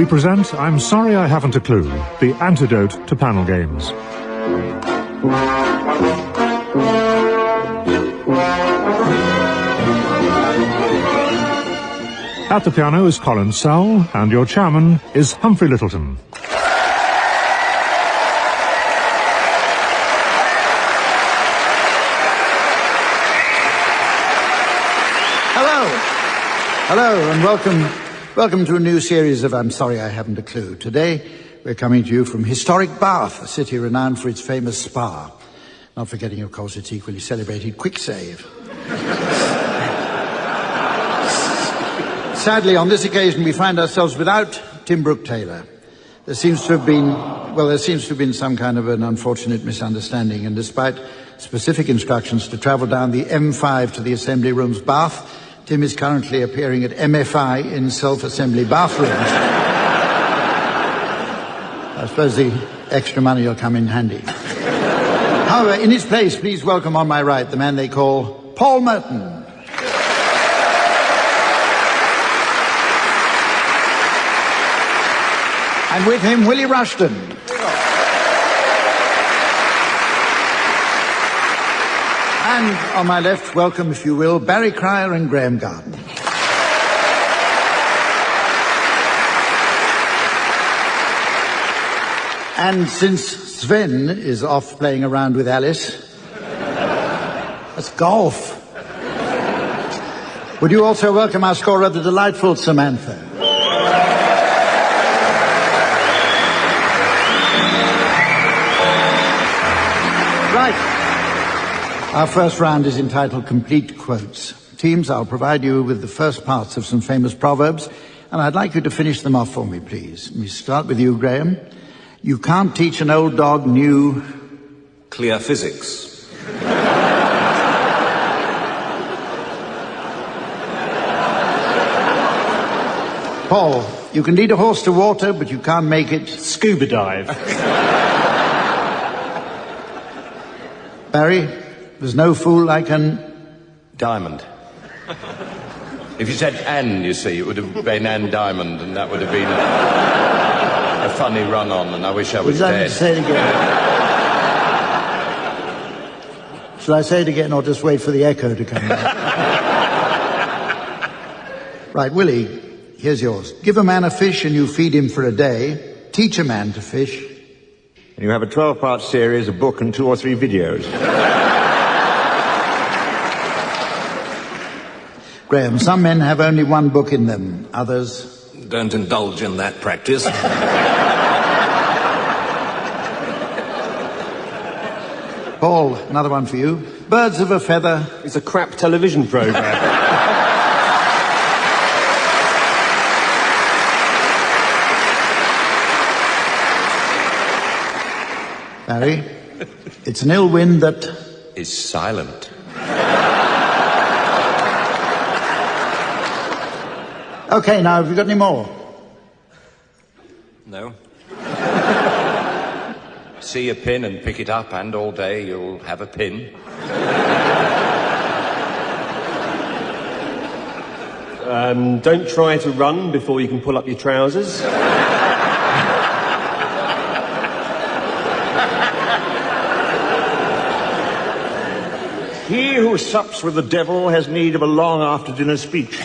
we present I'm Sorry I Haven't a Clue, the antidote to panel games. At the piano is Colin and your chairman is Humphrey Lyttleton. Hello and welcome to a new series of I'm Sorry I Haven't a Clue. Today we're coming to you from historic Bath, a city renowned for its famous spa. Not forgetting, of course, its equally celebrated quick save. Sadly, on this occasion we find ourselves without Tim Brooke-Taylor. There seems to have been some kind of an unfortunate misunderstanding, and despite specific instructions to travel down the M5 to the Assembly Rooms, Bath, Tim is currently appearing at MFI in self-assembly bathrooms. I suppose the extra money will come in handy. However, in his place, please welcome on my right the man they call Paul Merton. And with him, Willie Rushton. And on my left, welcome, if you will, Barry Cryer and Graeme. And since Sven is off playing around with Alice, that's golf. Would you also welcome our scorer, the delightful Samantha? Right. Our first round is entitled Complete Quotes. Teams, I'll provide you with the first parts of some famous proverbs, and I'd like you to finish them off for me, please. We start with you, Graeme. You can't teach an old dog new... clear physics. Paul, you can lead a horse to water, but you can't make it... scuba dive. Barry, there's no fool like an... diamond. If you said "and," you see, it would have been "and diamond," and that would have been a funny run-on, and I wish I was dead. Would you like to say it again? Shall I say it again, or just wait for the echo to come back? Right, Willie, here's yours. Give a man a fish and you feed him for a day. Teach a man to fish. And you have a 12-part series, a book, and 2 or 3 videos. Graeme, some men have only one book in them. Others... don't indulge in that practice. Paul, another one for you. Birds of a feather... It's a crap television programme. Barry, it's an ill wind that... is silent. Okay, now, have you got any more? No. See a pin and pick it up, and all day you'll have a pin. Don't try to run before you can pull up your trousers. He who sups with the devil has need of a long after-dinner speech.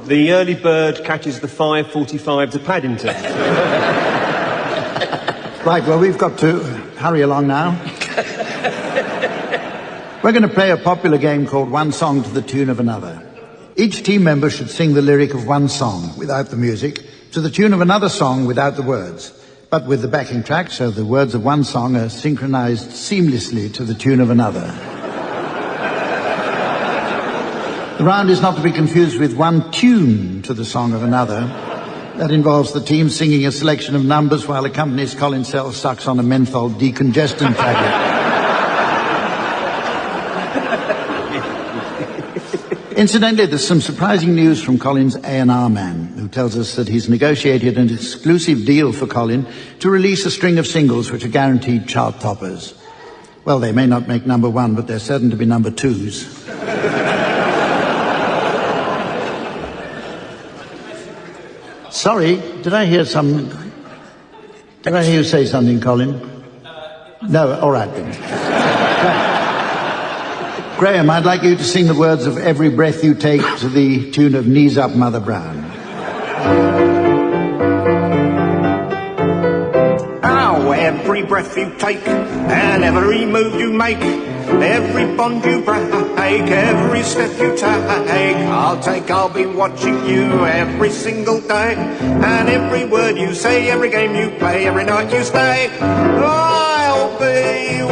The early bird catches the 5:45 to Paddington. Right, well, we've got to hurry along now. We're going to play a popular game called One Song to the Tune of Another. Each team member should sing the lyric of one song, without the music, to the tune of another song without the words, but with the backing track, so the words of one song are synchronized seamlessly to the tune of another. The round is not to be confused with one tune to the song of another. That involves the team singing a selection of numbers while the company's Colin sucks on a menthol decongestant tablet. Incidentally, there's some surprising news from Colin's A&R man, who tells us that he's negotiated an exclusive deal for Colin to release a string of singles which are guaranteed chart toppers. Well, they may not make #1, but they're certain to be #2s. Sorry, did I hear you say something, Colin? No, all right then. Graeme, I'd like you to sing the words of Every Breath You Take to the tune of Knees Up, Mother Brown. Oh, every breath you take and every move you make, every bond you break, every step you take, I'll be watching you every single day, and every word you say, every game you play, every night you stay, I'll be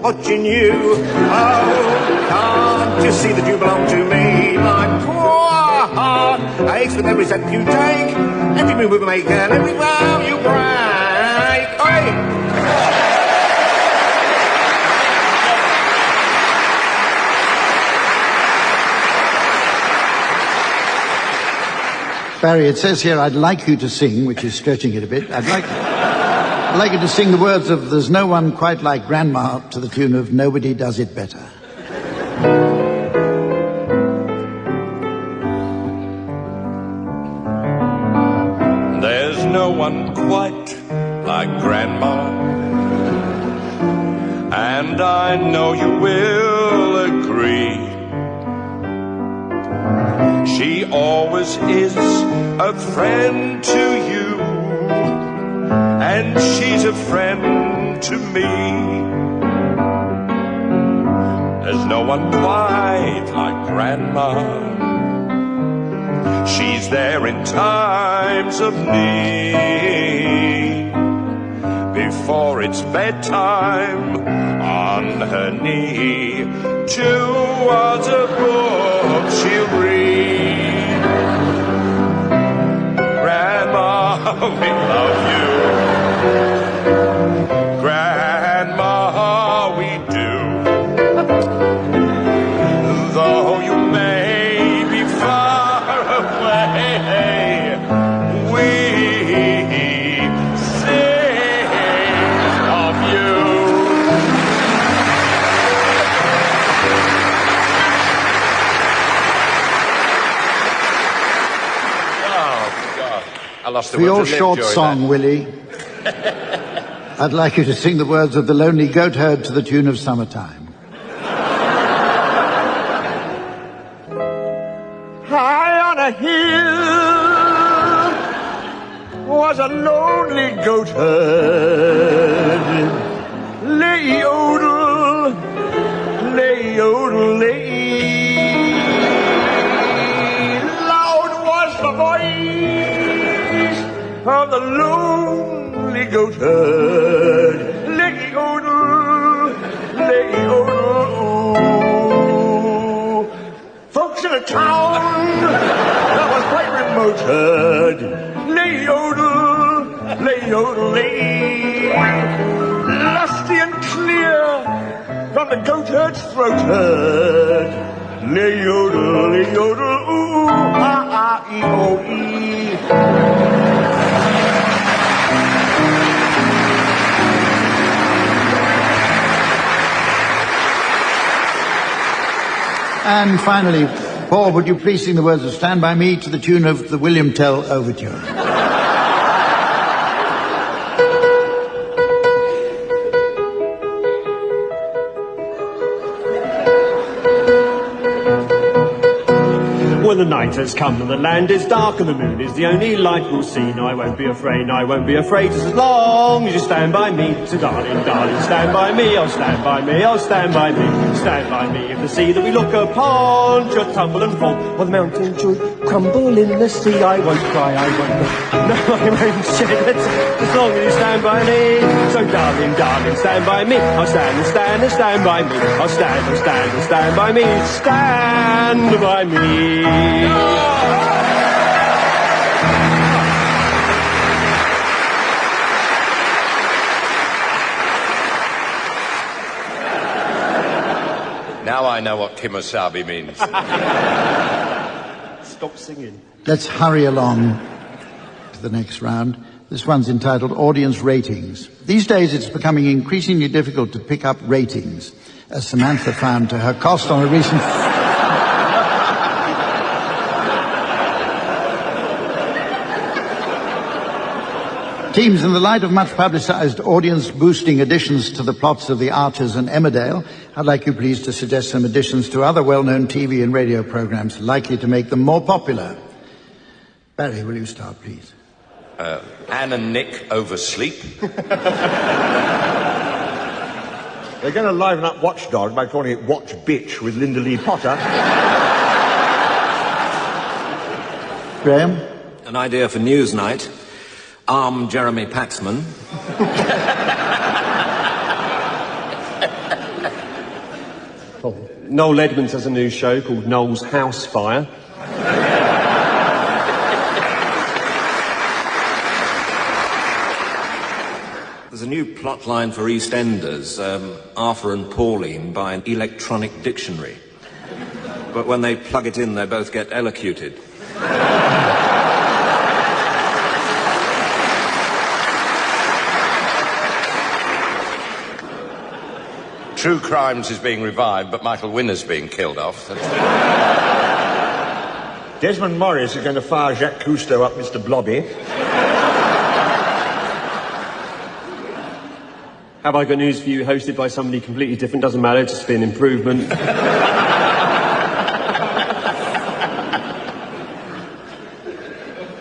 watching you. Oh, can't you see that you belong to me? My poor heart aches with every step you take, every move you make, and every vow you break. Hey! Barry, it says here, I'd like you to sing, which is stretching it a bit. I'd like you to sing the words of There's No One Quite Like Grandma to the tune of Nobody Does It Better. There's no one quite like Grandma, and I know you will agree. She always is a friend to you, and she's a friend to me. There's no one quite like Grandma. She's there in times of need. Before it's bedtime, on her knee, towards a book she'll read. Grandma, we love you. Grandma, we do. Though you may be far away, we sing of you. Oh, God. I lost the For your words to live short during song, that. Willie, I'd like you to sing the words of The Lonely Goat Herd to the tune of Summertime. High on a hill was a lonely goat herd. Lay yodel, lay yodel, lay. Loud was the voice of the lonely goat herd. Lay yodel, lay yodel. Folks in a town that was quite remote heard. Lay yodel, lay yodel, lay. Lusty and clear from the goat herd's throat heard. Lay yodel, ooh, ah, ah, ee, oh, ee. And finally, Paul, would you please sing the words of Stand By Me to the tune of the William Tell Overture? When the night has come and the land is dark and the moon is the only light we'll see, no, I won't be afraid, no, I won't be afraid, just as long as you stand by me. So darling, darling, stand by me, oh stand by me, oh stand by me, stand by me. If the sea that we look upon should tumble and fall, or the mountain should crumble in the sea, I won't cry, I won't, no, I won't shed, as long as you stand by me. So darling, darling, stand by me, I'll stand and stand and stand by me, I'll stand and stand and stand by me, stand by me. Now I know what Kimosabi means. Stop singing. Let's hurry along to the next round. This one's entitled Audience Ratings. These days it's becoming increasingly difficult to pick up ratings, as Samantha found to her cost on a recent... Teams, in the light of much publicised audience-boosting additions to the plots of The Archers and Emmerdale, I'd like you please to suggest some additions to other well-known TV and radio programmes likely to make them more popular. Barry, will you start, please? Anne and Nick oversleep. They're going to liven up Watchdog by calling it Watch Bitch with Linda Lee Potter. Graeme? An idea for Newsnight. Arm Jeremy Paxman. Noel Edmonds has a new show called Noel's House Fire. There's a new plot line for EastEnders. Arthur and Pauline buy an electronic dictionary. But when they plug it in, they both get elocuted. True Crimes is being revived, but Michael Winner's being killed off. Desmond Morris is going to fire Jacques Cousteau up Mr. Blobby. Have I Got News for You, hosted by somebody completely different, doesn't matter, just be an improvement.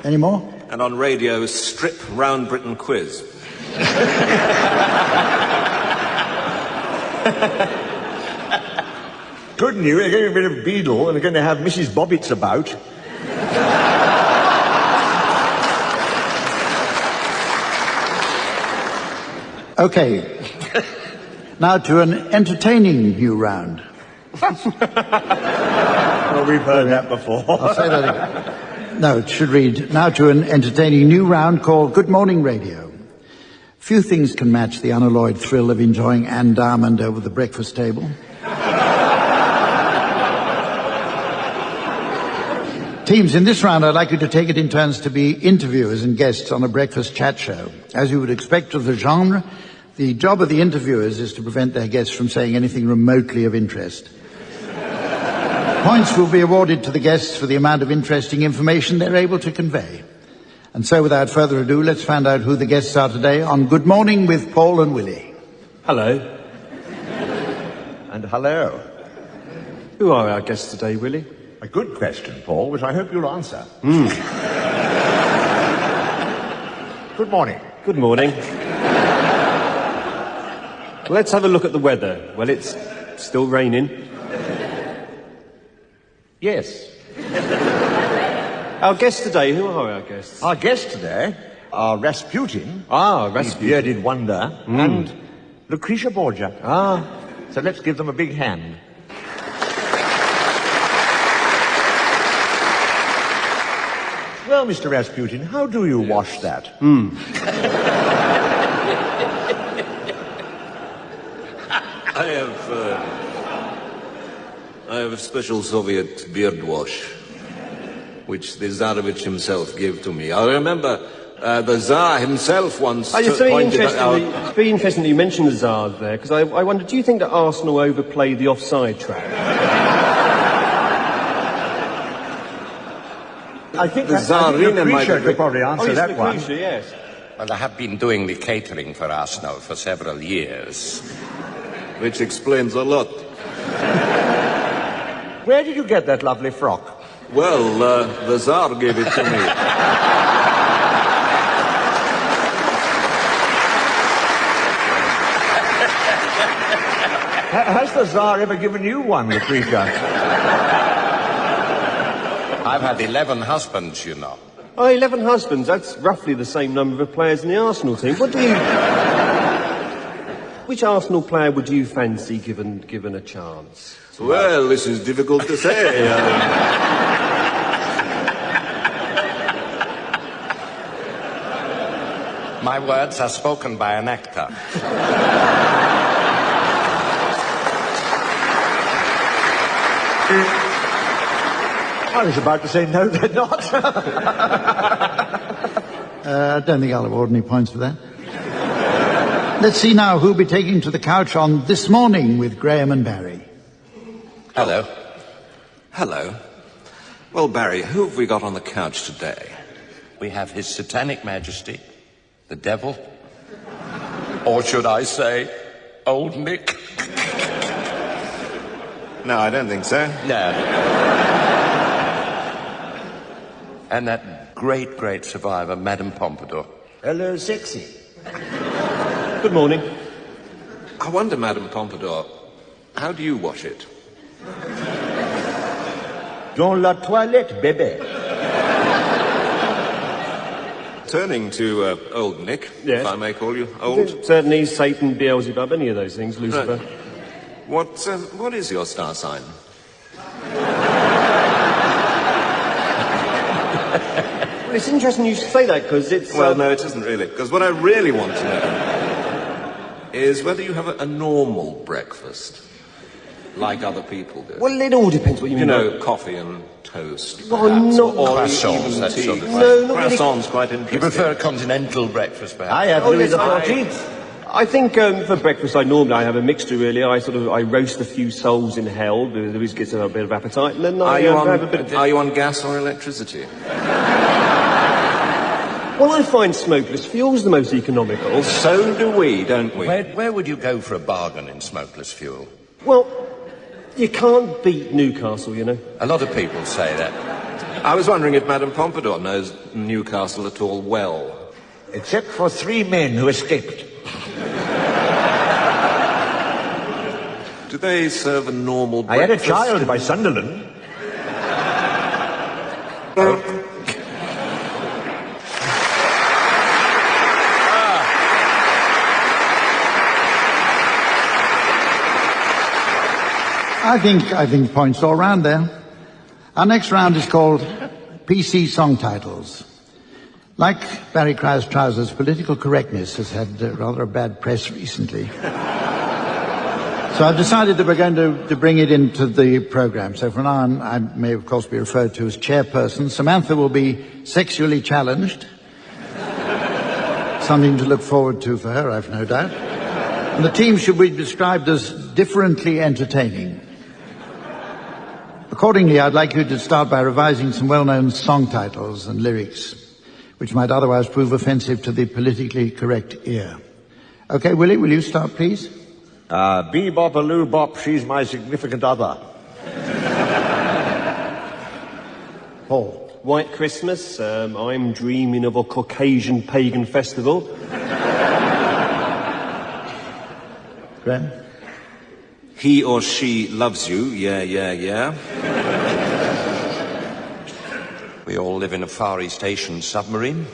Any more? And on radio, Strip Round Britain Quiz. Good news, they're getting rid of Beadle and they're going to have Mrs. Bobbits about. Okay. Now to an entertaining new round. Well, we've heard that before. I'll say that again. No, it should read, now to an entertaining new round called Good Morning Radio. Few things can match the unalloyed thrill of enjoying Anne Diamond over the breakfast table. Teams, in this round, I'd like you to take it in turns to be interviewers and guests on a breakfast chat show. As you would expect of the genre, the job of the interviewers is to prevent their guests from saying anything remotely of interest. Points will be awarded to the guests for the amount of interesting information they're able to convey. And so, without further ado, let's find out who the guests are today on Good Morning with Paul and Willie. Hello. And hello. Who are our guests today, Willie? A good question, Paul, which I hope you'll answer. Good morning. Good morning. Let's have a look at the weather. Well, it's still raining. Yes. Our guests today, who are our guests? Our guests today are Rasputin. Rasputin. The bearded wonder. And Lucretia Borgia. So let's give them a big hand. Well, Mr. Rasputin, how do you wash that? I have a special Soviet beard wash, which the Tsarevich himself gave to me. I remember the Tsar himself once It's very interesting that you mentioned the Tsars there, because I wonder, do you think that Arsenal overplayed the offside trap? I think the Tsarina might could probably answer that one. Yes. Well, I have been doing the catering for Arsenal for several years. Which explains a lot. Where did you get that lovely frock? Well, the Tsar gave it to me. Has the Tsar ever given you one, Lucretia? I've had 11 husbands, you know. Oh, 11 husbands. That's roughly the same number of players in the Arsenal team. Which Arsenal player would you fancy given a chance? Well, this is difficult to say. My words are spoken by an actor. I was about to say no, they're not. I don't think I'll award any points for that. Let's see now who'll be taking to the couch on This Morning with Graeme and Barry. Hello. Hello. Well, Barry, who have we got on the couch today? We have His Satanic Majesty, The devil? Or should I say, Old Nick? No, I don't think so. No. And that great, great survivor, Madame Pompadour. Hello, sexy. Good morning. I wonder, Madame Pompadour, how do you wash it? Dans la toilette, bébé. Turning to Old Nick, Yes. if I may call you old. Certainly Satan, Beelzebub, any of those things, Lucifer. Right. What is your star sign? Well, it's interesting you should say that, because it's... Well, no, it isn't really. Because what I really want to know is whether you have a normal breakfast, like other people do. Well, it all depends what you You mean. know, coffee and toast. Well, perhaps, not or croissants, even that tea. sort of thing. No, not really. Croissants, quite interesting. You prefer a continental breakfast, perhaps? I have Oh, Louis yes, XIV. I think for breakfast I have a mixture really. I roast a few souls in hell, Louise gets a bit of appetite, and then Are you have a bit of... Are you on gas or electricity? Well, I find smokeless fuel's the most economical. So do we, don't we? Where would you go for a bargain in smokeless fuel? Well, you can't beat Newcastle, you know. A lot of people say that. I was wondering if Madame Pompadour knows Newcastle at all well. Except for 3 men who escaped. Do they serve a normal I had a breakfast? child by Sunderland. I think points all round there. Our next round is called PC Song Titles. Like Barry Cryer's trousers, political correctness has had rather a bad press recently. So I've decided that we're going to bring it into the program. So from now on, I may of course be referred to as chairperson. Samantha will be sexually challenged. Something to look forward to for her, I've no doubt. And the team should be described as differently entertaining. Accordingly, I'd like you to start by revising some well-known song titles and lyrics, which might otherwise prove offensive to the politically correct ear. Okay, Willie, will you start, please? Bee-bop-a-loo bop, she's my significant other. Paul. White Christmas, I'm dreaming of a Caucasian pagan festival. Graeme? He or she loves you, yeah, yeah, yeah. We all live in a Far East Asian submarine.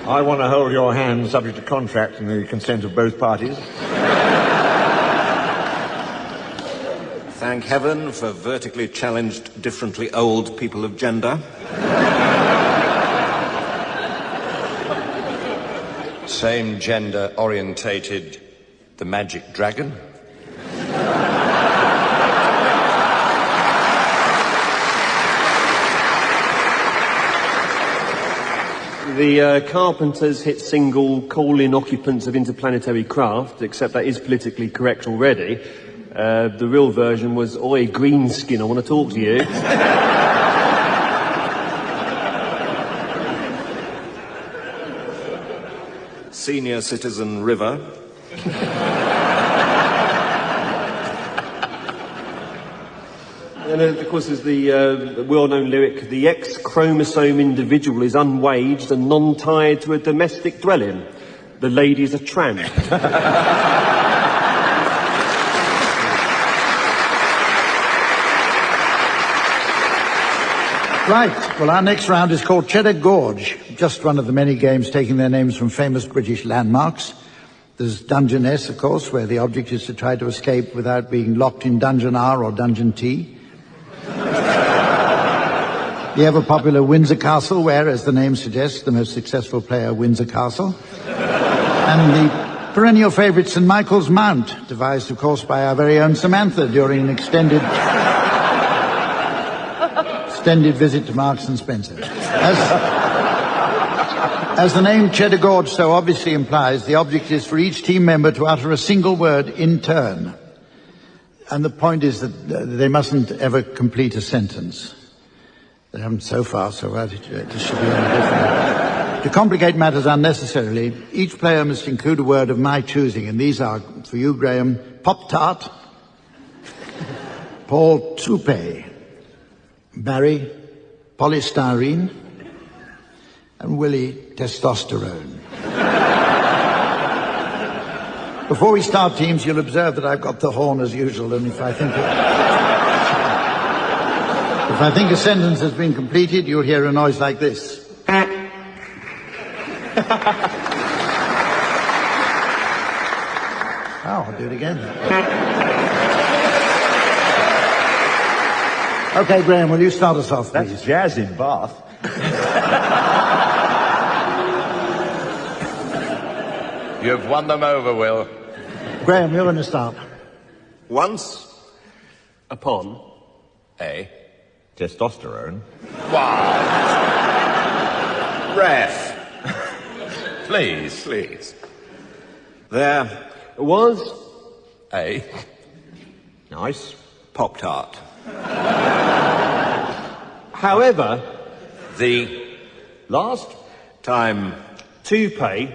I want to hold your hand subject to contract and the consent of both parties. Thank heaven for vertically challenged, differently old people of gender. Same gender orientated, the magic dragon. The Carpenters hit single Colin occupants of interplanetary craft, except that is politically correct already. The real version was, oi, Greenskin, I want to talk to you. Senior Citizen River. And of course there's the well-known lyric, the X-chromosome individual is unwaged and non-tied to a domestic dwelling. The lady's a tramp. Right, well, our next round is called Cheddar Gorge, just one of the many games taking their names from famous British landmarks. There's Dungeness, of course, where the object is to try to escape without being locked in Dungeon R or Dungeon T. The ever-popular Windsor Castle, where, as the name suggests, the most successful player wins a castle. And the perennial favourite St Michael's Mount, devised, of course, by our very own Samantha during an extended visit to Marks and Spencer. As the name Cheddar Gorge so obviously implies, the object is for each team member to utter a single word in turn. And the point is that they mustn't ever complete a sentence. They haven't so far, so it should be any different. To complicate matters unnecessarily, each player must include a word of my choosing, and these are, for you, Graeme, Pop-Tart, Paul, Toupee, Barry, Polystyrene, and Willie, Testosterone. Before we start, teams, you'll observe that I've got the horn as usual, and if I think a sentence has been completed, you'll hear a noise like this. Oh, I'll do it again. Okay, Graeme, will you start us off, please? That's jazz in Bath. You've won them over, Will. Graeme, you're going to start. Once Upon Eh? Testosterone. Wow. Ref. Please. please. There was Eh? Nice. Pop-Tart. however The Last. Time toupee.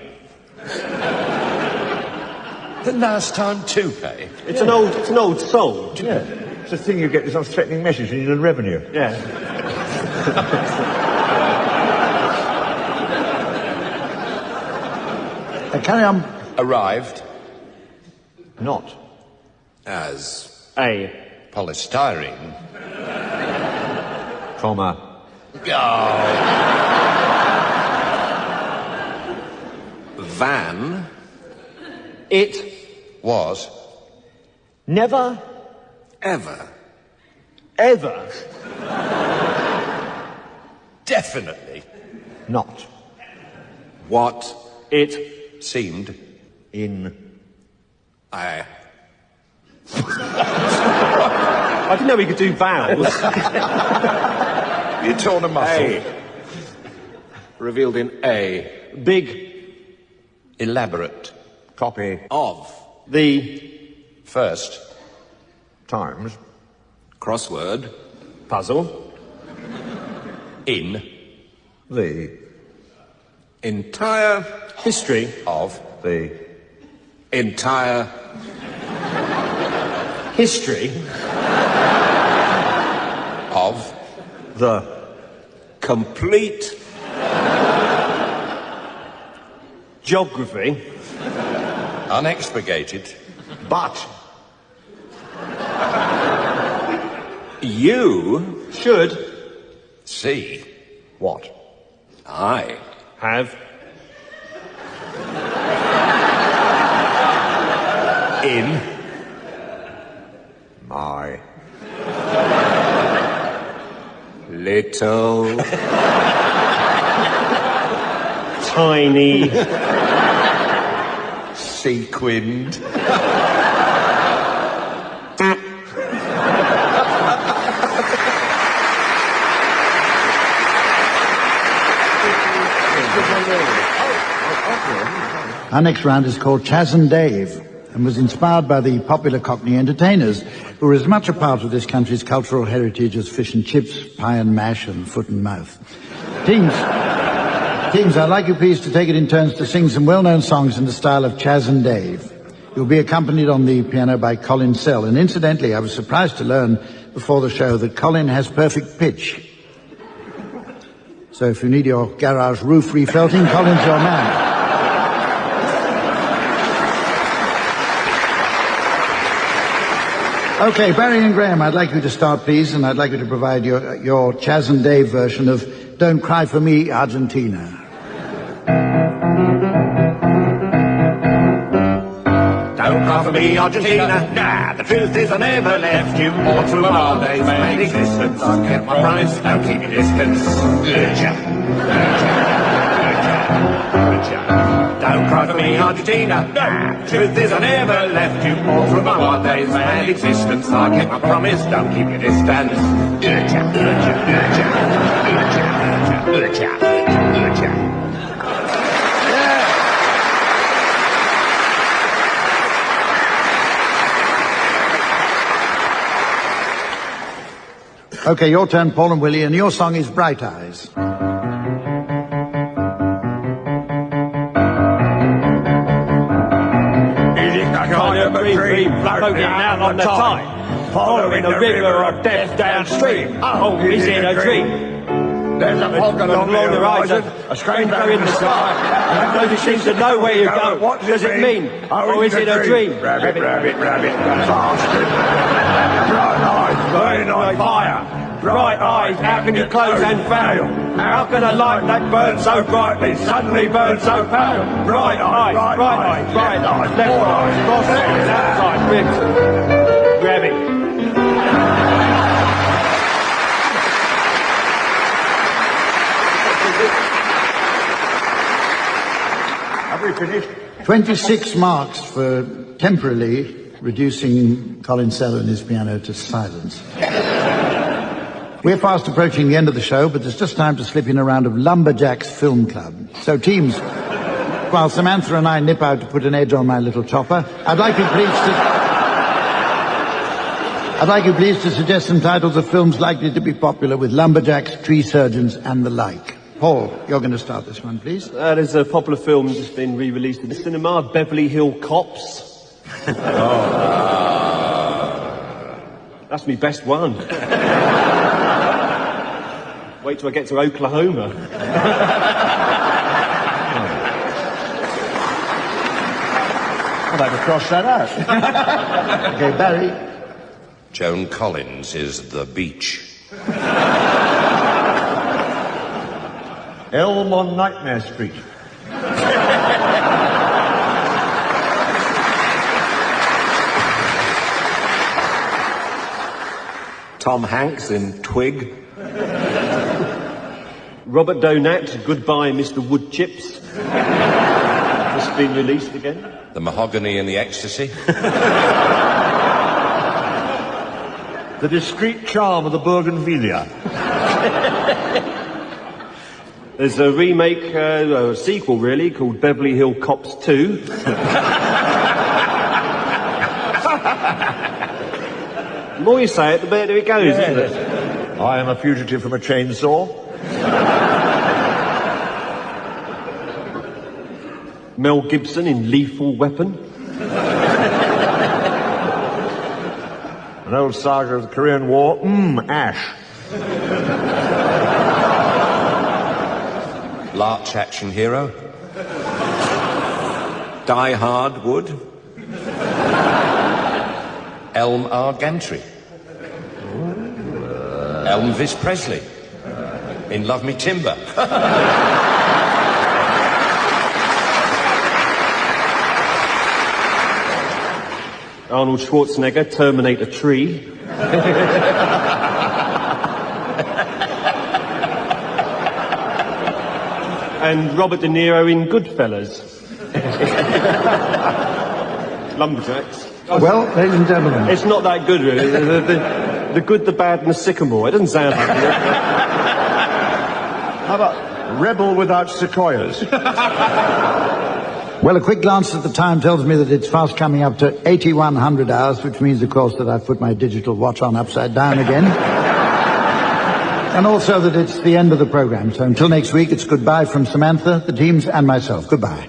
The last time toupee. It's an old song. Yeah. It's a thing you get, some threatening message when you need revenue. Yeah. Carry on. Arrived. Not. as A. Polystyrene. Comma. Oh. van It Was. never ever ever Definitely. Not. what it Seemed. In. I didn't know we could do vowels. You torn a muscle. A revealed in A Big Elaborate. Copy. of the First. Times. crossword puzzle In. The. entire history Of. The. entire history Of. The. complete geography Unexpurgated. But. you should See. What? I have In. My. little tiny Sequined. Our next round is called Chaz and Dave and was inspired by the popular Cockney entertainers who are as much a part of this country's cultural heritage as fish and chips, pie and mash and foot and mouth. Teams, I'd like you please to take it in turns to sing some well-known songs in the style of Chaz and Dave. You'll be accompanied on the piano by Colin Sell. And incidentally, I was surprised to learn before the show that Colin has perfect pitch. So if you need your garage roof refelting, Colin's your man. Okay, Barry and Graeme, I'd like you to start, please, and I'd like you to provide your Chaz and Dave version of Don't Cry For Me, Argentina. Don't cry for me, Argentina. Nah, the truth is I never left you. All through my wild days, my existence. I kept my promise, don't keep your distance. Don't cry for me, Argentina. Nah, the truth is I never left you. All through my wild days, my existence. I kept my promise, don't keep your distance. Okay, your turn, Paul and Willie, and your song is Bright Eyes. Kind of a dream floating out on the tide, following the river of death downstream. Oh, is it a dream? There's a fog along the horizon, a strange glow in the sky. Nobody seems to know where you go. What does it mean? Or is it a dream? Rabbit, rabbit, rabbit, bastard. Bright eyes, burning on fire. Bright eyes, how can you close and fail? How can a light that burns so brightly suddenly burn so pale? Bright eyes, bright eyes, bright eyes, left eyes, cross eyes, outside, ribs. Grab it. Have we finished? 26 marks for temporarily reducing Colin Sellor and his piano to silence. We're fast approaching the end of the show, but there's just time to slip in a round of Lumberjacks Film Club. So teams, while Samantha and I nip out to put an edge on my little chopper, I'd like you please to suggest some titles of films likely to be popular with lumberjacks, tree surgeons and the like. Paul, you're going to start this one, please. There's a popular film that's been re-released in the cinema, Beverly Hill Cops. That's my best one. Wait till I get to Oklahoma. I'll have to cross that out. Okay, Barry. Joan Collins is The Beach. Elm on Nightmare Street. Tom Hanks in Twig. Robert Donat, Goodbye Mr. Woodchips. Just been released again. The Mahogany and the Ecstasy. The Discreet Charm of the Bougainvillea. There's a remake, a sequel really, called Beverly Hill Cops 2. The more you say it, the better it goes, isn't it? I Am a Fugitive from a Chainsaw. Mel Gibson in Lethal Weapon. An old saga of the Korean War. Ash. Larch action hero. Die Hard Wood. Elm R. Gantry. Elvis Presley. In Love Me Timber. Arnold Schwarzenegger, Terminator Tree. And Robert De Niro in Goodfellas. Lumberjacks. Well, ladies and gentlemen. It's not that good, really. The good, the bad, and the sycamore. It doesn't sound like it. How about Rebel Without Sequoias? Well, a quick glance at the time tells me that it's fast coming up to 8,100 hours, which means, of course, that I've put my digital watch on upside down again. And also that it's the end of the program. So until next week, it's goodbye from Samantha, the teams, and myself. Goodbye.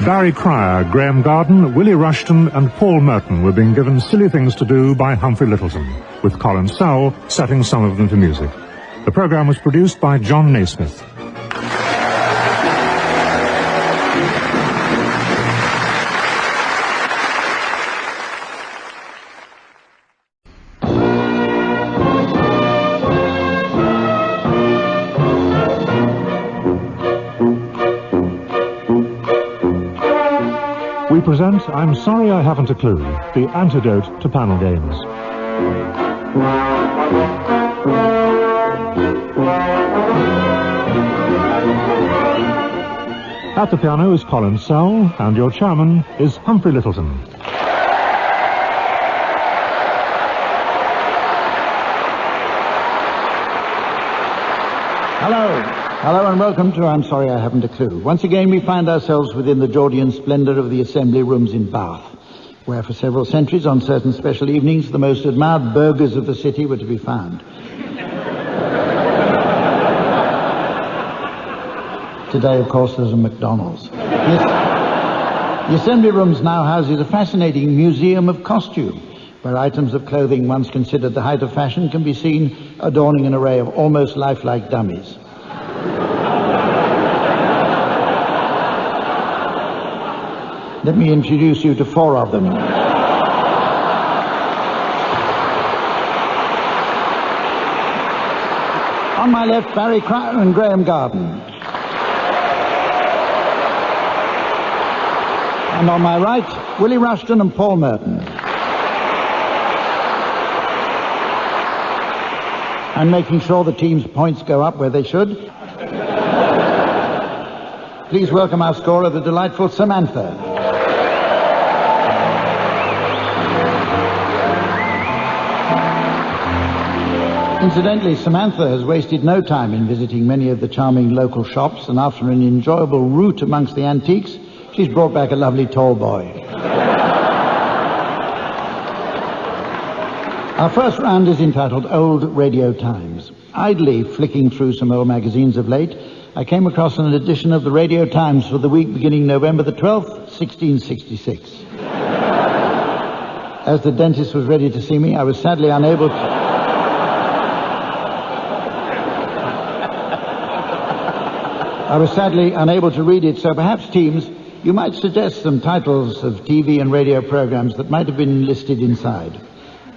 Barry Cryer, Graeme Garden, Willie Rushton and Paul Merton were being given silly things to do by Humphrey Lyttleton, with Colin Sowell setting some of them to music. The programme was produced by John Naismith. We present I'm Sorry I Haven't a Clue, the antidote to panel games. At the piano is Colin Sowell, and your chairman is Humphrey Lyttleton. Hello. Hello and welcome to I'm Sorry I Haven't a Clue. Once again we find ourselves within the Georgian splendour of the Assembly Rooms in Bath, where for several centuries on certain special evenings the most admired burgers of the city were to be found. Today, of course, there's a McDonald's. The Assembly Rooms now houses a fascinating museum of costume, where items of clothing once considered the height of fashion can be seen adorning an array of almost lifelike dummies. Let me introduce you to four of them. On my left, Barry Cryer and Graeme Garden. And on my right, Willie Rushton and Paul Merton. And making sure the team's points go up where they should, please welcome our scorer, the delightful Samantha. Incidentally, Samantha has wasted no time in visiting many of the charming local shops, and after an enjoyable route amongst the antiques, she's brought back a lovely tall boy. Our first round is entitled Old Radio Times. Idly flicking through some old magazines of late, I came across an edition of the Radio Times for the week beginning November the 12th, 1666. As the dentist was ready to see me, I was sadly unable to... read it, so perhaps, teams, you might suggest some titles of TV and radio programs that might have been listed inside.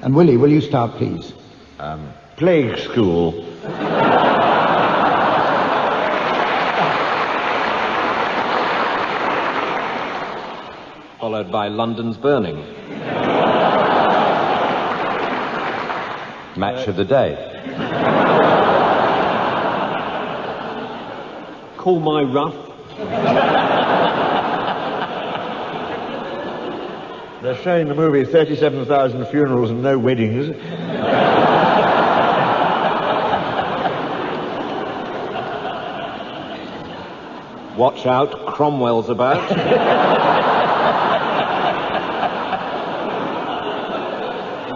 And Willie, will you start, please? Plague School. Followed by London's Burning. Match of the day. Call My Rough. They're showing the movie 37,000 Funerals and No Weddings. Watch out, Cromwell's about.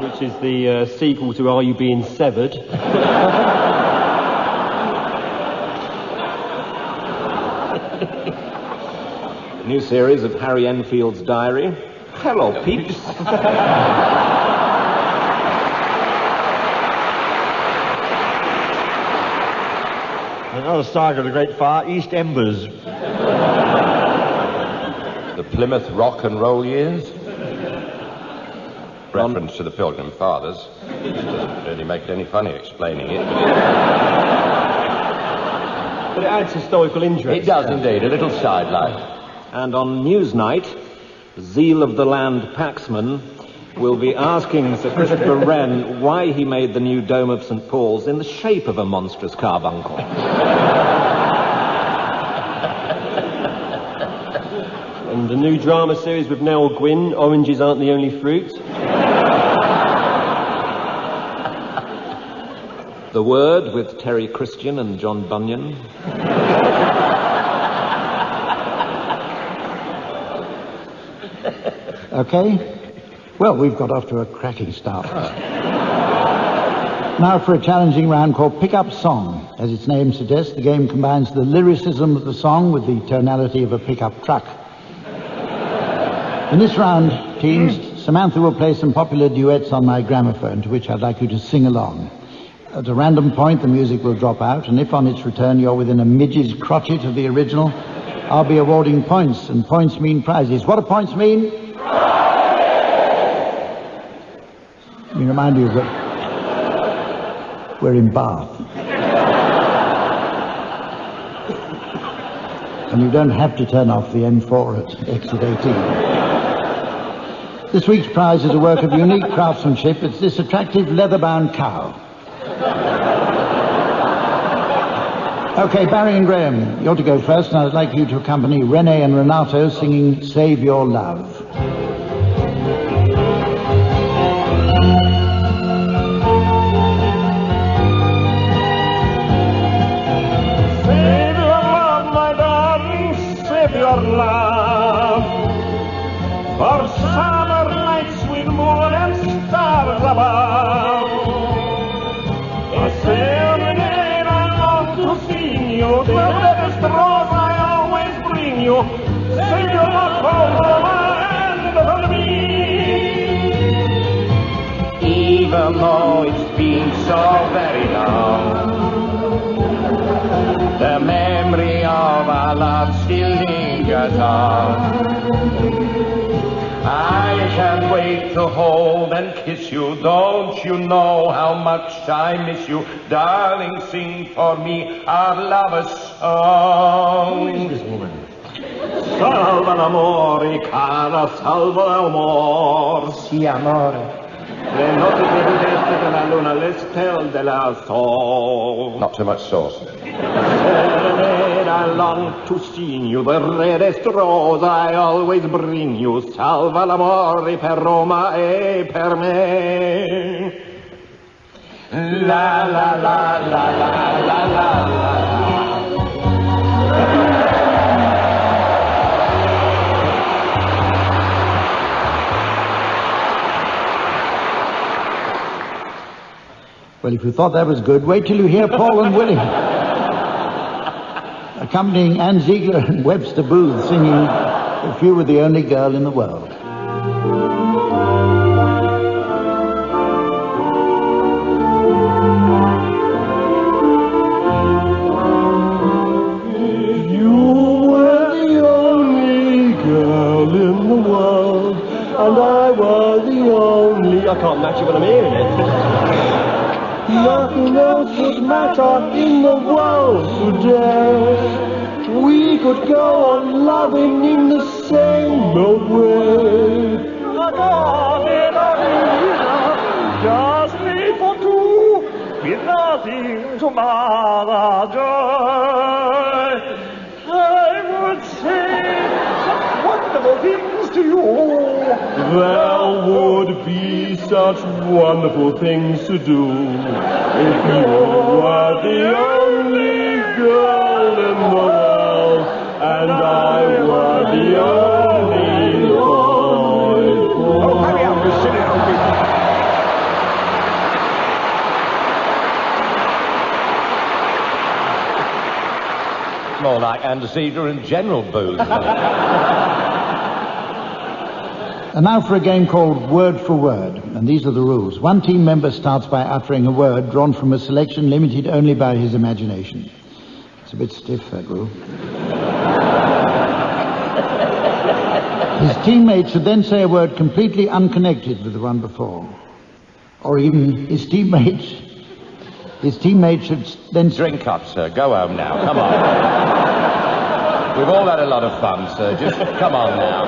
Which is the sequel to Are You Being Severed? New series of Harry Enfield's Diary. Hello, peeps. Another saga of the Great Fire, East Embers. The Plymouth Rock and Roll years. Reference to the Pilgrim Fathers. Doesn't really make any funny explaining it. But it adds historical interest. It does indeed, a little sidelight. And on Newsnight, Zeal of the Land Paxman will be asking Sir Christopher Wren why he made the new dome of St. Paul's in the shape of a monstrous carbuncle. And the new drama series with Nell Gwynn, Oranges Aren't the Only Fruit. The Word with Terry Christian and John Bunyan. Okay? Well, we've got off to a cracking start. Now for a challenging round called Pick Up Song. As its name suggests, the game combines the lyricism of the song with the tonality of a pickup truck. In this round, teams, Samantha will play some popular duets on my gramophone, to which I'd like you to sing along. At a random point, the music will drop out, and if on its return you're within a midge's crotchet of the original, I'll be awarding points, and points mean prizes. What do points mean? Let me remind you that we're in Bath. And you don't have to turn off the M4 at exit 18. This week's prize is a work of unique craftsmanship. It's this attractive leather-bound cow. Okay, Barry and Graeme, you're to go first, and I'd like you to accompany Renee and Renato singing Save Your Love. Save even though it's been so very long. The memory of our love still lingers on. I can't wait to hold and kiss you. Don't you know how much I miss you? Darling, sing for me our lover's song. Who is this woman? Salva l'amore, cara, salva l'amore. Sì, amore. Le note dell'est della luna, le stelle della sol. Not too much sauce. I long to see you, the reddest rose I always bring you. Salva l'amore per Roma e per me. La la la la la la la la. Well, if you thought that was good, wait till you hear Paul and Willie. Accompanying Ann Ziegler and Webster Booth singing If You Were the Only Girl in the World. If you were the only girl in the world, and I were the only... I can't match it when I'm hearing it. Nothing else would matter in the world today. We could go on loving in the same old way. Just me for two, with nothing to mar joy. I would say such wonderful things to you. There would be such wonderful things to do if you were the only girl in the world and I were the only boy. Oh, hurry up, you silly old people. More like Ann Ziegler and General Booth. And now for a game called Word for Word, and these are the rules. One team member starts by uttering a word drawn from a selection limited only by his imagination. It's a bit stiff, that rule. His teammate should then say a word completely unconnected with the one before. Or even his teammate should then... Drink up, sir. Go home now. Come on. We've all had a lot of fun, sir. Just come on now.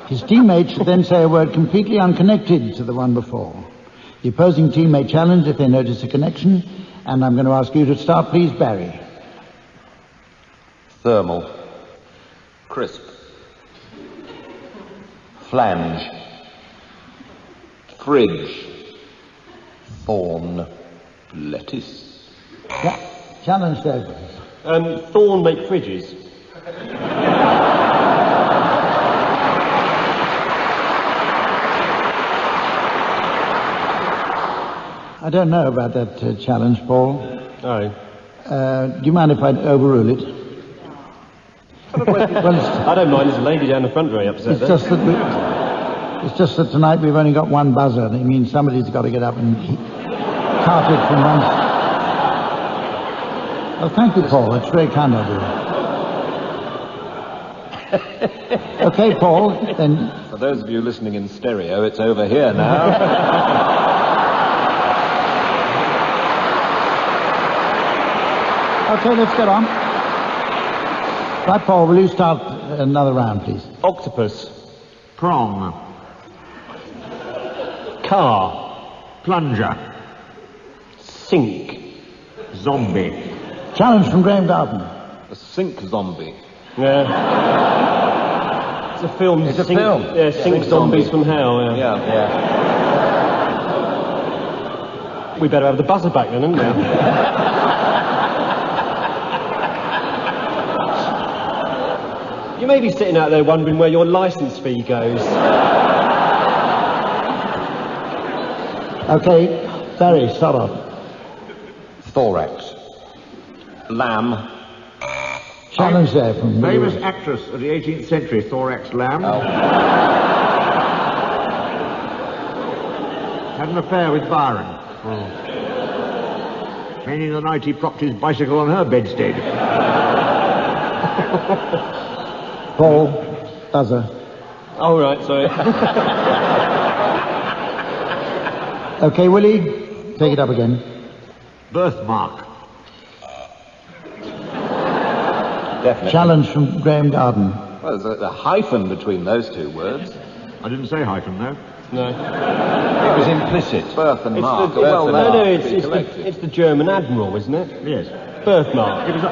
His teammate should then say a word completely unconnected to the one before. The opposing team may challenge if they notice a connection, and I'm going to ask you to start, please, Barry. Thermal. Crisp. Flange. Fridge. Thorn. Lettuce. Yeah, challenge there, please. Thorn make fridges. I don't know about that challenge, Paul. Oh. Do you mind if I overrule it? Well, I don't mind. There's a lady down the front very upset. it's just that tonight we've only got one buzzer. It means somebody's got to get up and cart it from one... Well, thank you, Paul. It's very kind of you. Okay, Paul, then... For those of you listening in stereo, it's over here now. Okay, let's get on. Right, Paul, will you start another round, please? Octopus. Prong. Car. Plunger. Sink. Zombie. Challenge from Graeme Garden. A sink zombie. Yeah. It's a film. It's a film. Yeah, Sink Zombies from Hell, yeah. Yeah. We better have the buzzer back then, haven't we? You may be sitting out there wondering where your licence fee goes. Okay, Barry, start off. Thorax. Lamb. Challenge there from... Famous actress of the 18th century, Thorax Lamb. had an affair with Byron. Many the night he propped his bicycle on her bedstead. Paul, buzzer. Oh, right, sorry. Okay, Willie, take it up again. Birthmark. Definitely. Challenge from Graeme Garden. Well, there's a hyphen between those two words. I didn't say hyphen, though. No. It was implicit. Birth and mark. No, it's the German admiral, isn't it? Yes. Birthmark. It was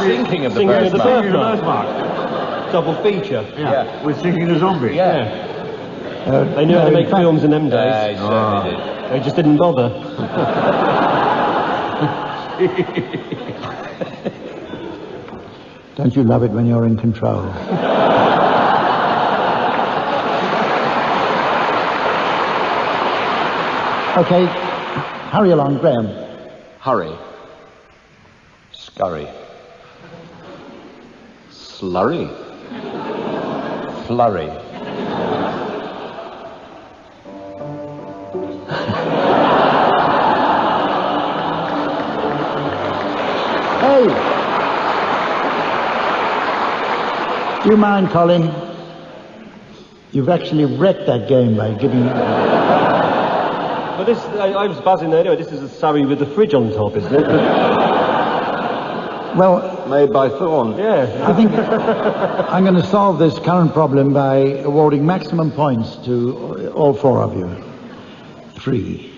Thinking of the Singing of the birthmark. birthmark. Double feature. Yeah. With Singing the Zombie. Yeah. They knew how to make films in them days. They certainly did. They just didn't bother. Don't you love it when you're in control? Okay, hurry along, Graeme. Hurry. Scurry. Slurry. Flurry. Hey! Do you mind, Colin? You've actually wrecked that game by giving... But this, I was buzzing there anyway. This is a Surrey with the fridge on top, isn't it? Well, Made by Thorn. Yeah. I think I'm going to solve this current problem by awarding maximum points to all four of you. 3.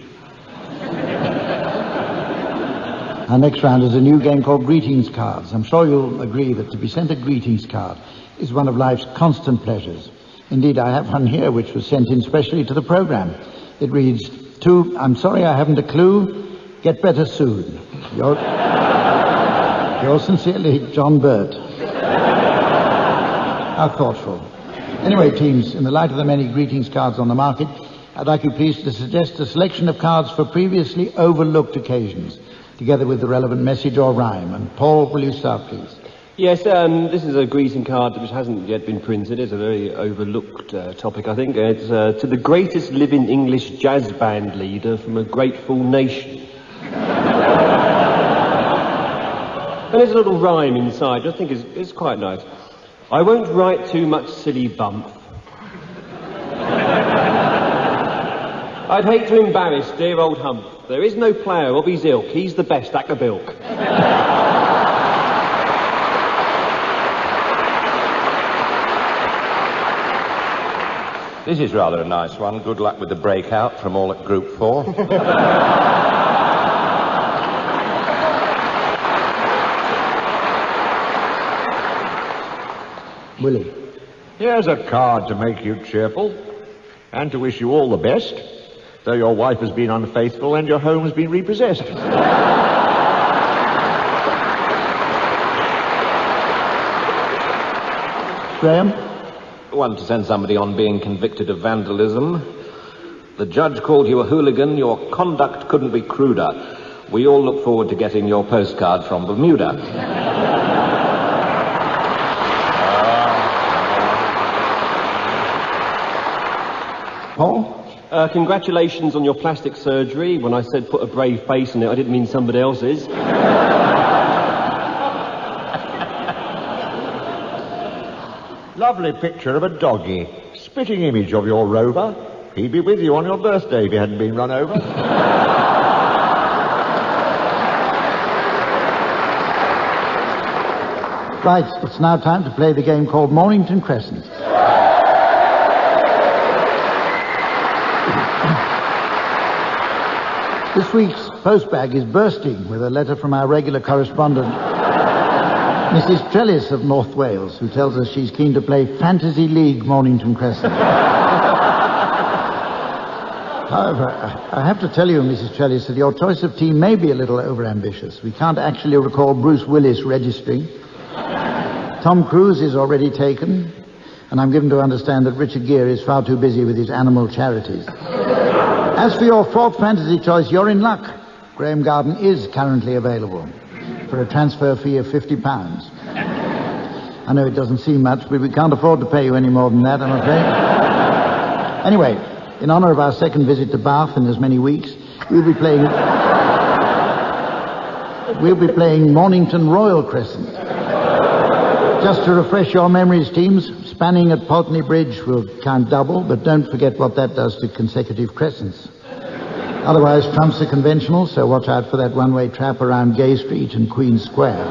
Our next round is a new game called Greetings Cards. I'm sure you'll agree that to be sent a greetings card is one of life's constant pleasures. Indeed, I have one here which was sent in specially to the program. It reads, I'm sorry I haven't a clue. Get better soon. Yours sincerely, John Burt. How thoughtful. Anyway, teams, in the light of the many greetings cards on the market, I'd like you please to suggest a selection of cards for previously overlooked occasions, together with the relevant message or rhyme. And Paul, will you start, please? Yes, this is a greeting card which hasn't yet been printed. It's a very overlooked topic, I think. It's to the greatest living English jazz band leader from a grateful nation. And there's a little rhyme inside, I think it's quite nice. I won't write too much silly bump. I'd hate to embarrass dear old Hump. There is no player of his ilk. He's the best at the bilk. This is rather a nice one. Good luck with the breakout from all at Group 4. Willie. Here's a card to make you cheerful and to wish you all the best, though your wife has been unfaithful and your home has been repossessed. Graeme? One to send somebody on being convicted of vandalism. The judge called you a hooligan. Your conduct couldn't be cruder. We all look forward to getting your postcard from Bermuda. Paul? Congratulations on your plastic surgery. When I said put a brave face in it, I didn't mean somebody else's. Lovely picture of a doggy. Spitting image of your rover. He'd be with you on your birthday if he hadn't been run over. Right, it's now time to play the game called Mornington Crescent. This week's postbag is bursting with a letter from our regular correspondent, Mrs. Trellis of North Wales, who tells us she's keen to play Fantasy League Mornington Crescent. However, I have to tell you, Mrs. Trellis, that your choice of team may be a little overambitious. We can't actually recall Bruce Willis registering. Tom Cruise is already taken, and I'm given to understand that Richard Gere is far too busy with his animal charities. As for your fourth fantasy choice, you're in luck. Graeme Garden is currently available for a transfer fee of £50. I know it doesn't seem much, but we can't afford to pay you any more than that, I'm afraid. Anyway, In honour of our second visit to Bath in as many weeks, we'll be playing Mornington Royal Crescent. Just to refresh your memories, teams, spanning at Pulteney Bridge will count double, but don't forget what that does to consecutive crescents. Otherwise, trumps are conventional, so watch out for that one-way trap around Gay Street and Queen Square.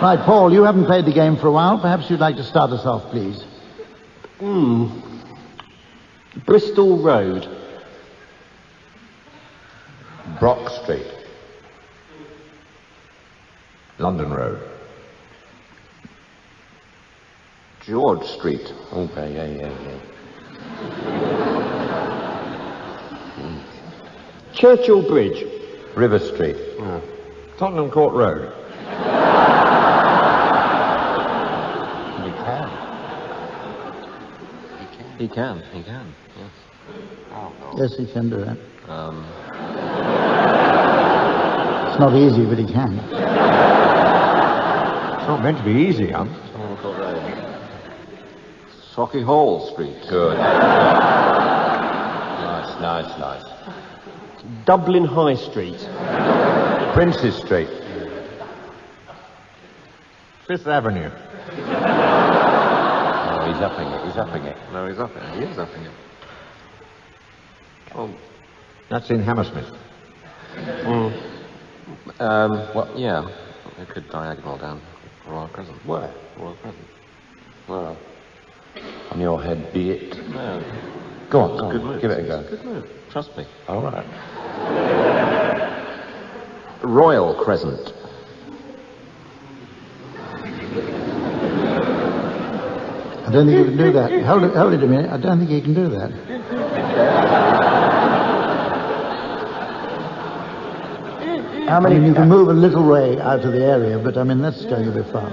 Right, Paul, you haven't played the game for a while. Perhaps you'd like to start us off, please. Bristol Road. Brock Street. London Road. George Street. Okay, yeah. Churchill Bridge. River Street. Tottenham Court Road. He can, yes. Yes, he can do that. It's not easy, but he can. It's not meant to be easy, Hump. Socky Hall Street. Good. Nice. Dublin High Street. Princes Street. Fifth Avenue. Oh, he's upping it. No, he is upping it. Oh, that's in Hammersmith. Well, yeah. We could diagonal down Royal Crescent. Where? Royal Crescent. Well, on your head be it. No. Go on. Good move. Give it a go. Good move. Trust me. All right. Royal Crescent. I don't think you can do that. Hold it a minute. I don't think you can do that. You can move a little way out of the area, but that's going a bit far.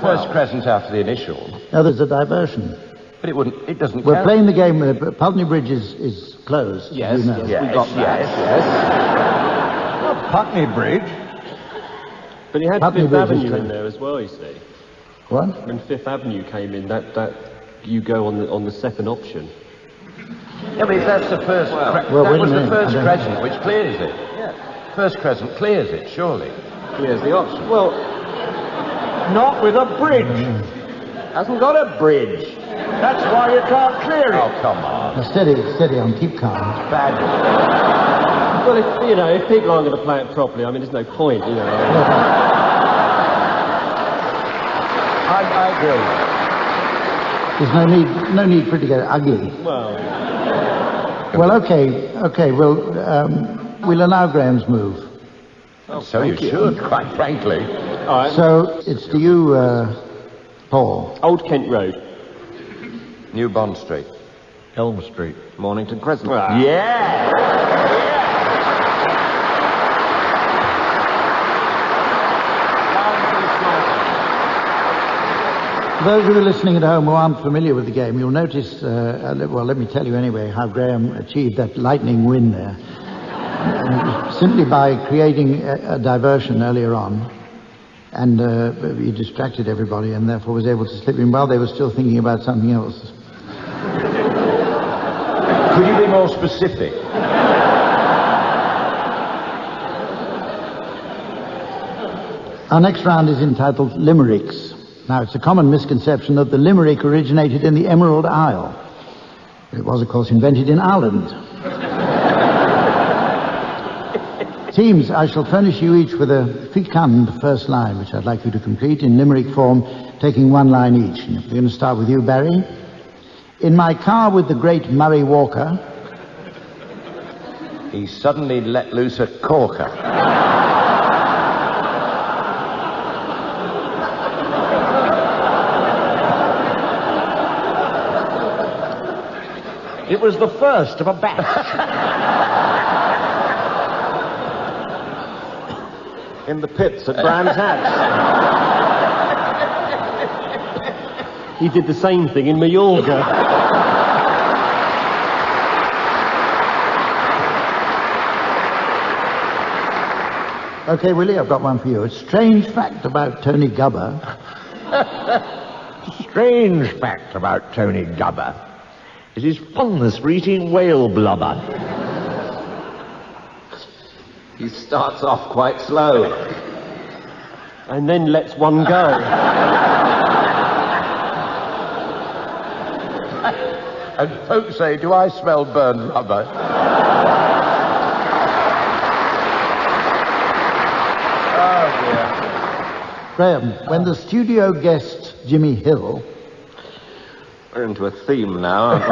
First crescent after the initials. Now there's a diversion. But it doesn't We're count. playing the game. Pulteney Bridge is closed. Yes, you know. yes, we got that. Well, Putney Bridge. But he had Putney Fifth Bridge is Avenue in closed. there as well, you see. What? When Fifth Avenue came in, that you go on the second option. Yeah, but if that's the first... Well, that wait a was the minute, first I don't- crescent which clears it. Yeah. First crescent clears it, surely. Clears the option. Well, not with a bridge. Hasn't got a bridge. That's why you can't clear it. Oh, come on. Now, steady on, keep calm. Bad. Well, if people aren't going to play it properly, there's no point, I agree. There's no need for it to get ugly. Well, okay. We'll allow Graham's move. So you should, quite frankly. All right. So it's to you, Paul. Old Kent Road. New Bond Street. Elm Street. Mornington Crescent. Yeah! For those who are listening at home who aren't familiar with the game, you'll notice, let me tell you anyway, how Graeme achieved that lightning win there. Simply by creating a diversion earlier on. And he distracted everybody and therefore was able to slip in while they were still thinking about something else. Could you be more specific? Our next round is entitled Limericks. Now, it's a common misconception that the limerick originated in the Emerald Isle. It was, of course, invented in Ireland. Teams, I shall furnish you each with a fecund first line, which I'd like you to complete in limerick form, taking one line each. And we're going to start with you, Barry. In my car with the great Murray Walker, He suddenly let loose a corker. It was the first of a batch. In the pits at Brands Hatch. He did the same thing in Mallorca. Okay, Willie, I've got one for you. A strange fact about Tony Gubber Strange fact about Tony Gubber is his fondness for eating whale blubber. He starts off quite slow. And then lets one go. And folks say, do I smell burned rubber? Oh, dear. Graeme, when the studio guest Jimmy Hill... We're into a theme now, aren't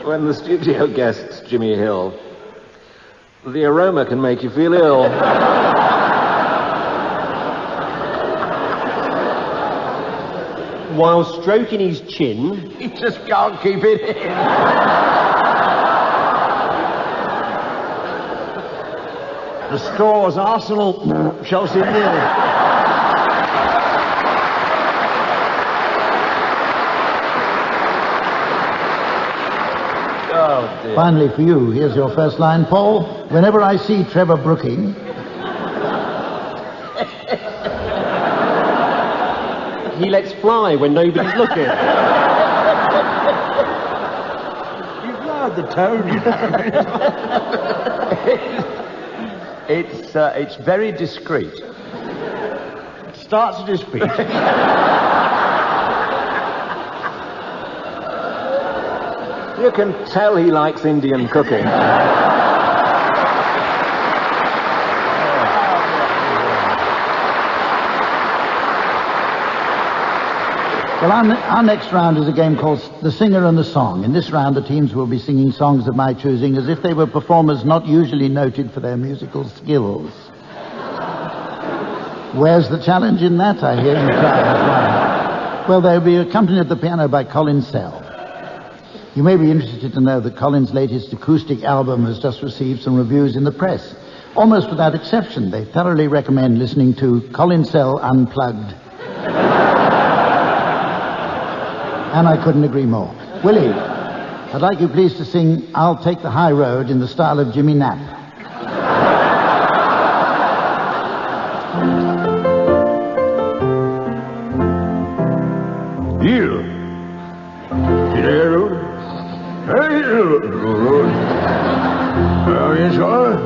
we? When the studio guests Jimmy Hill, the aroma can make you feel ill. While stroking his chin... He just can't keep it in. The scores: Arsenal, Chelsea nil. Oh, dear. Finally, for you, here's your first line, Paul. Whenever I see Trevor Brooking... He lets fly when nobody's looking. You've lowered the tone, you know. It's very discreet. Starts at his feet. You can tell he likes Indian cooking. Well, our next round is a game called The Singer and the Song. In this round, the teams will be singing songs of my choosing as if they were performers not usually noted for their musical skills. Where's the challenge in that, I hear you cry as well. Well, they'll be accompanied at the piano by Colin Sell. You may be interested to know that Colin's latest acoustic album has just received some reviews in the press. Almost without exception, they thoroughly recommend listening to Colin Sell Unplugged. And I couldn't agree more. Willie, I'd like you please to sing I'll Take the High Road in the style of Jimmy Knapp. You. Hey, road. Oh, yes, sir.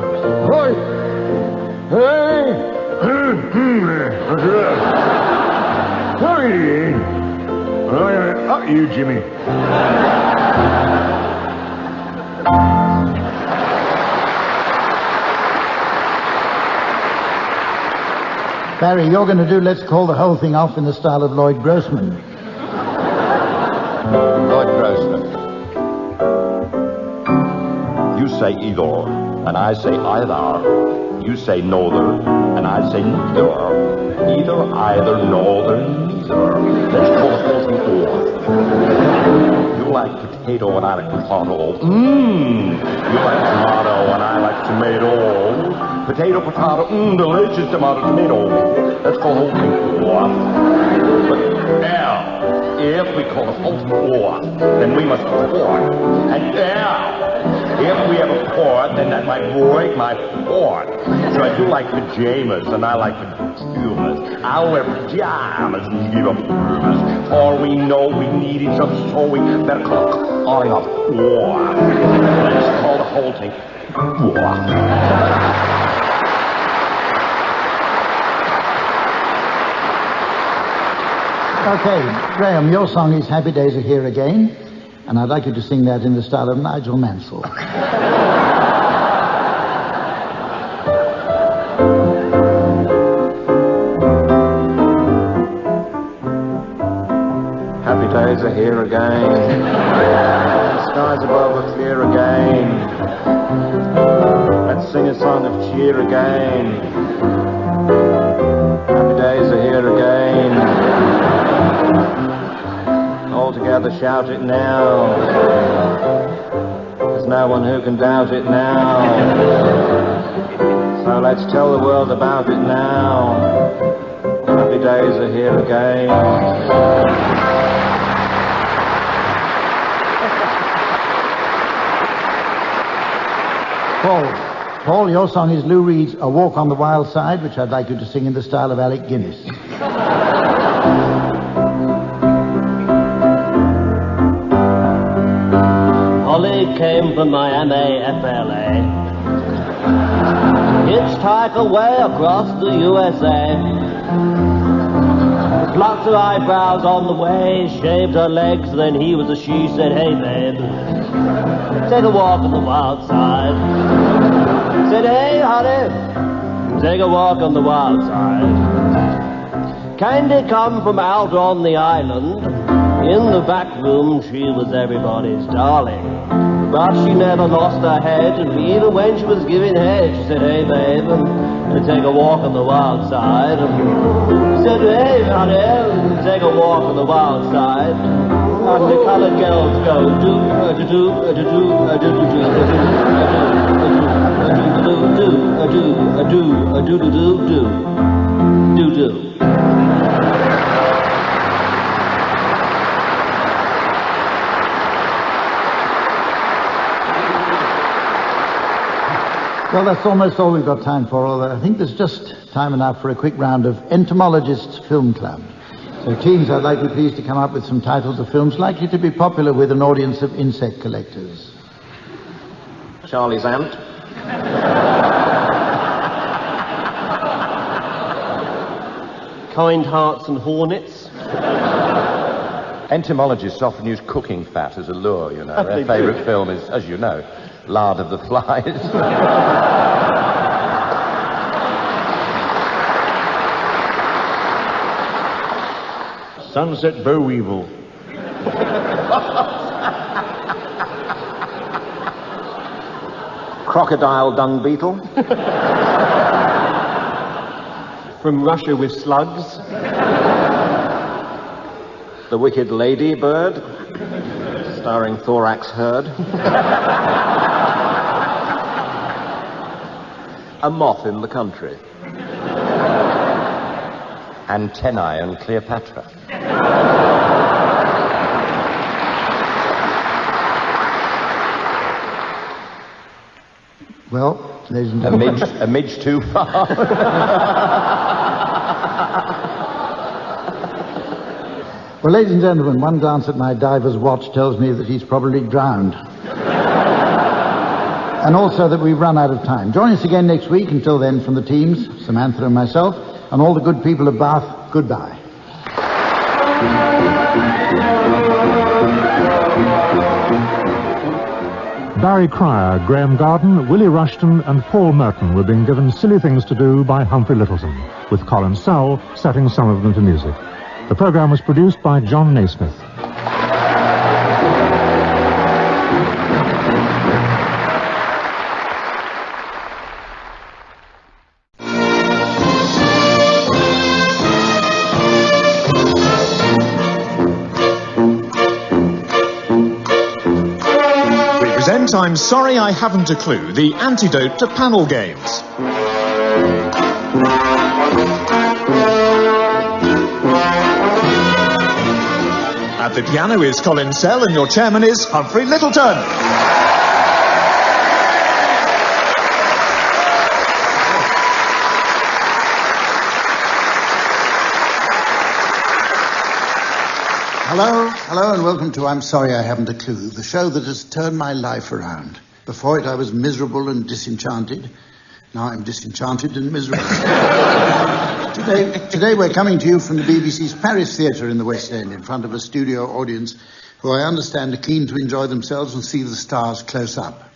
Right. Hey. What's that? Hey. Up you, Jimmy. Barry, you're going to do Let's Call the Whole Thing Off in the style of Lloyd Grossman. Lloyd Grossman. You say either, and I say either. You say neither, and I say neither. Either, neither, neither. Let's call the whole thing off. You like potato and I like potato. You like tomato and I like tomato. Potato, potato, delicious tomato, tomato. Let's call the whole thing off. But now, if we call the whole thing off, then we must pour. And now, if we have a pour, then that might break my fort. So I do like pajamas and I like pajamas. I'll wear pajamas and give up pajamas. For we know we need each other, so we better call it a pour. Let's call the whole thing pour. Okay, Graeme, your song is Happy Days Are Here Again, and I'd like you to sing that in the style of Nigel Mansell. Happy days are here again. The skies above are clear again. Let's sing a song of cheer again. Happy days are here again. All together shout it now. There's no one who can doubt it now. So let's tell the world about it now. Happy days are here again. Paul, Paul, your song is Lou Reed's A Walk on the Wild Side, which I'd like you to sing in the style of Alec Guinness. Holly came from Miami, FLA. Hitchhiked away across the USA. Plucked her eyebrows on the way, shaved her legs, then he was a she, said, hey babe, take a walk on the wild side. Said, hey honey, take a walk on the wild side. Candy come from out on the island. In the back room she was everybody's darling. But she never lost her head, and even when she was giving head, she said, hey babe, take a walk on the wild side. She said, hey honey, take a walk on the wild side. And the colored girls go do do do do do do do do do. Well, that's almost all we've got time for, although I think there's just time enough for a quick round of Entomologists Film Club. So, teams, I'd like you please to come up with some titles of films likely to be popular with an audience of insect collectors. Charlie's Ant. Kind Hearts and Hornets. Entomologists often use cooking fat as a lure, you know. Their favourite film is, as you know, Lard of the Flies. Sunset boll weevil. Crocodile dung beetle. From Russia with Slugs. The Wicked Lady Bird, starring Thorax Hurd. A Moth in the Country. Antennae and Cleopatra. Well, ladies and gentlemen... A midge too far. Well, ladies and gentlemen, one glance at my diver's watch tells me that he's probably drowned. And also that we've run out of time. Join us again next week. Until then, from the teams, Samantha and myself, and all the good people of Bath, goodbye. Barry Cryer, Graeme Garden, Willie Rushton and Paul Merton were being given Silly Things to Do by Humphrey Lyttleton, with Colin Sell setting some of them to music. The programme was produced by John Naismith. I'm sorry I haven't a clue, the antidote to panel games. At the piano is Colin Sell and your chairman is Humphrey Lyttleton. Hello and welcome to I'm Sorry I Haven't a Clue, the show that has turned my life around. Before it I was miserable and disenchanted. Now I'm disenchanted and miserable. Today we're coming to you from the BBC's Paris Theatre in the West End in front of a studio audience who I understand are keen to enjoy themselves and see the stars close up.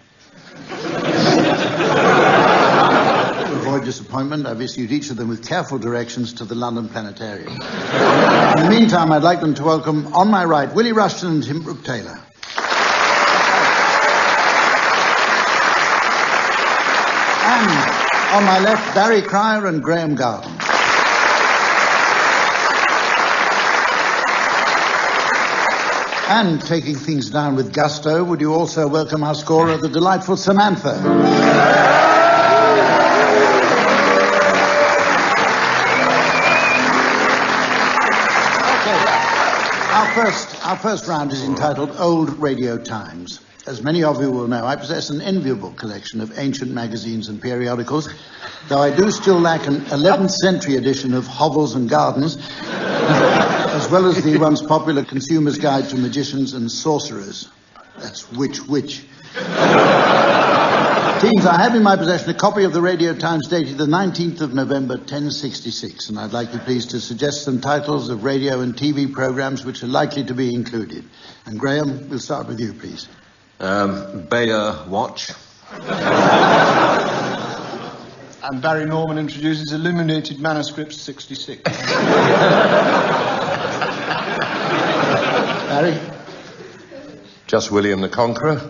To avoid disappointment, I've issued each of them with careful directions to the London Planetarium. In the meantime, I'd like them to welcome, on my right, Willie Rushton and Tim Brooke-Taylor. And on my left, Barry Cryer and Graeme Garden. And taking things down with gusto, would you also welcome our scorer, the delightful Samantha? Our first round is entitled Old Radio Times. as many of you will know, I possess an enviable collection of ancient magazines and periodicals, though I do still lack an 11th century edition of Hovels and Gardens, as well as the once popular Consumer's Guide to Magicians and Sorcerers. That's which. Teams, I have in my possession a copy of the Radio Times dated the 19th of November, 1066, and I'd like you please to suggest some titles of radio and TV programmes which are likely to be included. And Graeme, we'll start with you, please. Bayer Watch. And Barry Norman introduces Illuminated Manuscripts 66. Barry? Just William the Conqueror.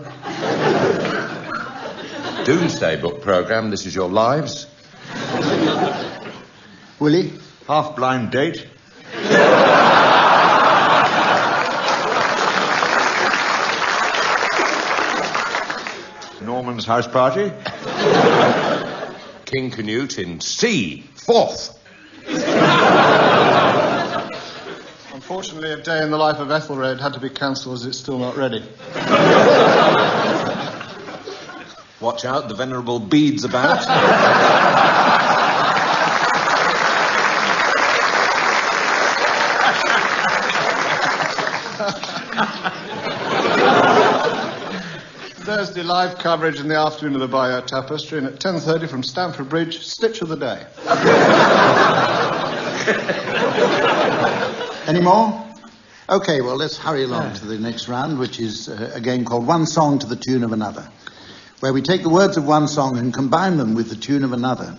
Doomsday Book programme, This Is Your Lives. Willie? Half-blind date. Norman's house party. King Canute in C, 4th. Unfortunately, A Day in the Life of Ethelred had to be cancelled as it's still not ready. Watch out, the venerable beads about. Thursday live coverage in the afternoon of the Bayeux Tapestry, and at 10:30 from Stamford Bridge, Stitch of the Day. Any more? Okay, well, let's hurry along to the next round, which is a game called One Song to the Tune of Another, where we take the words of one song and combine them with the tune of another.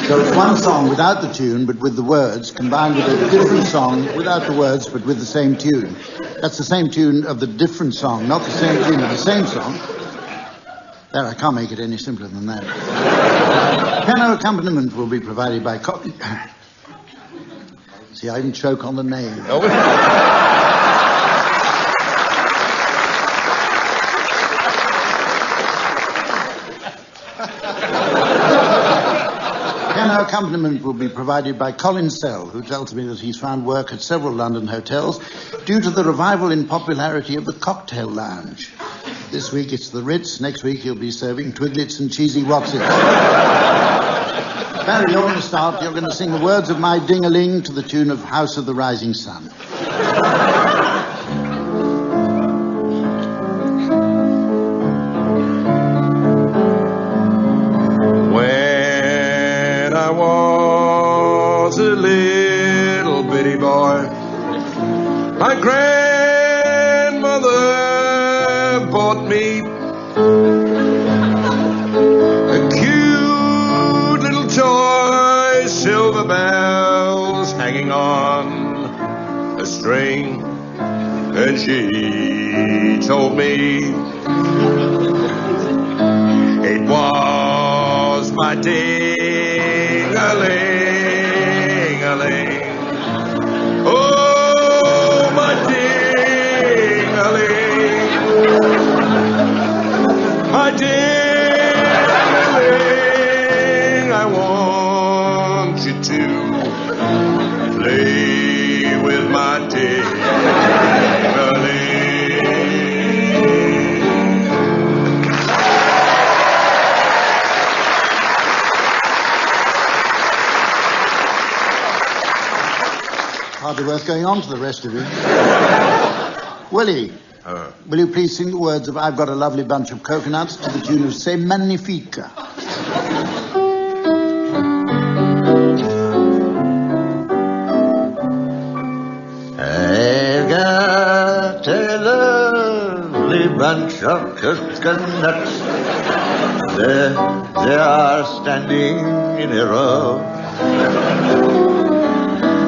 So it's one song without the tune, but with the words, combined with a different song without the words, but with the same tune. That's the same tune of the different song, not the same tune of the same song. There, I can't make it any simpler than that. Piano accompaniment will be provided by Colin. See, I even choke on the name. Piano accompaniment will be provided by Colin, who tells me that he's found work at several London hotels due to the revival in popularity of the cocktail lounge. This week it's the Ritz, next week he'll be serving Twiglets and cheesy Wotsits. Barry, you're going to start. You're going to sing the words of My Ding-a-Ling to the tune of House of the Rising Sun. When I was a little bitty boy, my grandmother bought me a cute little toy, silver bells hanging on a string, and she told me it was my ding-a-ling-a-ling. Oh, my ding-a-ling. My ding-a-ling. I want you to play with my ding-a-ling. Hardly worth going on to the rest of you. Willie, will you please sing the words of I've Got a Lovely Bunch of Coconuts to the tune of C'est Magnifique? I've got a lovely bunch of coconuts. They are standing in a row.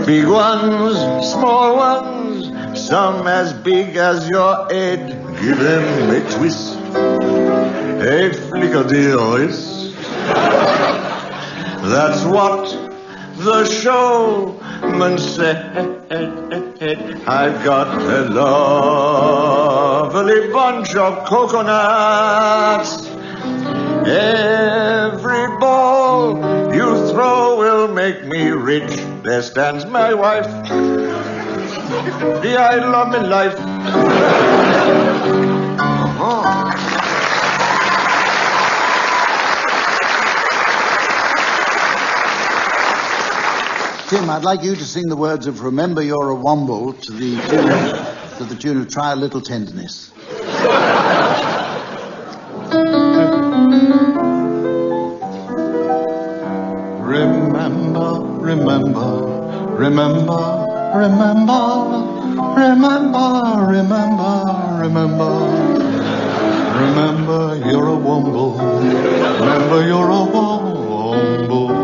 Big ones, small ones, some as big as your head. Give them a twist, a flick of the wrist. That's what the showman said. I've got a lovely bunch of coconuts. Every ball you throw will make me rich. There stands my wife, the idol of my life. Tim, I'd like you to sing the words of Remember You're a Womble to the tune of Try a Little Tenderness. Remember, remember, remember, remember, remember, remember, remember. Remember you're a womble. Remember you're a womble.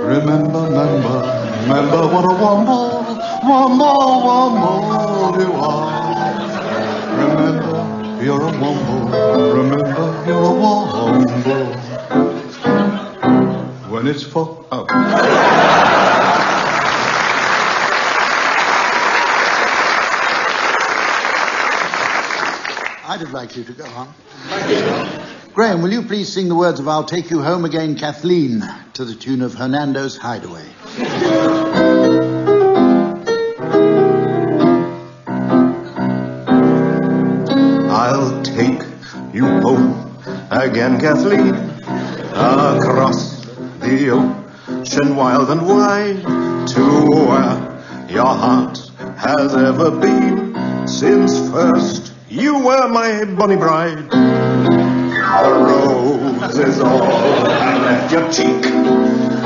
Remember, remember what a womble you are. Remember you're a womble. Remember you're a womble. When it's for... Oh. I'd have liked you to go on. Graeme, will you please sing the words of I'll Take You Home Again, Kathleen, to the tune of Hernando's Hideaway. I'll take you home again, Kathleen, across the ocean wild and wide, to where your heart has ever been since first you were my bonny bride. The roses all have left your cheek.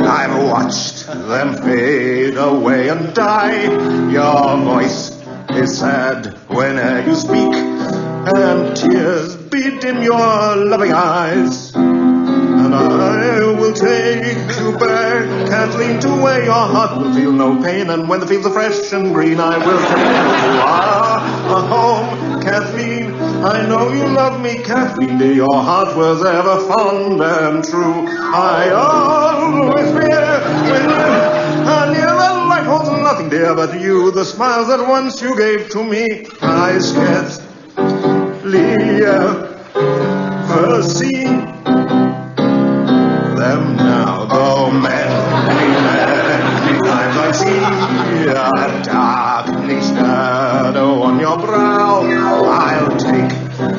I've watched them fade away and die. Your voice is sad whenever you speak, and tears beat in your loving eyes. And I will take you back, Kathleen, to where your heart will feel no pain, and when the fields are fresh and green, I will take you home, Kathleen. I know you love me, Kathleen, dear. Your heart was ever fond and true. I always fear when you are near, the life holds nothing, dear, but you. The smiles that once you gave to me, I scarcely ever see them now, though many times I see a darkening shadow on your brow. I'll take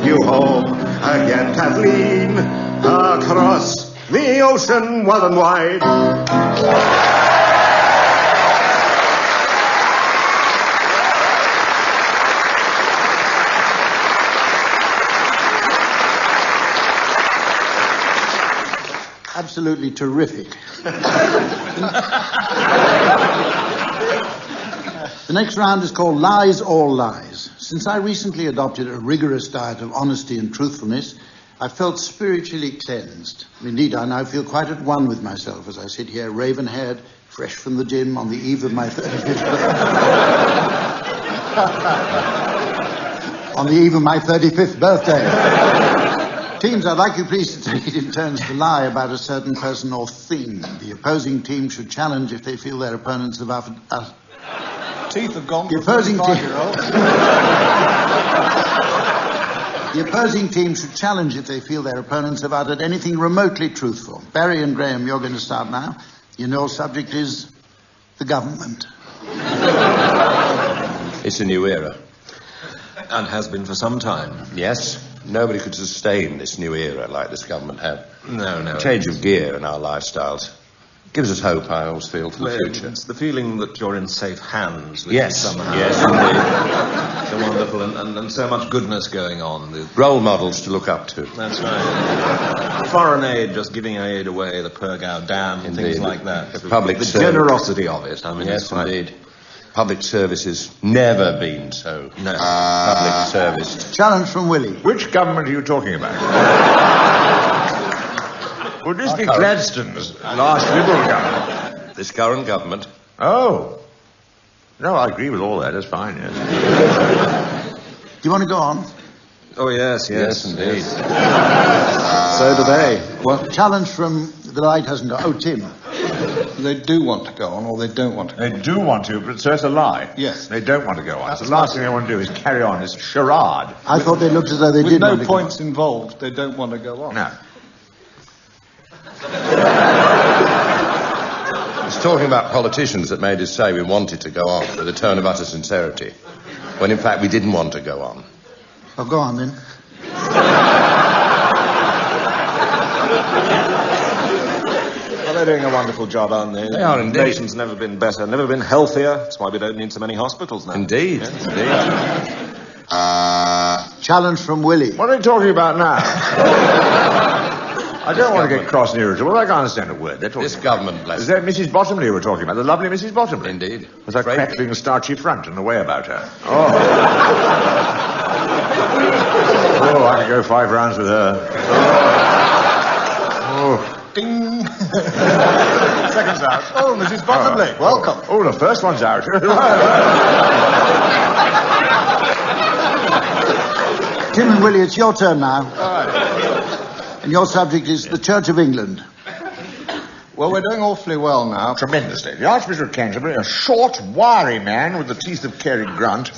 you home again, Kathleen, across the ocean wild and wide. Absolutely terrific. The next round is called Lies, All Lies. Since I recently adopted a rigorous diet of honesty and truthfulness, I felt spiritually cleansed. Indeed, I now feel quite at one with myself as I sit here, raven-haired, fresh from the gym on the eve of my 35th birthday. On the eve of my 35th birthday. Teams, I'd like you please to take it in turns to lie about a certain person or thing. The opposing team should challenge if they feel their opponents have offered... Teeth have gone. The opposing team should challenge if they feel their opponents have uttered anything remotely truthful. Barry and Graeme, you're going to start now. Your subject is the government. It's a new era. And has been for some time. Yes. Nobody could sustain this new era like this government have. No. Change of gear in our lifestyles. Gives us hope, I always feel, for the future. It's the feeling that you're in safe hands with yes, somehow. Yes, indeed. So wonderful and so much goodness going on. Role models to look up to. That's right. Foreign aid, just giving aid away, the Pergau Dam, and things like that. The generosity of it. I mean, yes, indeed. Public service has never been so public service. Challenge from Willie. Which government are you talking about? Would this be Gladstone's last Liberal government? This current government. Oh. No, I agree with all that. That's fine, yes. Do you want to go on? Oh, yes, indeed. So do they. Well, challenge from the light hasn't got... Oh, Tim. They do want to go on, or they don't want to go on. They do want to, but so it's a lie. Yes. They don't want to go on. So the last thing they want to do is carry on this charade. I thought they looked as though they did want to go on. With no points involved, they don't want to go on. No. He's talking about politicians that made us say we wanted to go on with a tone of utter sincerity, when in fact we didn't want to go on. Oh, go on then. They're doing a wonderful job, aren't they? They are indeed. The nation's never been better, never been healthier. That's why we don't need so many hospitals now. Indeed. Yes, indeed. Challenge from Willie. What are you talking about now? I don't want to get cross and irritable. I can't understand a word they're talking This about. government, bless Is that Mrs. Bottomley we're talking about? The lovely Mrs. Bottomley? Indeed. With her Great. crackling, starchy front and the way about her. Oh. Oh, I could go 5 rounds with her. Oh. Ding. Second's out. Oh, Mrs. Bottomley, welcome. Oh, the first one's out. Tim and Willie, it's your turn now. All right. And your subject is the Church of England. Well, we're doing awfully well now. Tremendously. The Archbishop of Canterbury, a short, wiry man with the teeth of Cary Grant.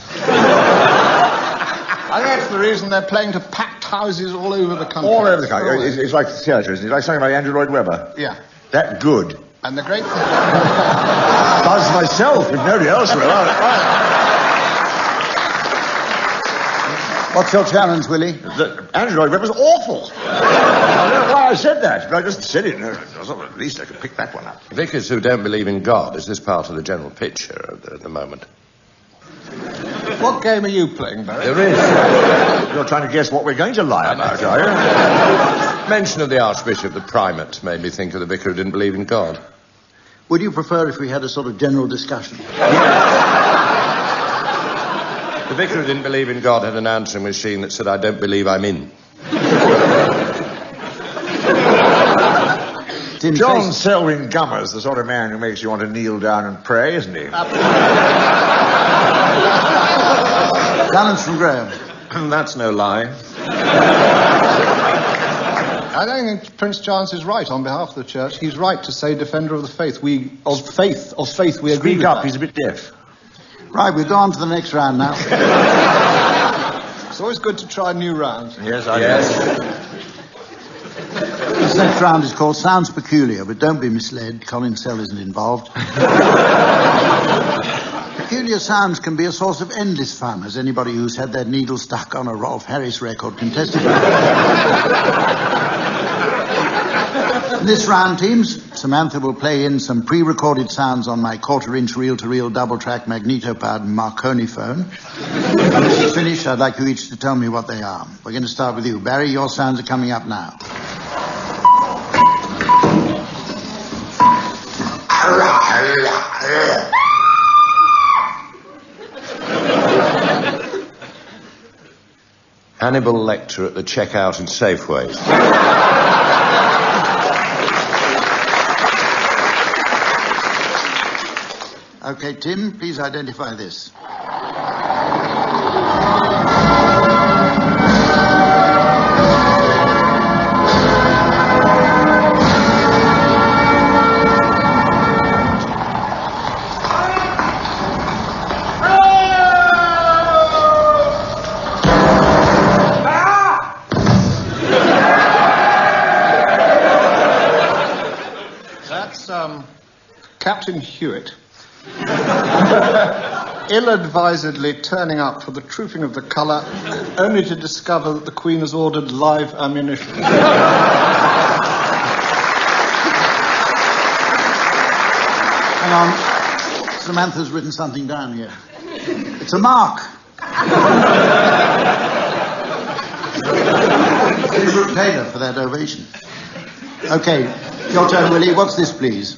I think that's the reason they're playing to packed houses all over the country. All over the country. It's like theatre, isn't it? It's like something by Andrew Lloyd Webber. Yeah. That good. And the great thing... Buzz myself, if nobody else will. What's your challenge, Willie? Andrew Lloyd Webber's awful. I don't know why I said that, but I just said it. At least I could pick that one up. Vicars who don't believe in God, is this part of the general picture at the moment? What game are you playing, Barry? There is. You're trying to guess what we're going to lie about, are you? Mention of the Archbishop, the primate, made me think of the vicar who didn't believe in God. Would you prefer if we had a sort of general discussion? The vicar who didn't believe in God had an answering machine that said, I don't believe I'm in. John Selwyn Gummer's the sort of man who makes you want to kneel down and pray, isn't he? Challenge from Graeme. That's no lie. I don't think Prince Charles is right on behalf of the church. He's right to say defender of the faith. Of faith, we agree Speak with up, that. he's a bit deaf. Right, we'll go on to the next round now. It's always good to try new rounds. Yes, I guess. This next round is called Sounds Peculiar, but don't be misled. Colin Sell isn't involved. Peculiar sounds can be a source of endless fun, as anybody who's had their needle stuck on a Rolf Harris record can testify. In this round, teams, Samantha will play in some pre-recorded sounds on my quarter-inch reel-to-reel double-track magneto-powered Marconi phone. When she's finished, I'd like you each to tell me what they are. We're going to start with you. Barry, your sounds are coming up now. Hannibal Lecter at the checkout in Safeway. Okay, Tim, please identify this. That's, Captain Hewitt. Ill-advisedly turning up for the trooping of the colour, only to discover that the Queen has ordered live ammunition. Hang on. Samantha's written something down here. It's a mark. It's Brooke-Taylor for that ovation. Okay, your turn, Willie. What's this, please?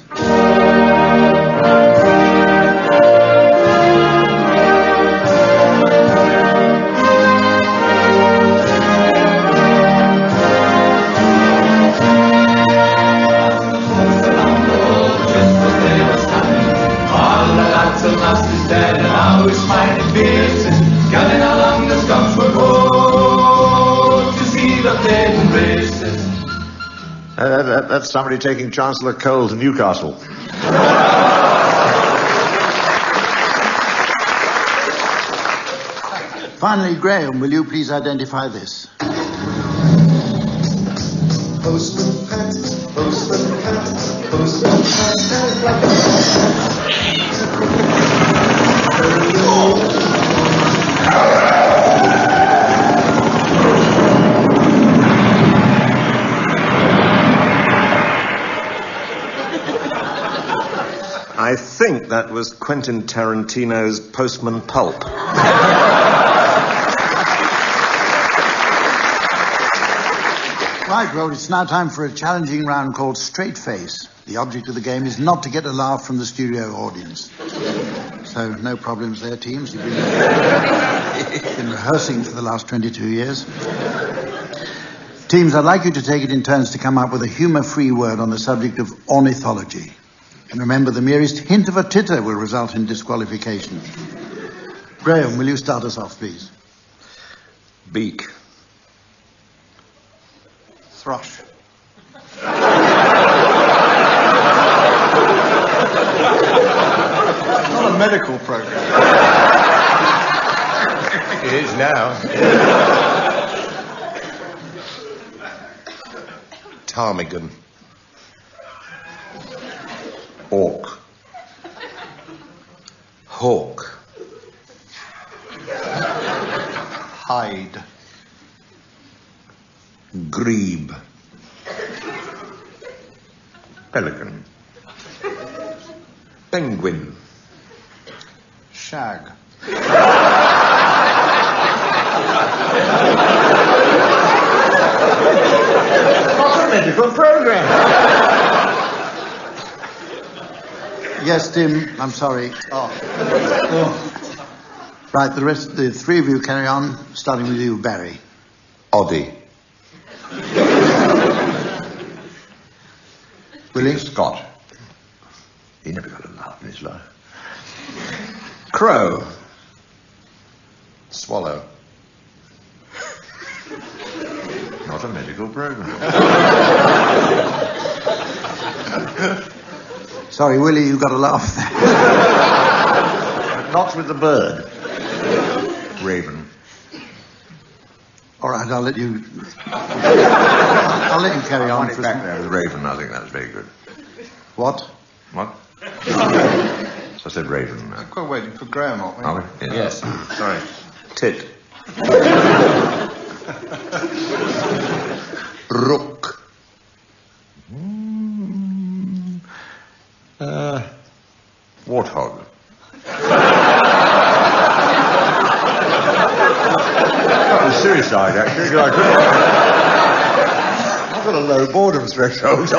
That's somebody taking Chancellor Cole to Newcastle. Finally, Graeme, will you please identify this? Postman Pat, Postman Pat, Postman Pat, I think that was Quentin Tarantino's Postman Pulp. Right, well, it's now time for a challenging round called Straight Face. The object of the game is not to get a laugh from the studio audience. So, no problems there, teams. You've been rehearsing for the last 22 years. Teams, I'd like you to take it in turns to come up with a humour-free word on the subject of ornithology. And remember, the merest hint of a titter will result in disqualification. Graeme, will you start us off, please? Beak. Thrush. Not a medical program. It is now. Ptarmigan. Orc. Hawk. Hide. Grebe. Pelican. Penguin. Shag. Not a medical program. Yes, Tim, I'm sorry. Oh. Right, the three of you carry on, starting with you, Barry. Oddie. Willie? Scott. He never got a laugh in his life. Crow. Swallow. Not a medical program. Sorry, Willie, you got a laugh there. Not with the bird. Raven. All right, I'll let you carry on. For back there, the raven. I think that's very good. What? What? So I said raven. We're quite waiting for Graeme, aren't we? Are we? Yes. Sorry. Tit. Rook. Warthog. That was suicide, actually. I've got a low boredom threshold.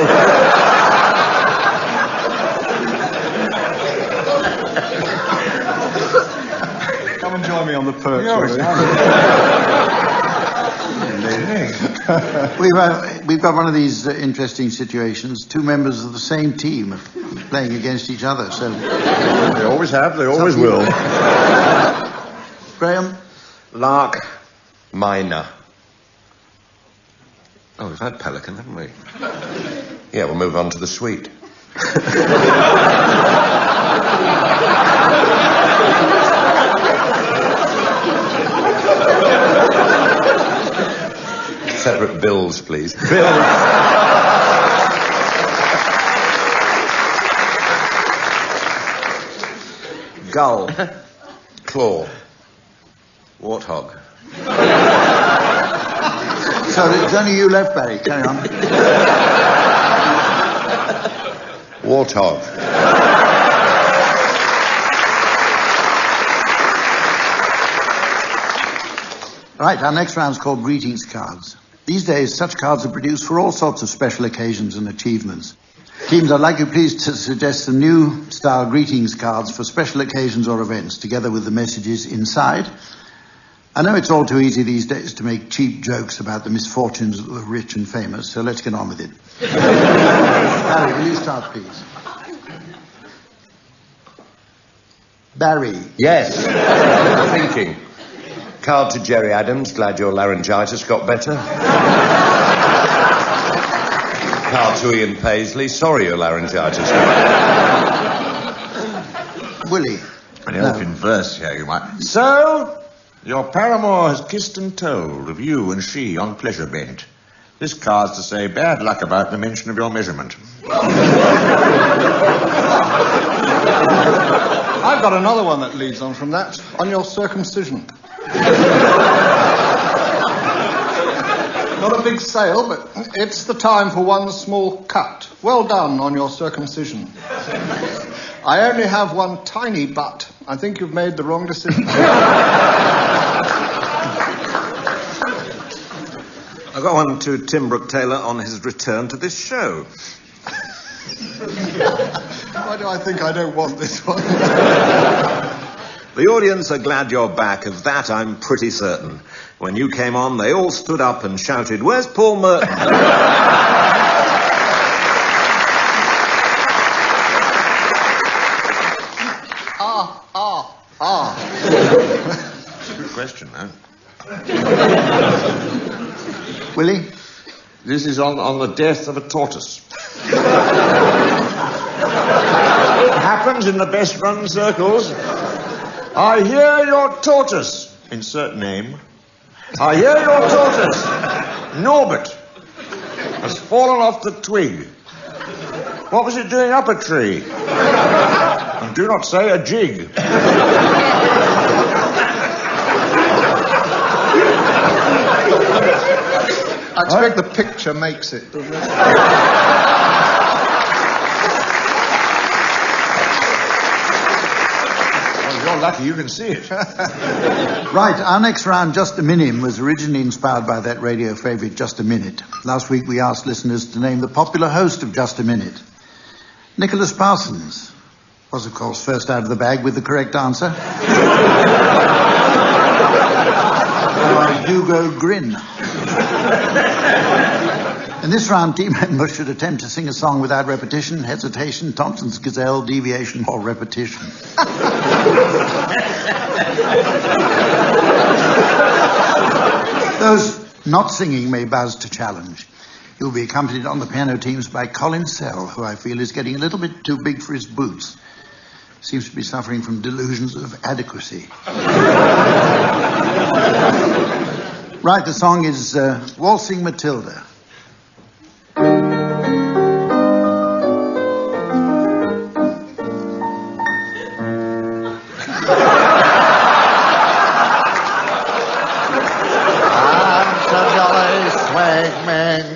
Come and join me on the perch. We've got one of these interesting situations. Two members of the same team are playing against each other, so... They always have, they always will. Graeme? Lark. Minor. Oh, we've had pelican, haven't we? Yeah, we'll move on to the sweet. Separate bills, please. Bills. Gull. Claw. Warthog. So it's only you left, Barry. Carry on. Warthog. Right, our next round's called greetings cards. These days, such cards are produced for all sorts of special occasions and achievements. Teams, I'd like you please to suggest some new style greetings cards for special occasions or events, together with the messages inside. I know it's all too easy these days to make cheap jokes about the misfortunes of the rich and famous, so let's get on with it. Barry, will you start, please? Barry. Yes. Thinking. Card to Jerry Adams. Glad your laryngitis got better. Card to Ian Paisley. Sorry your laryngitis got better. Willie. An elfin verse here, you might. So, your paramour has kissed and told of you and she on pleasure bent. This card's to say bad luck about the mention of your measurement. I've got another one that leads on from that. On your circumcision. Not a big sale, but it's the time for one small cut. Well done on your circumcision. I only have one tiny but. I think you've made the wrong decision. I got one to Tim Brooke-Taylor on his return to this show. Why do I think I don't want this one? The audience are glad you're back. Of that, I'm pretty certain. When you came on, they all stood up and shouted, "Where's Paul Merton?" Good question, though. Willie? This is on the death of a tortoise. It happens in the best run circles. I hear your tortoise. Insert name. I hear your tortoise. Norbert has fallen off the twig. What was it doing up a tree? And do not say a jig. I expect the picture makes it, doesn't it? Well, you're lucky you can see it. Right, our next round, Just a Minim, was originally inspired by that radio favourite, Just a Minute. Last week we asked listeners to name the popular host of Just a Minute. Nicholas Parsons was, of course, first out of the bag with the correct answer. Hugo Grin. In this round, team members should attempt to sing a song without repetition, hesitation, Thompson's gazelle, deviation, or repetition. Those not singing may buzz to challenge. He'll be accompanied on the piano teams by Colin, who I feel is getting a little bit too big for his boots. Seems to be suffering from delusions of adequacy. Right, the song is Waltzing Matilda.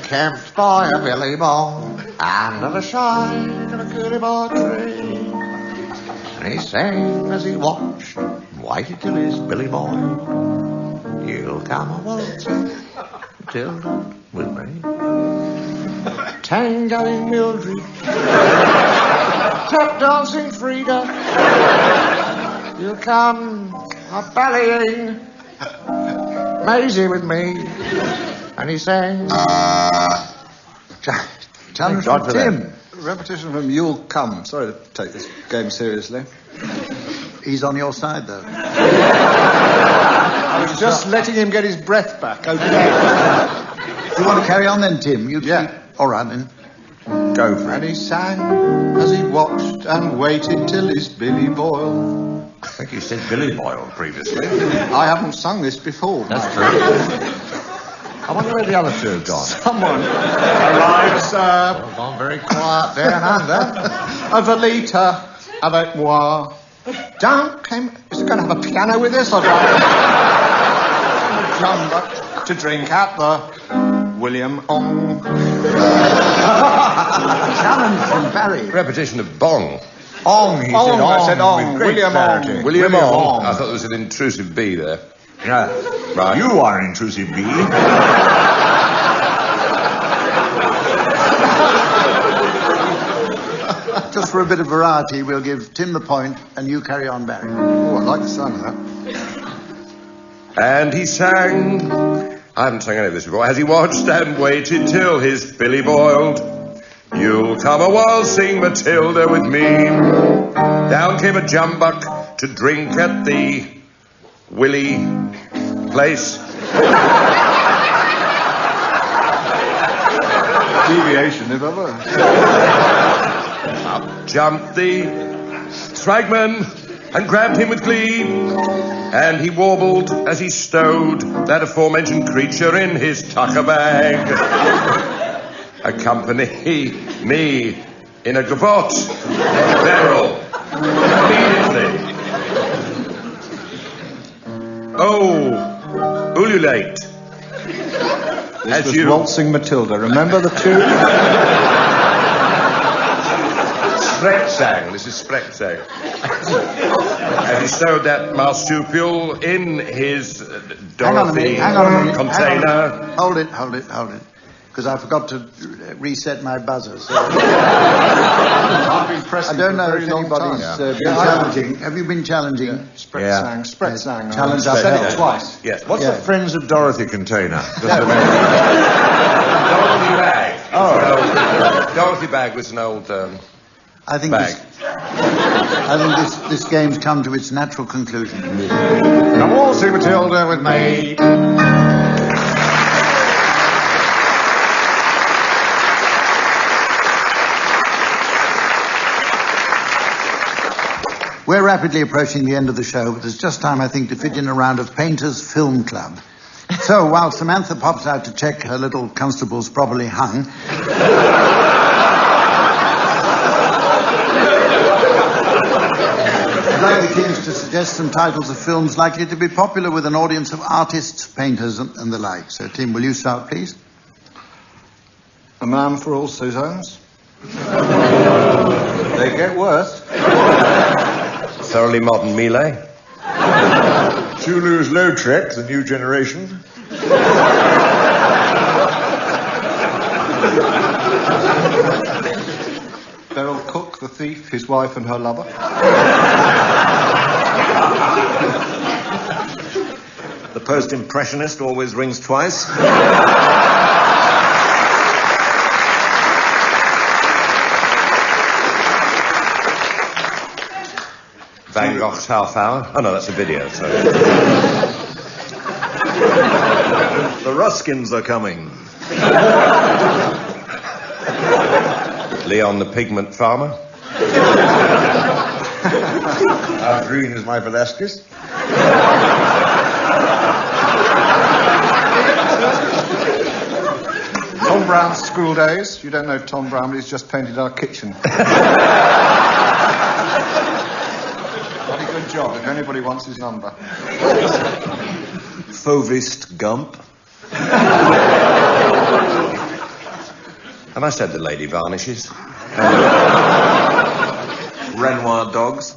Camped by a billy boy under the shade of a goody-bar tree. And he sang as he watched and waited till his billy boy. You'll come a waltzing Matilda with me. Tangoing Mildred, tap dancing Frida. You'll come a ballying Maisie with me. And he sang. Challenge from Tim. Repetition from You'll Come. Sorry to take this game seriously. He's on your side, though. I was just letting him get his breath back. Okay. You want to carry on then, Tim? Yeah. All right, then. Go for it. And he sang as he watched and waited till his billy boiled. I think you said Billy Boyle previously. I haven't sung this before. That's true. I wonder where the other two have gone. Someone arrived, sir. Well, gone very quiet down under. A Velita avec moi. Down came... Is it going to have a piano with this or not? Jumbo to drink at the William Ong. Challenge from Barry. Repetition of bong. Ong, he said Ong, Ong. I said Ong. With great William clarity. Ong. William Ong. I thought there was an intrusive B there. Yeah. Right. You are an intrusive bee. Just for a bit of variety, we'll give Tim the point, and you carry on, Barry. Oh, I like the sound of that. And he sang, I haven't sung any of this before, as he watched and waited till his billy boiled. You'll come a waltzing Matilda with me. Down came a jumbuck to drink at the Willie place. Deviation, if ever. Up jumped the swagman and grabbed him with glee. And he warbled as he stowed that aforementioned creature in his tucker bag. Accompany me in a gavotte barrel immediately. Oh, ululate. This was Waltzing Matilda. Remember the tune? Spretsang. This is Spretsang. And he stowed that marsupial in his Dorothy container. Hold it. Because I forgot to reset my buzzer. So I don't know if anybody's been challenging. Have you been challenging? Yeah. Spretsang. Challenge I said it twice. Yes. What's the Friends of Dorothy container? Dorothy bag. Oh. Dorothy bag was an old I think this game's come to its natural conclusion. Come all see Matilda with me. We're rapidly approaching the end of the show, but there's just time, I think, to fit in a round of Painters Film Club. So, while Samantha pops out to check her little constables properly hung... I'd like the Kings to suggest some titles of films likely to be popular with an audience of artists, painters, and the like. So, Tim, will you start, please? A Man for All Seasons. They get worse. Thoroughly Modern Melee. Zulu's Low Trek, the new generation. Beryl Cook, The Thief, His Wife and Her Lover. The Post-Impressionist always rings twice. Van Gogh's Half Hour. Oh, no, that's a video, sorry. The Ruskins are coming. Leon the Pigment Farmer. How green is my Velasquez? Tom Brown's School Days. You don't know Tom Brown, but he's just painted our kitchen. Very good job, if anybody wants his number. Fauvist Gump. And I said the lady varnishes. Renoir Dogs.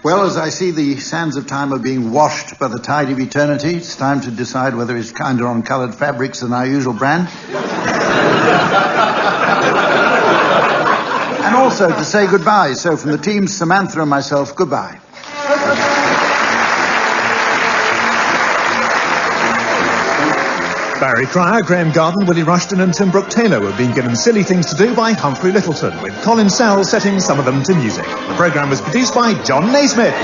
Well, as I see the sands of time are being washed by the tide of eternity, it's time to decide whether it's kinder on coloured fabrics than our usual brand. And also to say goodbye. So from the team, Samantha and myself, goodbye. Barry Cryer, Graeme Garden, Willie Rushton and Tim Brooke-Taylor were being given silly things to do by Humphrey Lyttleton, with Colin setting some of them to music. The programme was produced by John Naismith.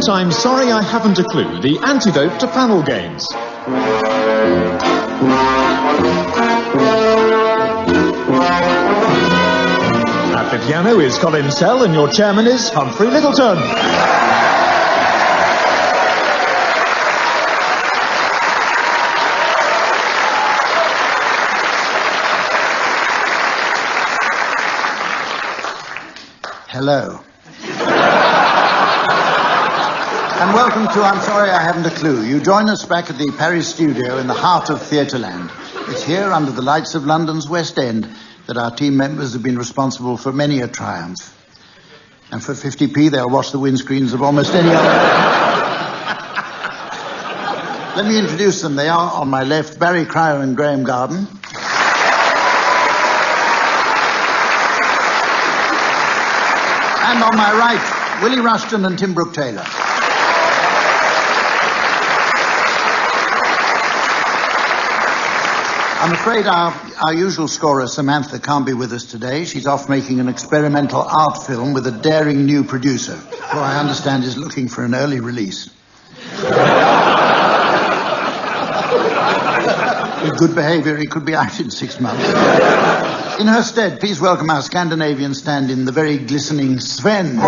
I'm sorry I haven't a clue. The antidote to panel games. At the piano is Colin and your chairman is Humphrey Lyttleton. Hello. And welcome to I'm Sorry I Haven't a Clue. You join us back at the Paris studio in the heart of Theatreland. It's here, under the lights of London's West End, that our team members have been responsible for many a triumph. And for 50p, they'll wash the windscreens of almost any other. Let me introduce them. They are, on my left, Barry Cryer and Graeme Garden. And on my right, Willie Rushton and Tim Brooke-Taylor. I'm afraid our usual scorer, Samantha, can't be with us today. She's off making an experimental art film with a daring new producer, who I understand is looking for an early release. With good behaviour, he could be out in 6 months. In her stead, please welcome our Scandinavian stand-in, the very glistening Sven.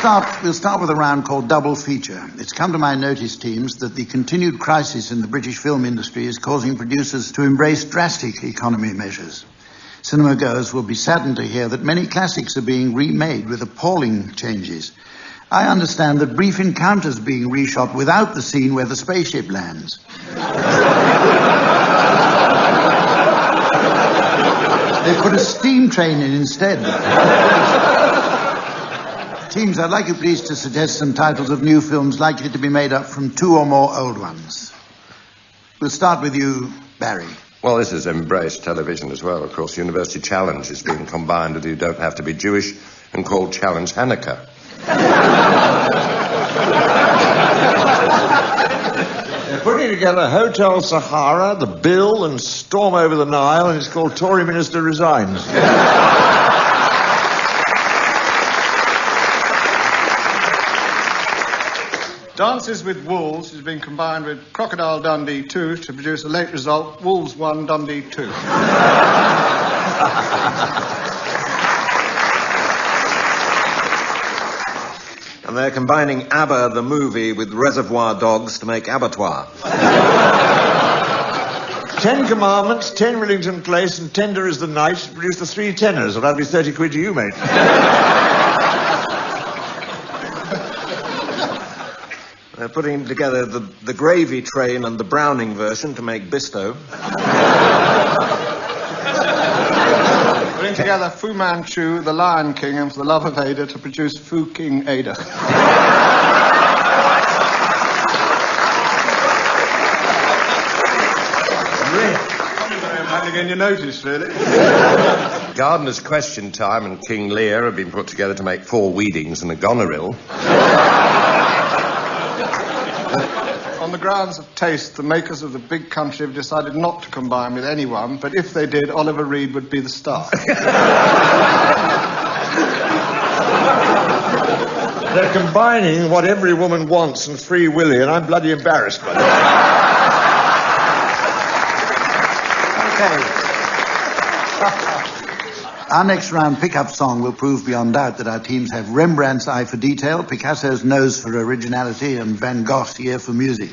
start with a round called Double Feature. It's come to my notice, teams, that the continued crisis in the British film industry is causing producers to embrace drastic economy measures. Cinema goers will be saddened to hear that many classics are being remade with appalling changes. I understand that Brief Encounters are being reshot without the scene where the spaceship lands. They put a steam train in instead. Teams, I'd like you please to suggest some titles of new films likely to be made up from 2 or more old ones. We'll start with you, Barry. Well, this has embraced television as well. Of course, University Challenge is being combined with You Don't Have to Be Jewish and called Challenge Hanukkah. They're putting together Hotel Sahara, The Bill, and Storm Over the Nile, and it's called Tory Minister Resigns. Dances with Wolves has been combined with Crocodile Dundee 2 to produce a late result, Wolves 1, Dundee 2. And they're combining ABBA, the movie, with Reservoir Dogs to make Abattoir. 10 Commandments, 10 Rillington Place, and Tender is the Night to produce the 3 tenors. Well, that'd be 30 quid to you, mate. They're putting together the Gravy Train and the Browning version to make Bisto. Putting together Fu Manchu, The Lion King, and For the Love of Ada to produce Fu King Ada. Again, you notice, really. Gardener's Question Time and King Lear have been put together to make 4 Weedings and a Goneril. On the grounds of taste, the makers of The Big Country have decided not to combine with anyone, but if they did, Oliver Reed would be the star. They're combining What Every Woman Wants and Free Willie, and I'm bloody embarrassed by that. Our next round pickup song will prove beyond doubt that our teams have Rembrandt's eye for detail, Picasso's nose for originality, and Van Gogh's ear for music.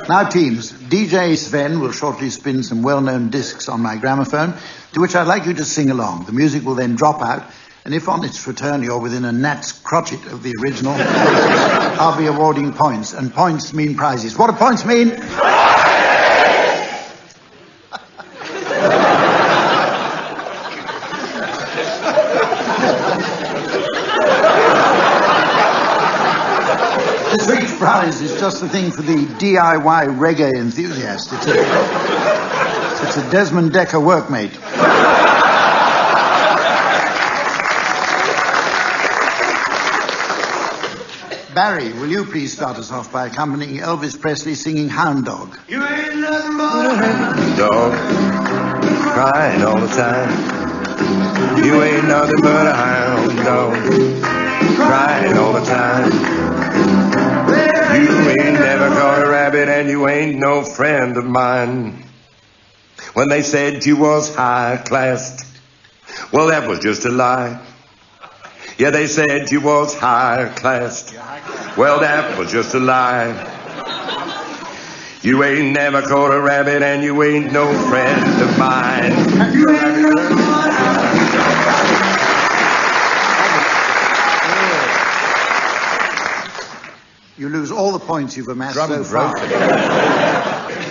Now, teams, DJ Sven will shortly spin some well-known discs on my gramophone, to which I'd like you to sing along. The music will then drop out, and if on its return you're within a gnat's crotchet of the original, I'll be awarding points, and points mean prizes. What do points mean? This week's prize is just the thing for the DIY reggae enthusiast. It's a Desmond Decker workmate. Barry, will you please start us off by accompanying Elvis Presley singing Hound Dog? You ain't nothing but a hound dog, crying all the time. You ain't nothing but a hound dog, crying all the time. You ain't never caught a rabbit and you ain't no friend of mine. When they said you was high-classed, well, that was just a lie. Yeah, they said you was high-classed. Well, that was just a lie. You ain't never caught a rabbit and you ain't no friend of mine. You ain't never caught a rabbit. You lose all the points you've amassed so far.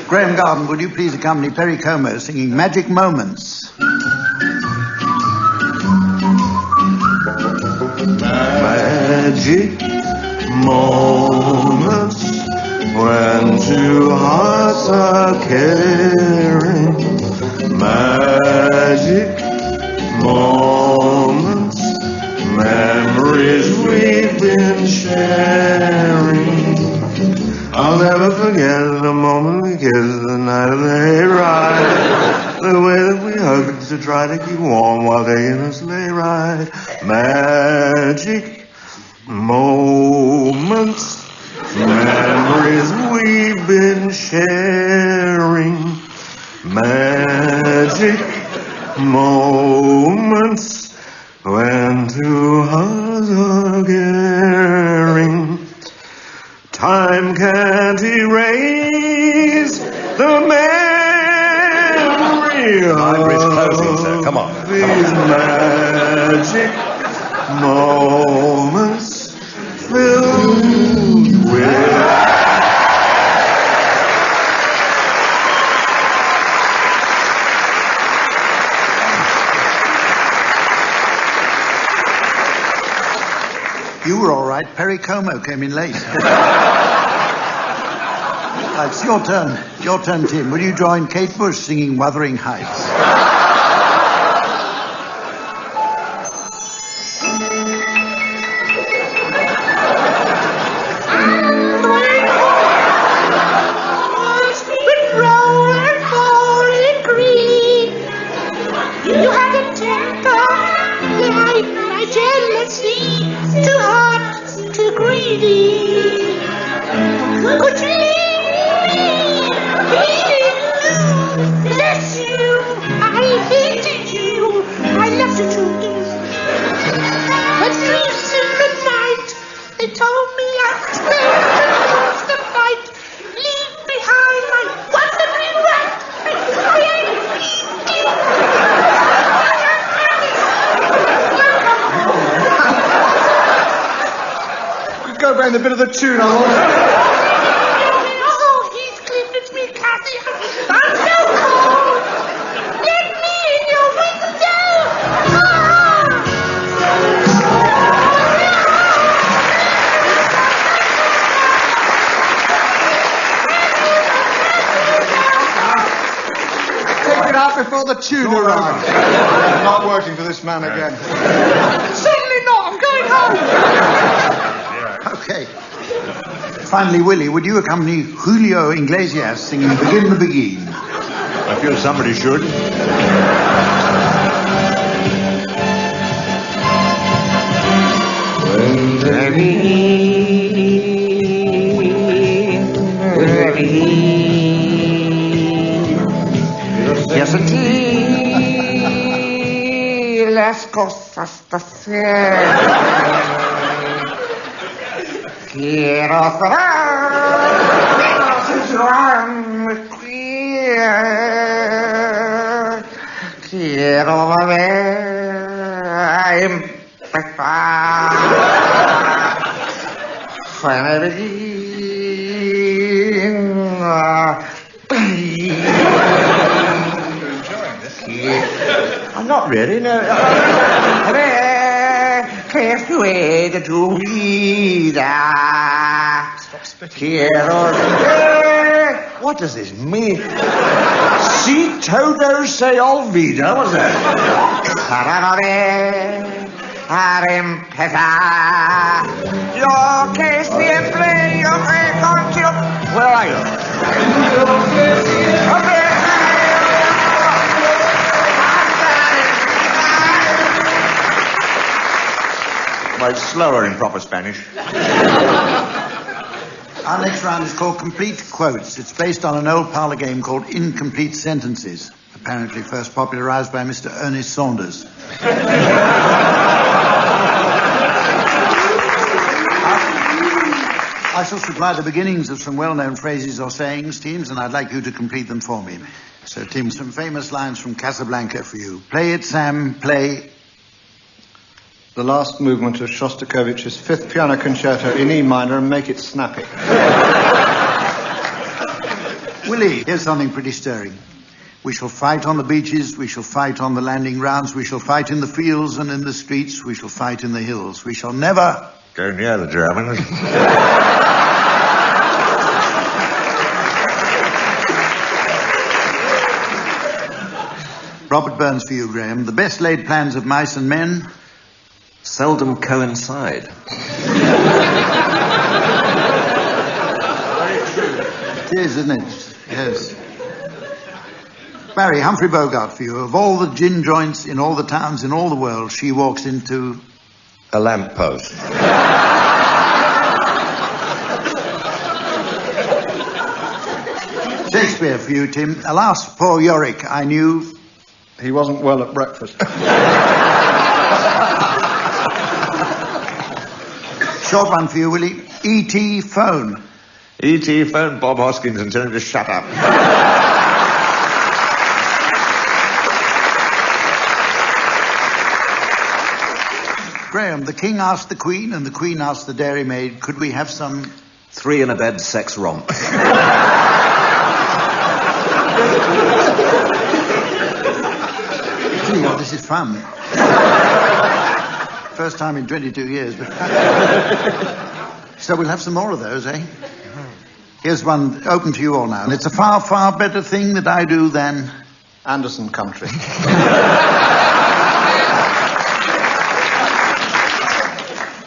Graeme Garden, would you please accompany Perry Como singing Magic Moments? Magic moments when 2 hearts are caring. Magic moments, memories we've been sharing. I'll never forget the moment we kissed the night of the hayride. The way that we hugged to try to keep warm while taking a sleigh ride. Magic moments, memories we've been sharing. Magic moments when 2 Mind bridge closing, sir. Come on. These magic moments filled with... You were all right. Perry Como came in late. It's your turn. Your turn, Tim. Will you join Kate Bush singing Wuthering Heights? You had a temper like my jealousy, too hot, too greedy. Could you leave me? Bless you, I hated you, I loved you too. At 3 in the night, they told me I was lose the fight. Leave behind my wandering right. Go back a bit of the tune, I want. Oh, Heathcliff, it's me, Cathy. I'm so cold. Let me in your window. Take it out before the tune arrives. I'm not working for this man again. Certainly not. I'm going home. Okay. Finally, Willie, would you accompany Julio Iglesias singing Begin the Begin? I feel somebody should. Las cosas de hacer. Quiero cerrar quiero volver a empezar. I'm not really, no. Que suede tu vida. Quiero... What does this mean? Si todo se olvida, what's that? Para volver a empezar. Yo que siempre, yo que contigo... Where are you? Well, it's slower in proper Spanish. Our next round is called Complete Quotes. It's based on an old parlour game called Incomplete Sentences, apparently first popularised by Mr. Ernest Saunders. I shall supply the beginnings of some well-known phrases or sayings, teams, and I'd like you to complete them for me. So, Tim, some famous lines from Casablanca for you. Play it, Sam, play... The last movement of Shostakovich's 5th piano concerto in E minor and make it snappy. Willie, here's something pretty stirring. We shall fight on the beaches, we shall fight on the landing grounds, we shall fight in the fields and in the streets, we shall fight in the hills. We shall never... Go near the Germans. Robert Burns for you, Graeme. The best laid plans of mice and men... seldom coincide. It is, isn't it? Yes. Barry, Humphrey Bogart for you. Of all the gin joints in all the towns in all the world, she walks into... a lamppost. Shakespeare for you, Tim. Alas, poor Yorick, I knew... He wasn't well at breakfast. Short one for you, Willie. E.T. phone. E.T. phone Bob Hoskins and tell him to shut up. Graeme, the king asked the queen and the queen asked the dairymaid, could we have some... 3 in a bed sex romp. Gee, well, this is fun. First time in 22 years. But... So we'll have some more of those, eh? Here's one open to you all now. And it's a far, far better thing that I do than... Anderson Country.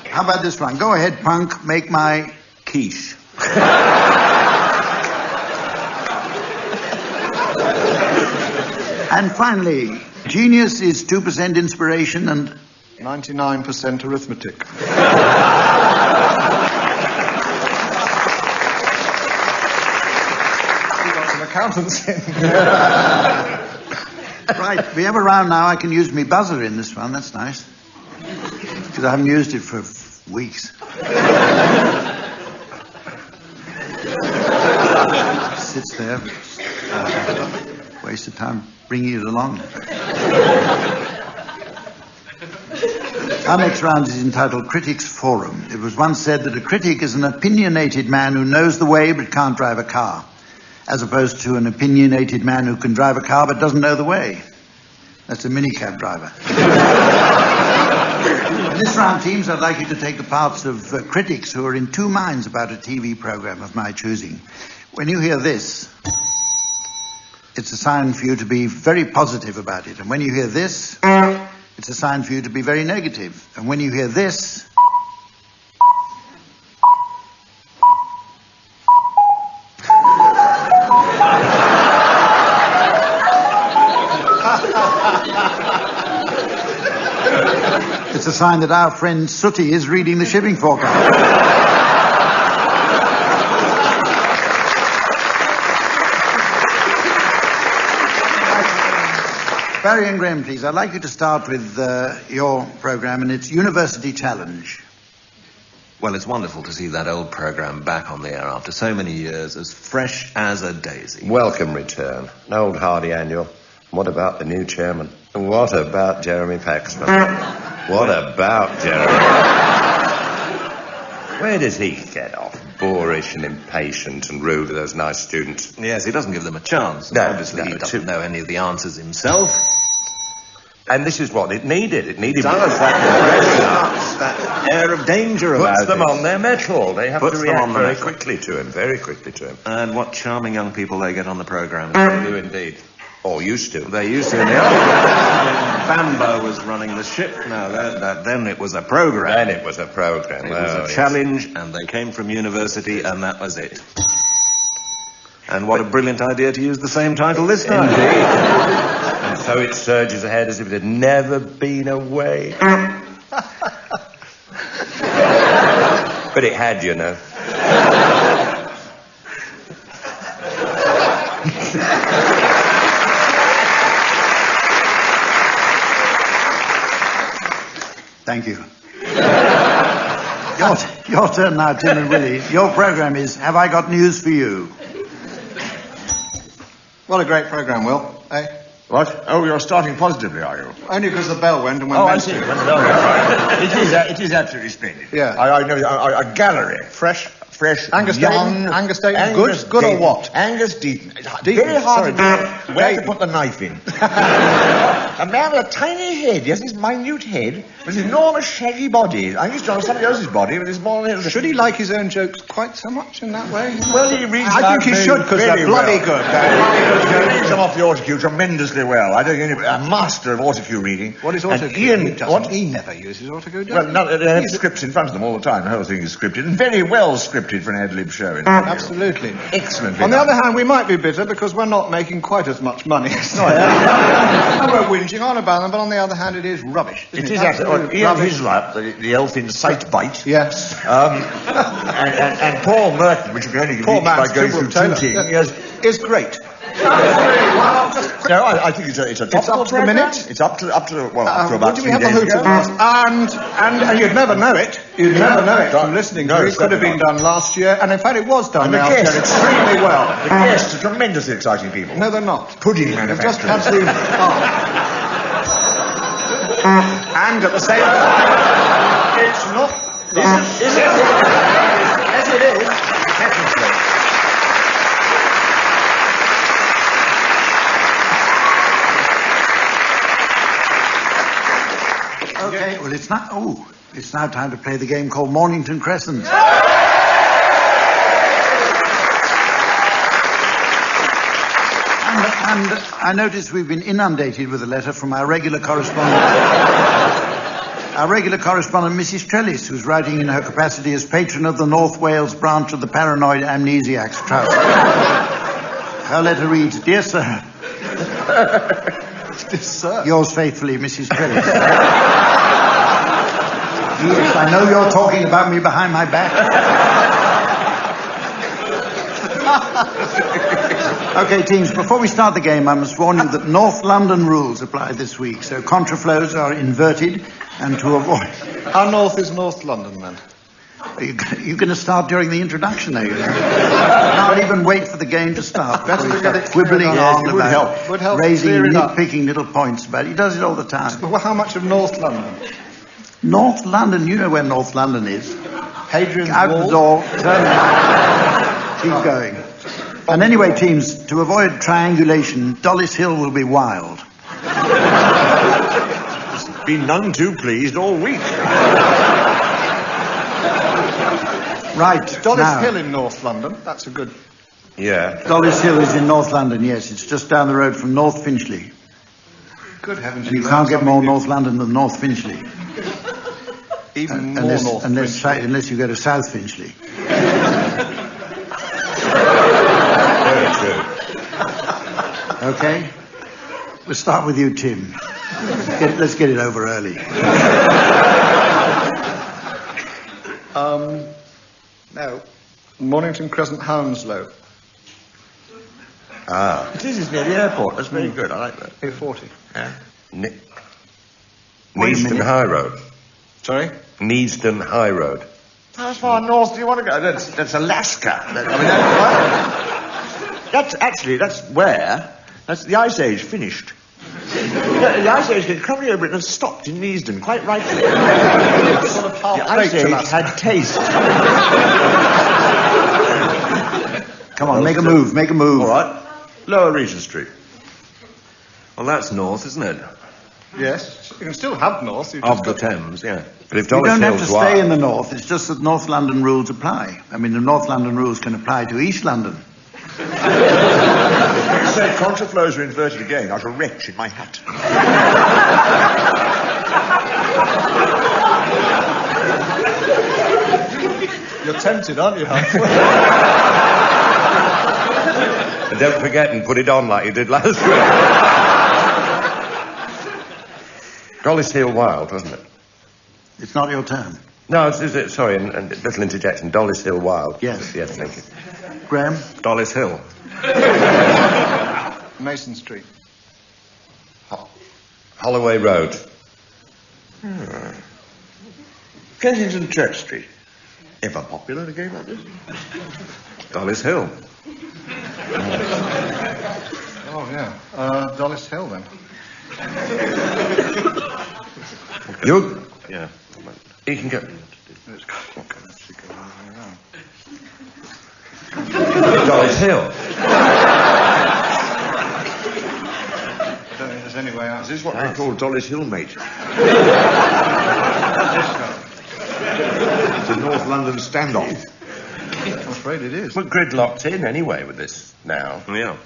How about this one? Go ahead, punk, make my... Quiche. And finally, genius is 2% inspiration and... 99% arithmetic. We got some accountants in. Right, we have a round now. I can use me buzzer in this one. That's nice. Because I haven't used it for weeks. Sits there. Waste of time bringing it along. Our next round is entitled Critics Forum. It was once said that a critic is an opinionated man who knows the way but can't drive a car, as opposed to an opinionated man who can drive a car but doesn't know the way. That's a minicab driver. In this round, teams, I'd like you to take the parts of critics who are in two minds about a TV program of my choosing. When you hear this, it's a sign for you to be very positive about it. And when you hear this, it's a sign for you to be very negative. And when you hear this... it's a sign that our friend Sooty is reading the shipping forecast. Barry and Graeme, please. I'd like you to start with your programme, and it's University Challenge. Well, it's wonderful to see that old programme back on the air after so many years, as fresh as a daisy. Welcome return. An old hardy annual. What about the new chairman? What about Jeremy Paxman? What about Jeremy? Where does he get off? Boorish and impatient and rude to those nice students. Yes, he doesn't give them a chance. No, obviously, he doesn't know any of the answers himself. And this is what it needed. It needed... that air of danger about it. Puts them on their mettle. They have to react very quickly to him. And what charming young people they get on the programme. They do indeed. Or used to. They used to. Bambo was running the ship. No, then it was a programme. It was a challenge, and they came from university, and that was it. And what a brilliant idea to use the same title this time. Indeed. And so it surges ahead as if it had never been away. But it had, you know. Thank you. Your turn now, Tim and Willie. Your programme is Have I Got News for You? What a great programme, Will. Eh? What? Oh, you're starting positively, are you? Only because the bell went and went... Oh, I see. It is absolutely splendid. Yeah. I know, a gallery. Fresh, Angus young... Angus Dayton, good or what? Angus Deaton. Very hard to where to put the knife in. A man with a tiny head, yes, his minute head, with his enormous shaggy body. I used to have somebody else's body with his more... Should he like his own jokes quite so much in that way? Well, he reads I think he should, because they're bloody good. He reads them off the autocue tremendously well. I don't think a master of autocue reading. What is autocue? He never uses autocue, does he? Well, they have scripts in front of them all the time. The whole thing is scripted, and very well scripted for an ad-lib show. Absolutely. Excellently. On the other hand, we might be bitter because we're not making quite as much money. We're whinging on about them, but on the other hand, it is rubbish. It is absolutely rubbish. The elf in sight bite. Yes. And Paul Merton, which you can only reach by going through tooting, is great. No, I think it's a topical up to the minute. It's up to about 3 days ago. And you'd never know it. You'd never know it from listening to it. It could have been done last year, and in fact it was done last year extremely well. The guests are tremendously exciting people. No, they're not. Pudding manufacturers. Just absolutely. And at the same time... It's not. Yes, it is. Technically. Okay, well, it's now time to play the game called Mornington Crescent. And I notice we've been inundated with a letter from our regular correspondent. Our regular correspondent, Mrs. Trellis, who's writing in her capacity as patron of the North Wales branch of the Paranoid Amnesiacs Trust. Her letter reads, Dear Sir. Dear Sir. Yours faithfully, Mrs. Trellis. Yes, I know you're talking about me behind my back. Okay, teams, before we start the game, I must warn you that North London rules apply this week, so contraflows are inverted, and to avoid... How north is North London, then? You're going to start during the introduction, are you? Can't even wait for the game to start. Better to get it quibbling on would about help. Would help raising clear it up. nitpicking little points about it. He does it all the time. Well, how much of North London? North London, you know where North London is. Hadrian's Out Wall? the door, turn around, keep going. And anyway, teams, to avoid triangulation, Dollis Hill will be wild. Been none too pleased all week. Right, Dollis now. Hill in North London. That's a good... Yeah. Dollis Hill is in North London, yes. It's just down the road from North Finchley. Good heavens. And you can't get more North London than North Finchley. Even more North Finchley. Unless you go to South Finchley. Very true. Okay? We'll start with you, Tim. Let's get it over early. No. Mornington Crescent, Hounslow. Ah. It is near the airport. That's very good. I like that. A40. Yeah. Neaston High Road. Sorry? Neaston High Road. How far north do you want to go? That's Alaska. That's where the Ice Age finished. The Ice Age came crumbling over it and stopped in Neasden, quite rightly. Sort of The Ice Age had taste. Come on, make a move. All right. Lower Regent Street. Well, that's north, isn't it? Yes. You can still have north. You've Of just the got... Thames, yeah. But if You Dollis don't have to Hill's stay in wild, the north. It's just that North London rules apply. I mean, the North London rules can apply to East London. You say contraflows are inverted again. I shall retch in my hat. You're tempted, aren't you, Humphrey? and don't forget and put it on like you did last week. Dollis Hill wild, wasn't it? It's not your turn. No, sorry, and little interjection. Dollis Hill wild. Yes. Yes, thank you. Graeme? Dollis Hill. Mason Street. Holloway Road. Kensington Church Street. Ever popular in a game like this? Dollis Hill. Oh, yeah. Dollis Hill, then. You? Yeah. You can go. Let's go all the way around. Dollis Hill. I don't think there's any way out. Is this what they call Dollis Hill, mate? It's a North London standoff. I'm afraid it is. We're gridlocked in anyway with this now. Yeah.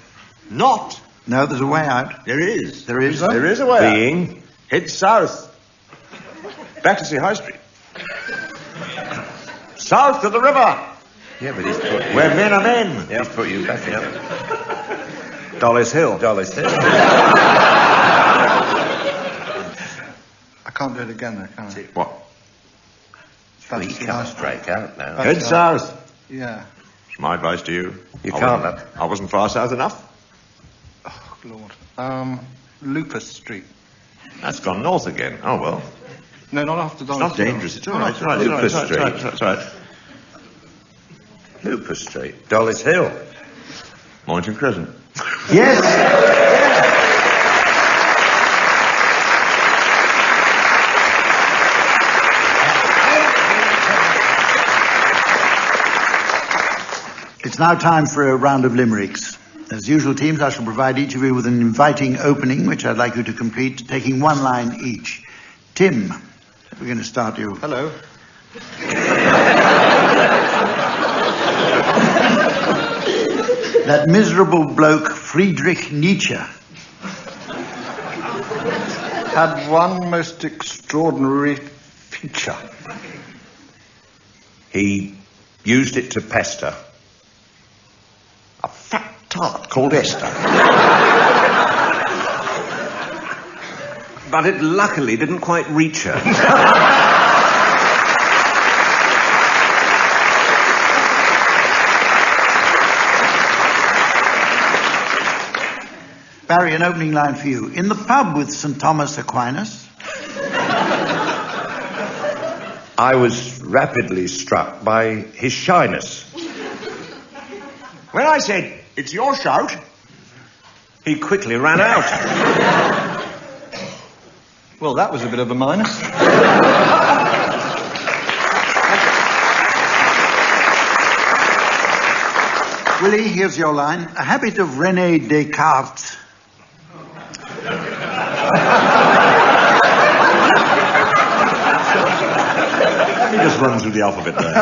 Not. No, there's a way out. There is. There is. There is a way out. Being? Head south. Battersea High Street. South of the river. Yeah, but he's put you... Where men are men. Yeah, he's put you back in. Dollis Hill. Dollis Hill. I can't do it again, though, can I? What? Well, you can't break out now. Head south. Yeah. It's my advice to you. You I can't. wasn't- I wasn't far south enough. Oh, Lord. Lupus Street. That's gone north again. Oh, well. No, not after Dollis It's not Hill. dangerous. It's all right. It's all right. It's all right. Lupus It's all right. Street. It's all right. Lupus Street. Dollis Hill. Mornington Crescent. Yes. It's now time for a round of limericks. As usual, teams, I shall provide each of you with an inviting opening, which I'd like you to complete, taking one line each. Tim, we're going to start you. Hello. That miserable bloke, Friedrich Nietzsche, had one most extraordinary feature. He used it to pester a fat tart called Esther. But it luckily didn't quite reach her. Barry, an opening line for you. In the pub with St. Thomas Aquinas. I was rapidly struck by his shyness. When I said, "It's your shout," He quickly ran out. Well, that was a bit of a minus. Willie, here's your line. A habit of René Descartes. Let me just run through the alphabet there.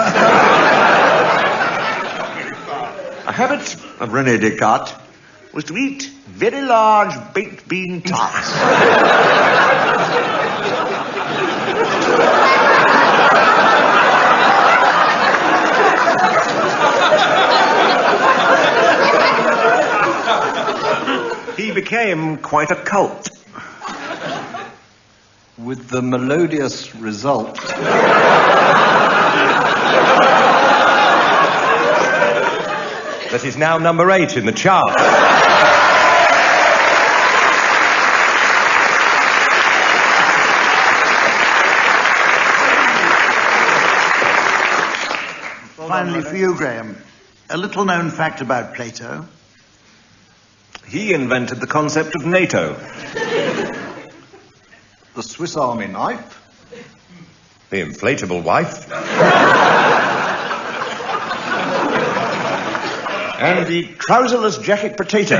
A habit of René Descartes was to eat very large baked bean tarts. He became quite a cult. With the melodious result. That is now number 8 in the chart. Finally for you, Graeme, a little-known fact about Plato. He invented the concept of NATO. The Swiss Army knife. The inflatable wife. And the trouserless jacket potato.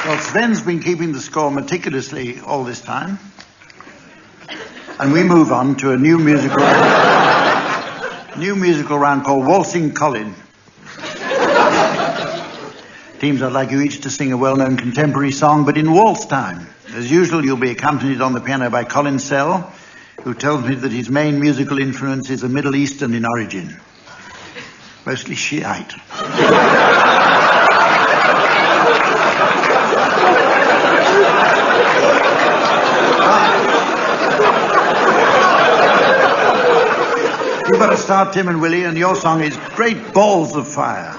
Well, Sven's been keeping the score meticulously all this time. And we move on to a new musical round called Waltzing Colin. Teams, I'd like you each to sing a well-known contemporary song, but in waltz time. As usual, you'll be accompanied on the piano by Colin Sell, who tells me that his main musical influence is a Middle Eastern in origin. Mostly Shiite. You better start, Tim and Willie, and your song is Great Balls of Fire.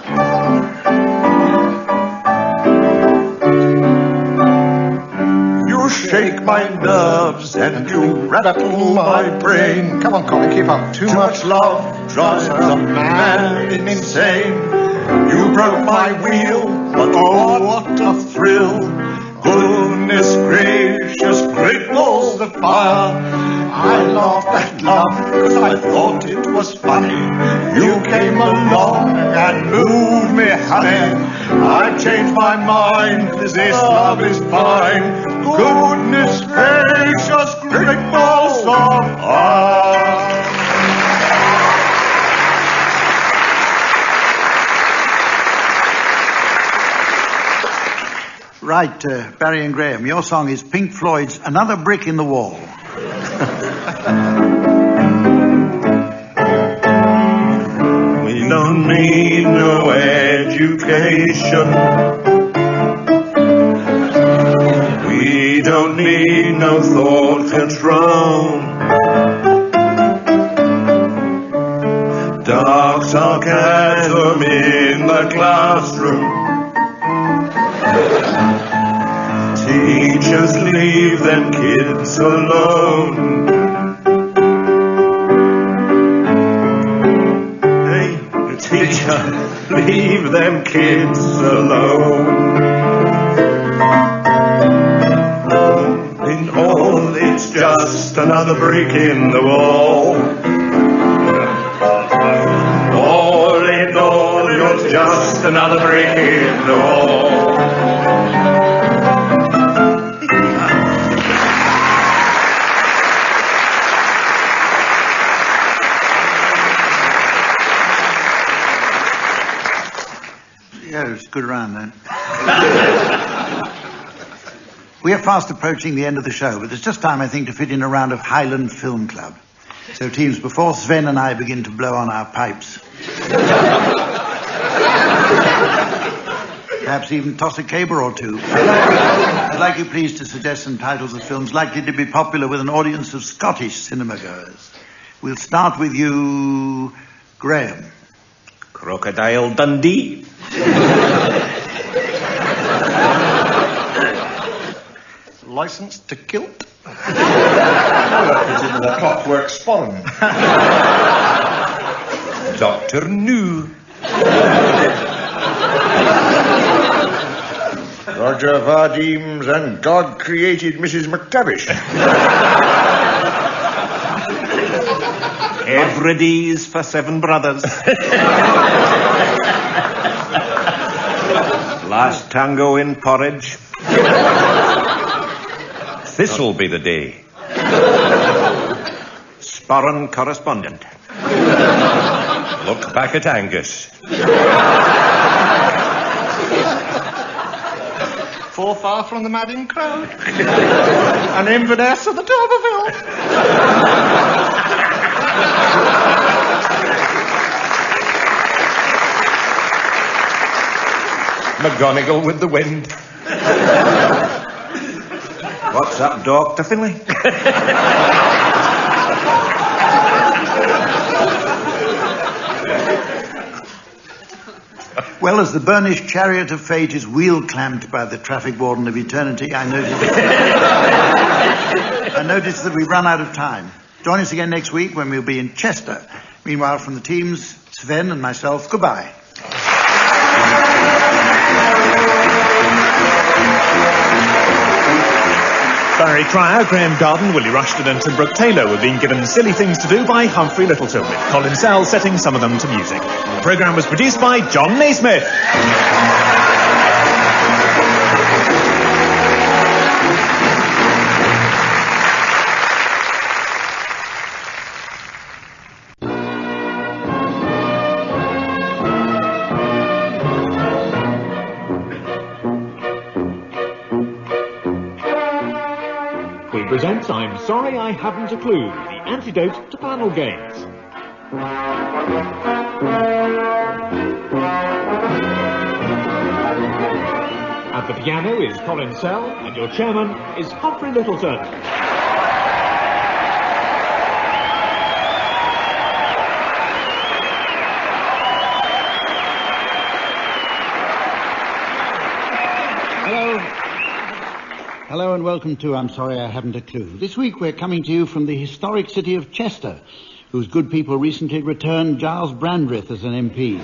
You shake my nerves and you rattle my brain. Come on, Colin, keep up. Too much love drives a man insane. You broke my wheel, but oh, what a thrill. Goodness gracious, great balls of fire. I laughed at love because I thought it was funny. You came along and moved me, honey. I changed my mind, this love is fine. Goodness gracious, great balls of fire. Right, Barry and Graeme, your song is Pink Floyd's Another Brick in the Wall. We don't need no education. We don't need no thought control. Dark sarcasm in the classroom. Teachers, leave them kids alone. Hey, teacher, leave them kids alone. In just another brick in the wall. All in all, you're just another brick in the wall. Yeah, it's a good round then. We are fast approaching the end of the show, but there's just time, I think, to fit in a round of Highland Film Club. So, teams, before Sven and I begin to blow on our pipes, perhaps even toss a caber or two, I'd like you please to suggest some titles of films likely to be popular with an audience of Scottish cinema goers. We'll start with you, Graeme. Crocodile Dundee. License to Kilt. Consider the Clockwork Sporran. Dr. New. Roger Vardeems and God created Mrs. McTavish. Everydays for 7 brothers. Last tango in porridge. This'll be the day. Sporran correspondent. Look back at Angus. Far far from the madding crowd. An Inverness of the D'Urberville. McGonagall with the wind. What's up, Dr. Finlay? Well, as the burnished chariot of fate is wheel-clamped by the traffic warden of eternity, I notice that we've run out of time. Join us again next week when we'll be in Chester. Meanwhile, from the teams, Sven and myself, goodbye. Barry Cryer, Graeme Garden, Willie Rushton and Brooke-Taylor were being given silly things to do by Humphrey Lyttleton, with Colin Sell setting some of them to music. The programme was produced by John Naismith. Presents I'm Sorry I Haven't a Clue, the antidote to panel games. At the piano is Colin Sell, and your chairman is Humphrey Lyttleton. Hello and welcome to I'm Sorry I Haven't a Clue. This week we're coming to you from the historic city of Chester, whose good people recently returned Giles Brandreth as an MP.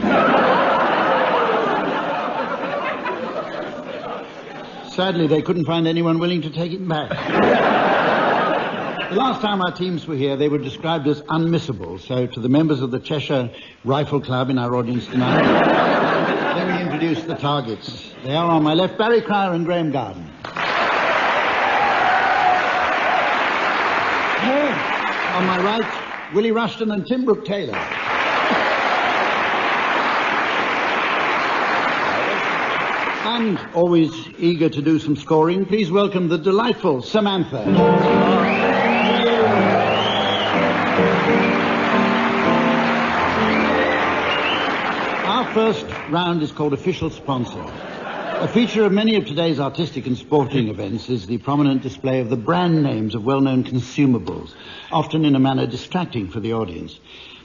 Sadly, they couldn't find anyone willing to take it back. The last time our teams were here, they were described as unmissable, so to the members of the Cheshire Rifle Club in our audience tonight, let me introduce the targets. They are on my left, Barry Cryer and Graeme Garden. On my right, Willie Rushton and Brooke-Taylor. And, always eager to do some scoring, please welcome the delightful Samantha. Our first round is called Official Sponsor. A feature of many of today's artistic and sporting events is the prominent display of the brand names of well-known consumables, often in a manner distracting for the audience.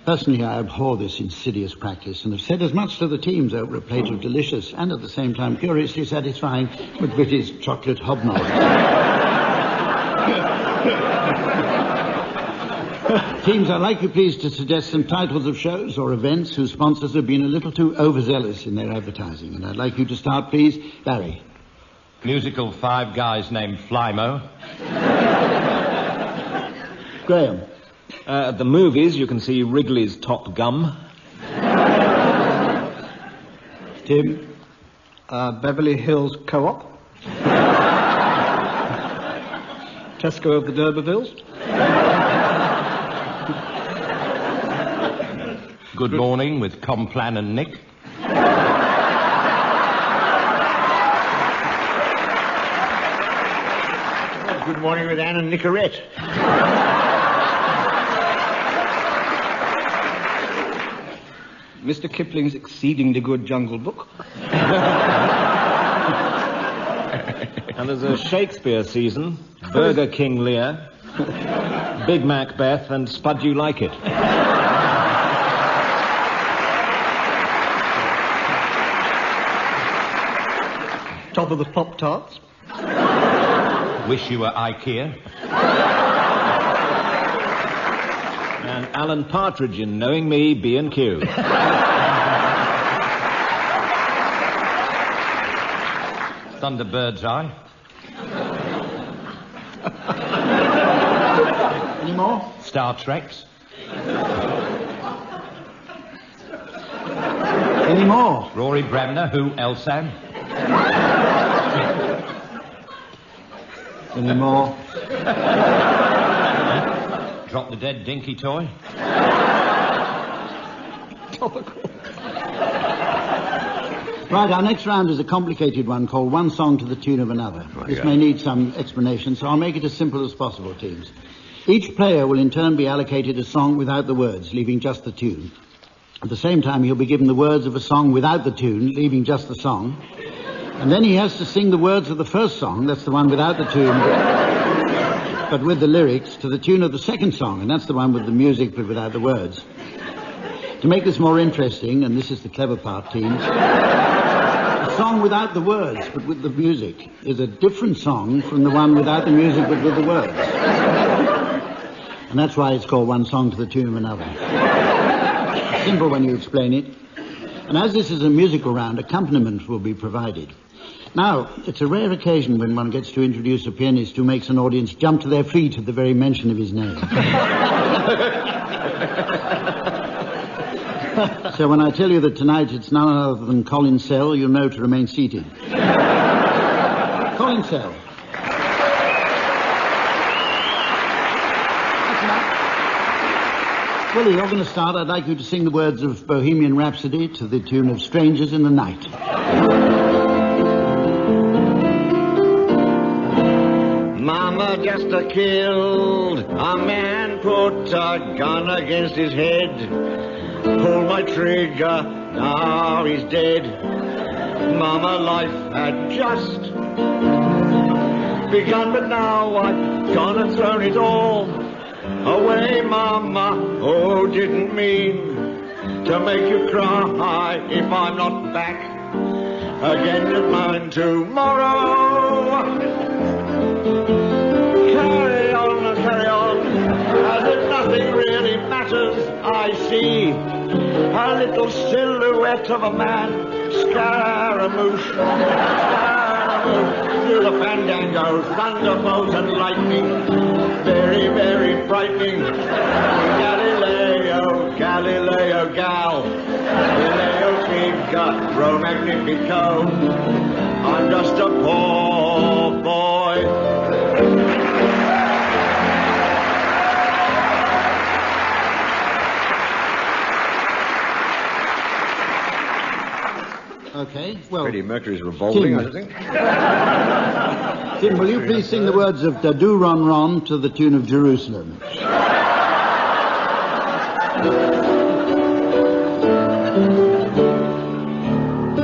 Personally, I abhor this insidious practice and have said as much to the teams over a plate of delicious and at the same time curiously satisfying McVitie's chocolate hobnob. Teams, I'd like you please to suggest some titles of shows or events whose sponsors have been a little too overzealous in their advertising. And I'd like you to start, please. Barry. Musical Five Guys Named Flymo. Graeme. At the movies, you can see Wrigley's Top Gum. Tim. Beverly Hills Co-op. Tesco of the D'Urbervilles. Good morning with Complan and Nick. Good morning with Anne and Nicorette. Mr. Kipling's exceedingly good Jungle Book. And there's a Shakespeare season, Burger King Lear, Big Macbeth, and Spud You Like It. Top of the Pop-Tarts. Wish you were IKEA. And Alan Partridge in Knowing Me, B&Q. Thunderbird's Eye. Any more? Star Treks. Any more? Rory Bremner, Who Elsan. Any more? Drop the Dead Dinky Toy. Topical. Right, our next round is a complicated one called One Song to the Tune of Another. This may need some explanation, so I'll make it as simple as possible, teams. Each player will in turn be allocated a song without the words, leaving just the tune. At the same time, he'll be given the words of a song without the tune, leaving just the song. And then he has to sing the words of the first song, that's the one without the tune, but with the lyrics, to the tune of the second song, and that's the one with the music but without the words. To make this more interesting, and this is the clever part, teams, a song without the words but with the music is a different song from the one without the music but with the words. And that's why it's called One Song to the Tune of Another. It's simple when you explain it. And as this is a musical round, accompaniment will be provided. Now, it's a rare occasion when one gets to introduce a pianist who makes an audience jump to their feet at the very mention of his name. So when I tell you that tonight it's none other than Colin Sell, you'll know to remain seated. Colin Sell. Willie, you're going to start. I'd like you to sing the words of Bohemian Rhapsody to the tune of Strangers in the Night. Mama just killed a man, put a gun against his head. Pulled my trigger, now he's dead. Mama, life had just begun, but now I've gone and thrown it all away, Mama. Oh, didn't mean to make you cry if I'm not back again at mine tomorrow. Carry on, as if nothing really matters. I see a little silhouette of a man, Scaramouche, through the fandango, thunderbolts and lightning, very, very frightening. Galileo, Galileo gal, Galileo figure, Pro Magnifico. I'm just a poor boy. Okay, well... Freddie Mercury's revolving, Tim. I think. Tim, will you please sing the words of Da-Do Ron Ron to the tune of Jerusalem?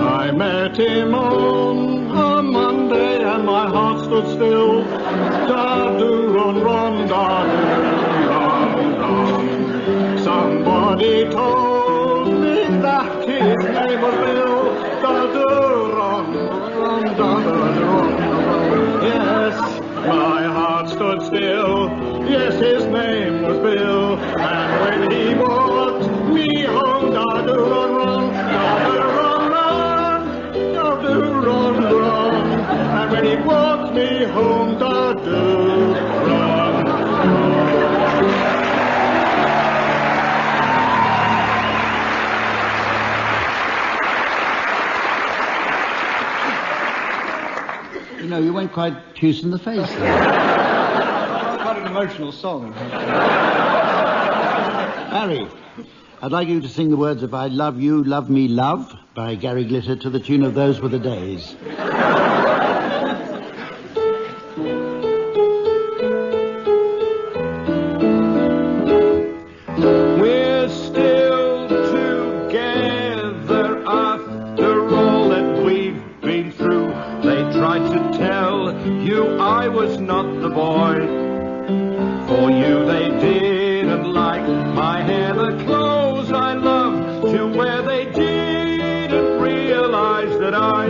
I met him on a Monday and my heart stood still. Da-do Ron Ron, da-do Ron Ron. Somebody told me that his name was Bill. Da-do Ron Ron, da-do Ron Ron. Yes, my heart stood still. Yes, his name was Bill. And when he walked me home, da-do Ron Ron, da-do Ron Ron, da-do Ron Ron. And when he walked me home, da-do Ron Ron. know, you went quite puce in the face there. Quite an emotional song. Harry, I'd like you to sing the words of I Love You, Love Me, Love by Gary Glitter to the tune of Those Were the Days. We're still together after all that we've been through. They tried to tell you I was not the boy. For you they didn't like my hair, the clothes I loved to wear. They didn't realize that I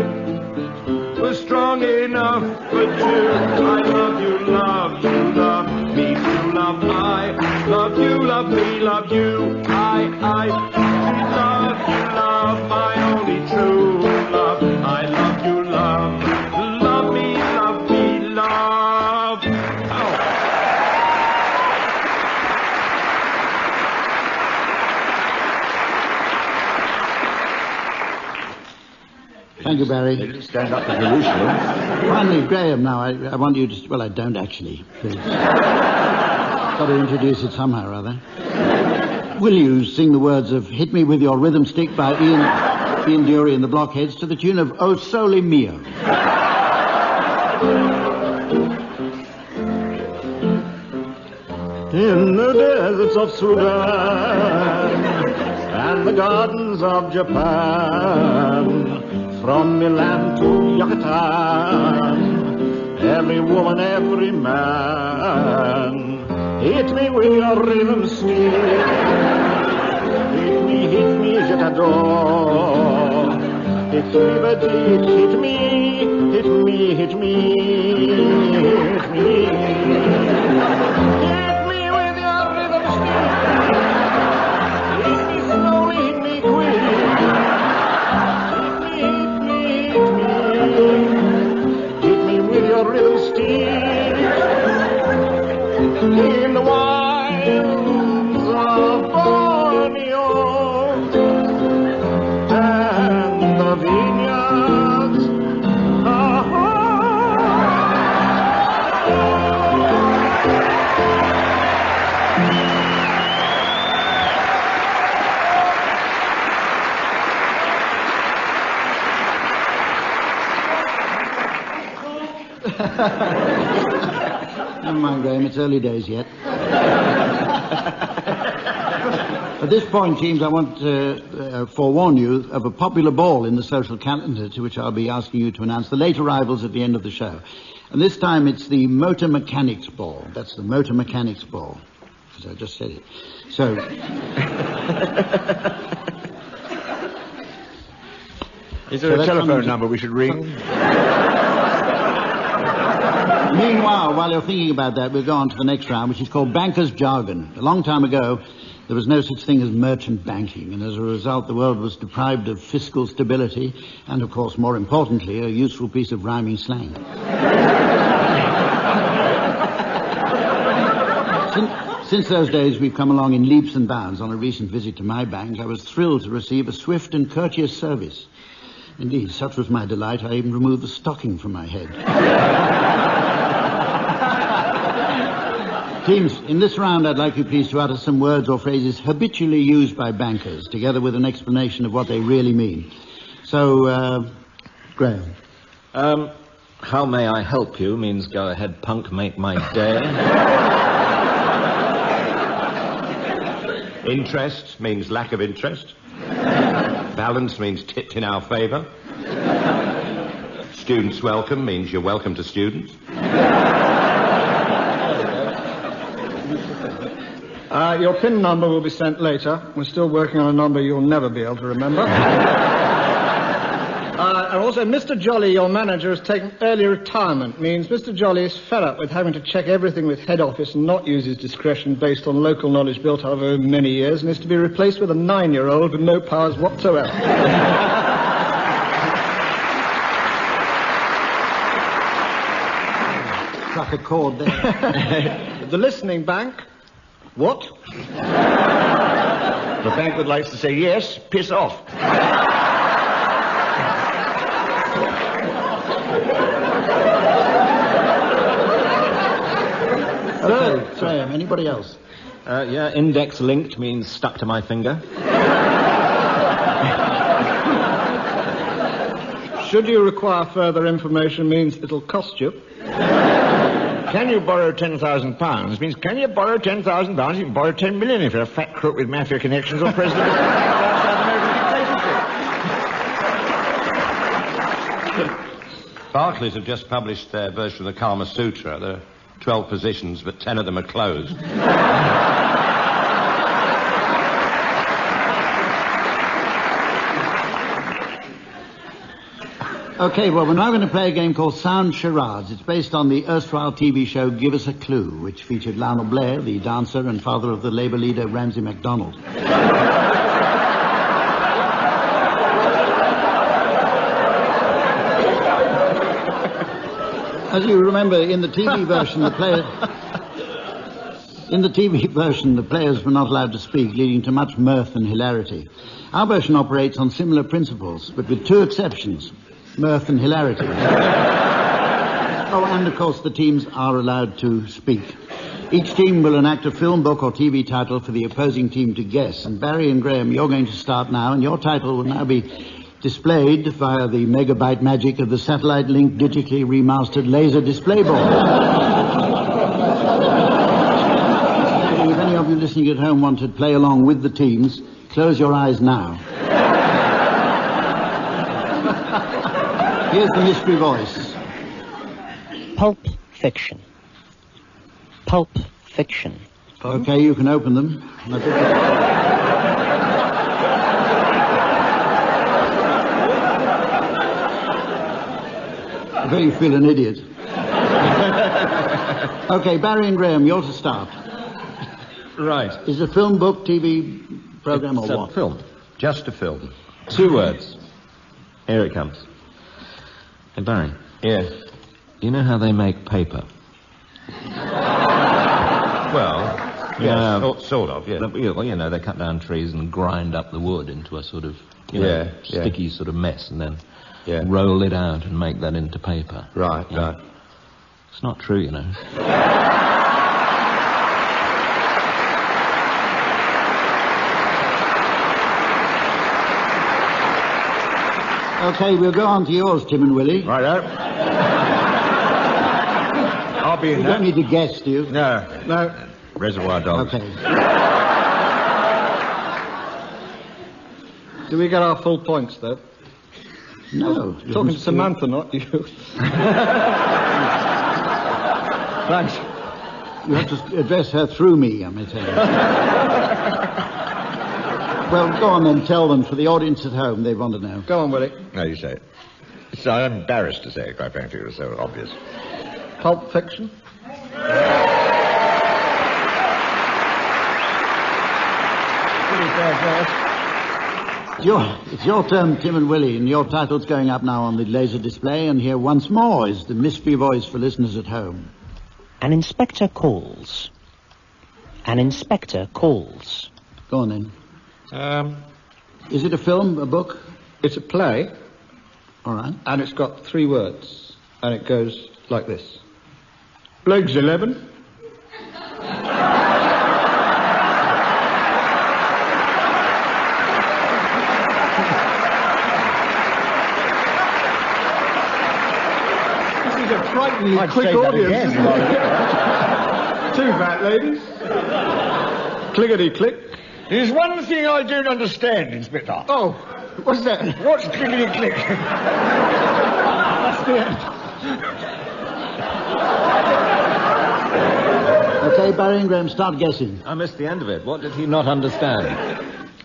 was strong enough for two. I love you, love you, love me too, love I. Love you, love me, love you. I love you, love my only true love. I love you, love me, love me, love. Thank you, Barry. They didn't stand up to Jerusalem. Finally, Graeme, now, I want you to... Well, I don't actually. Got to introduce it somehow or other. Will you sing the words of Hit Me With Your Rhythm Stick by Ian Dury and the Blockheads to the tune of O Sole Mio? In the deserts of Sudan and the gardens of Japan, from Milan to Yucatan, every woman, every man, hit me with your rhythm stick. Hit me, je t'adore. It's liberty, hit me, hit me, hit me, hit me. Hit me with your rhythm stick. Hit me slowly, hit me quick. Hit me with your rhythm stick. In the wilds of Borneo and the vineyards. Never mind, Graeme, it's early days yet. At this point, teams, I want to forewarn you of a popular ball in the social calendar to which I'll be asking you to announce the late arrivals at the end of the show. And this time it's the Motor Mechanics Ball. That's the Motor Mechanics Ball, because I just said it. So... Is there a telephone number we should ring? Meanwhile, while you're thinking about that, we'll go on to the next round, which is called Banker's Jargon. A long time ago, there was no such thing as merchant banking, and as a result, the world was deprived of fiscal stability and, of course, more importantly, a useful piece of rhyming slang. Since those days, we've come along in leaps and bounds. On a recent visit to my bank, I was thrilled to receive a swift and courteous service. Indeed, such was my delight, I even removed the stocking from my head. Teams, in this round, I'd like you please to utter some words or phrases habitually used by bankers, together with an explanation of what they really mean. So, Graeme. How may I help you means go ahead, punk, make my day. Interest means lack of interest. Balance means tipped in our favour. Students welcome means you're welcome to students. Your PIN number will be sent later. We're still working on a number you'll never be able to remember. And also, Mr. Jolly, your manager, has taken early retirement. Means Mr. Jolly is fed up with having to check everything with head office and not use his discretion based on local knowledge built up over many years, and is to be replaced with a 9-year-old with no powers whatsoever. Struck a chord there. The listening bank. What? The bank would like to say yes, piss off. Okay, Graham, anybody else? Yeah, index linked means stuck to my finger. Should you require further information means it'll cost you. Can you borrow £10,000? Means can you borrow £10,000? You can borrow 10 million if you're a fat crook with mafia connections or president of the South American dictatorship. Barclays have just published their version of the Kama Sutra. There are 12 positions, but 10 of them are closed. Okay, well, we're now going to play a game called Sound Charades. It's based on the erstwhile TV show Give Us a Clue, which featured Lionel Blair, the dancer and father of the Labour leader Ramsay MacDonald. As you remember, in the TV version, the players were not allowed to speak, leading to much mirth and hilarity. Our version operates on similar principles, but with two exceptions. Mirth and hilarity. Oh, and of course the teams are allowed to speak. Each team will enact a film, book or TV title for the opposing team to guess. And Barry and Graeme, you're going to start now, and your title will now be displayed via the megabyte magic of the satellite-linked, digitally remastered laser display board. If any of you listening at home want to play along with the teams, close your eyes now. Here's the mystery voice. Pulp fiction. Pulp fiction. Okay, you can open them. I bet you feel an idiot. Okay, Barry and Graeme, you're to start. Right. Is it a film, book, TV program, It's or a what? film. Just a film. 2 words. Here it comes. Hey, Barry. Yes. You know how they make paper? Well, yes, sort of, yeah. Well, you know, they cut down trees and grind up the wood into a sort of, sticky sort of mess and then roll it out and make that into paper. Right, Yeah. right. It's not true, you know. Okay, we'll go on to yours, Tim and Willie. Righto. I'll be in You that. don't need to guess, do you? No. No. Reservoir Dogs. Okay. Do we get our full points, though? No. Talking to Samantha, not you. Thanks. You have to address her through me, I may tell you. Well, go on then, tell them. For the audience at home, they want to know. Go on, Willie. No, you say it. I'm embarrassed to say it, quite frankly. It was so obvious. Pulp fiction. Pretty fair guess. It's your turn, Tim and Willie, and your title's going up now on the laser display, and here once more is the mystery voice for listeners at home. An inspector calls. An inspector calls. Go on then. Is it a film, a book? It's a play. All right. And it's got 3 words. And it goes like this. Blokes 11. This is a frighteningly quick audience. 2 fat ladies. Clickety-click. There's one thing I don't understand, Inspector. Oh, what's that? What's clickety-click? That's the end. Okay, Barry and Graeme, start guessing. I missed the end of it. What did he not understand?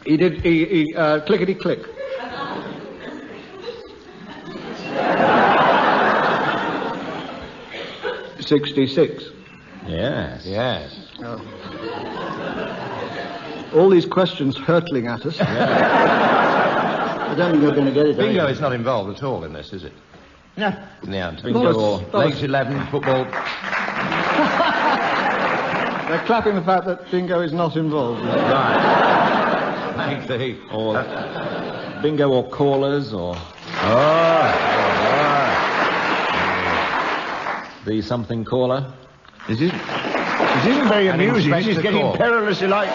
He clickety-click. $66. Yes. Yes. Oh. All these questions hurtling at us. I don't think you're going to get it. Bingo is not involved at all in this, is it? No. In the answer. Bingo or legs 11, football. They're clapping the fact that bingo is not involved. Right. Or bingo or callers or... Oh. The something caller. Is it? It isn't very And amusing. This is Inspector getting Call. perilously like...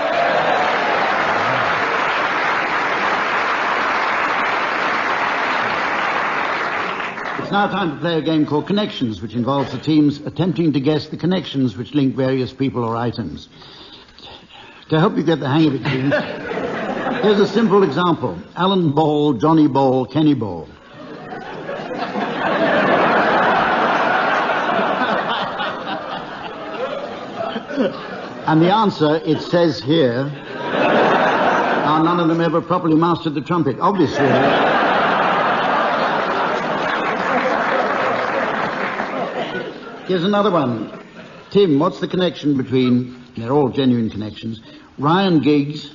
It's now time to play a game called Connections, which involves the teams attempting to guess the connections which link various people or items. To help you get the hang of it, teams, here's a simple example. Alan Ball, Johnny Ball, Kenny Ball. And the answer, it says here, are none of them ever properly mastered the trumpet. Obviously. Here's another one. Tim, what's the connection between, they're all genuine connections, Ryan Giggs,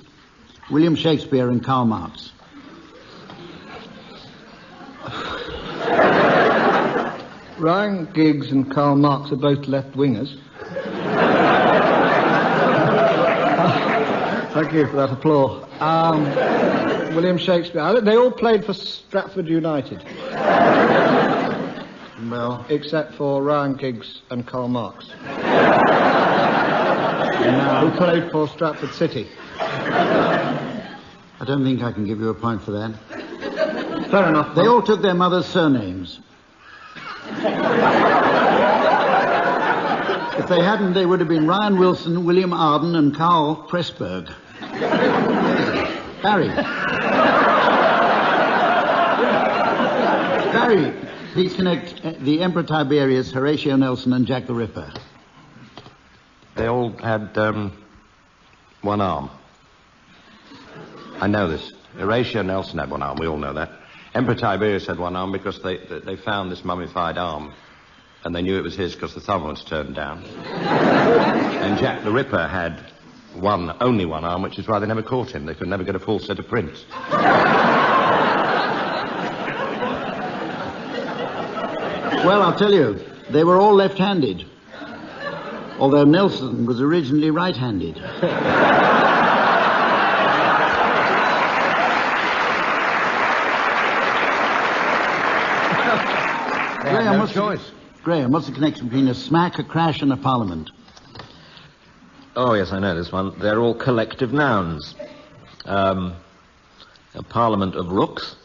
William Shakespeare and Karl Marx? Ryan Giggs and Karl Marx are both left-wingers. Thank you for that applause. William Shakespeare. They all played for Stratford United. Well, except for Ryan Giggs and Karl Marx, who played for Stratford City. I don't think I can give you a point for that. Fair enough. They all took their mother's surnames. If they hadn't, they would have been Ryan Wilson, William Arden, and Carl Pressburg. Barry. Barry, please connect the Emperor Tiberius, Horatio Nelson, and Jack the Ripper. They all had one arm. I know this. Horatio Nelson had one arm. We all know that. Emperor Tiberius had one arm because they found this mummified arm, and they knew it was his because the thumb was turned down. And Jack the Ripper had only one arm, which is why they never caught him. They could never get a full set of prints. Well, I'll tell you, they were all left-handed, although Nelson was originally right-handed. Graeme, what's the connection between a smack, a crash, and a parliament? Oh, yes, I know this one. They're all collective nouns. A parliament of rooks,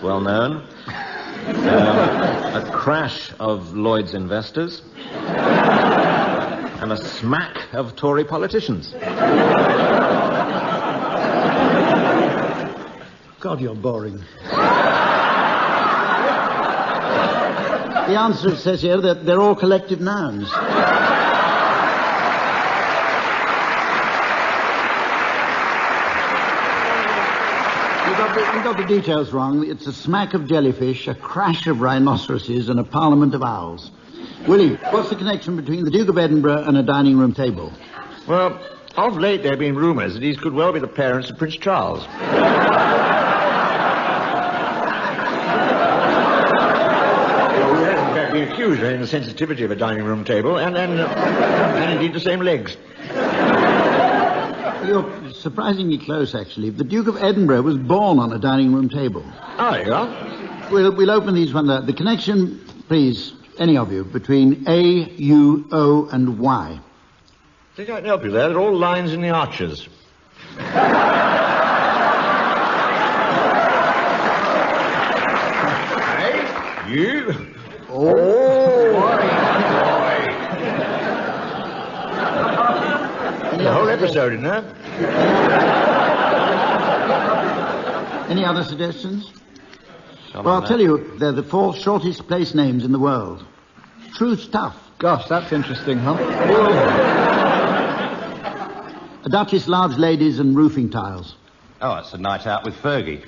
well known. A crash of Lloyd's investors. And a smack of Tory politicians. God, you're boring. The answer, it says here, that they're all collective nouns. You got the details wrong. It's a smack of jellyfish, a crash of rhinoceroses, and a parliament of owls. Willie, what's the connection between the Duke of Edinburgh and a dining room table? Well, of late there have been rumours that these could well be the parents of Prince Charles. Been accused of having the sensitivity of a dining room table and indeed the same legs. You're surprisingly close, actually. The Duke of Edinburgh was born on a dining room table. Oh, there you are. We'll open these one. The connection, please, any of you, between A, U, O, and Y. I think I can help you there. They're all lines in the arches. Hey, you... Oh, boy. The whole episode, isn't it? Any other suggestions? Well, I'll tell you, they're the 4 shortest place names in the world. True stuff. Gosh, that's interesting, huh? A Duchess, large ladies, and roofing tiles. Oh, it's a night out with Fergie.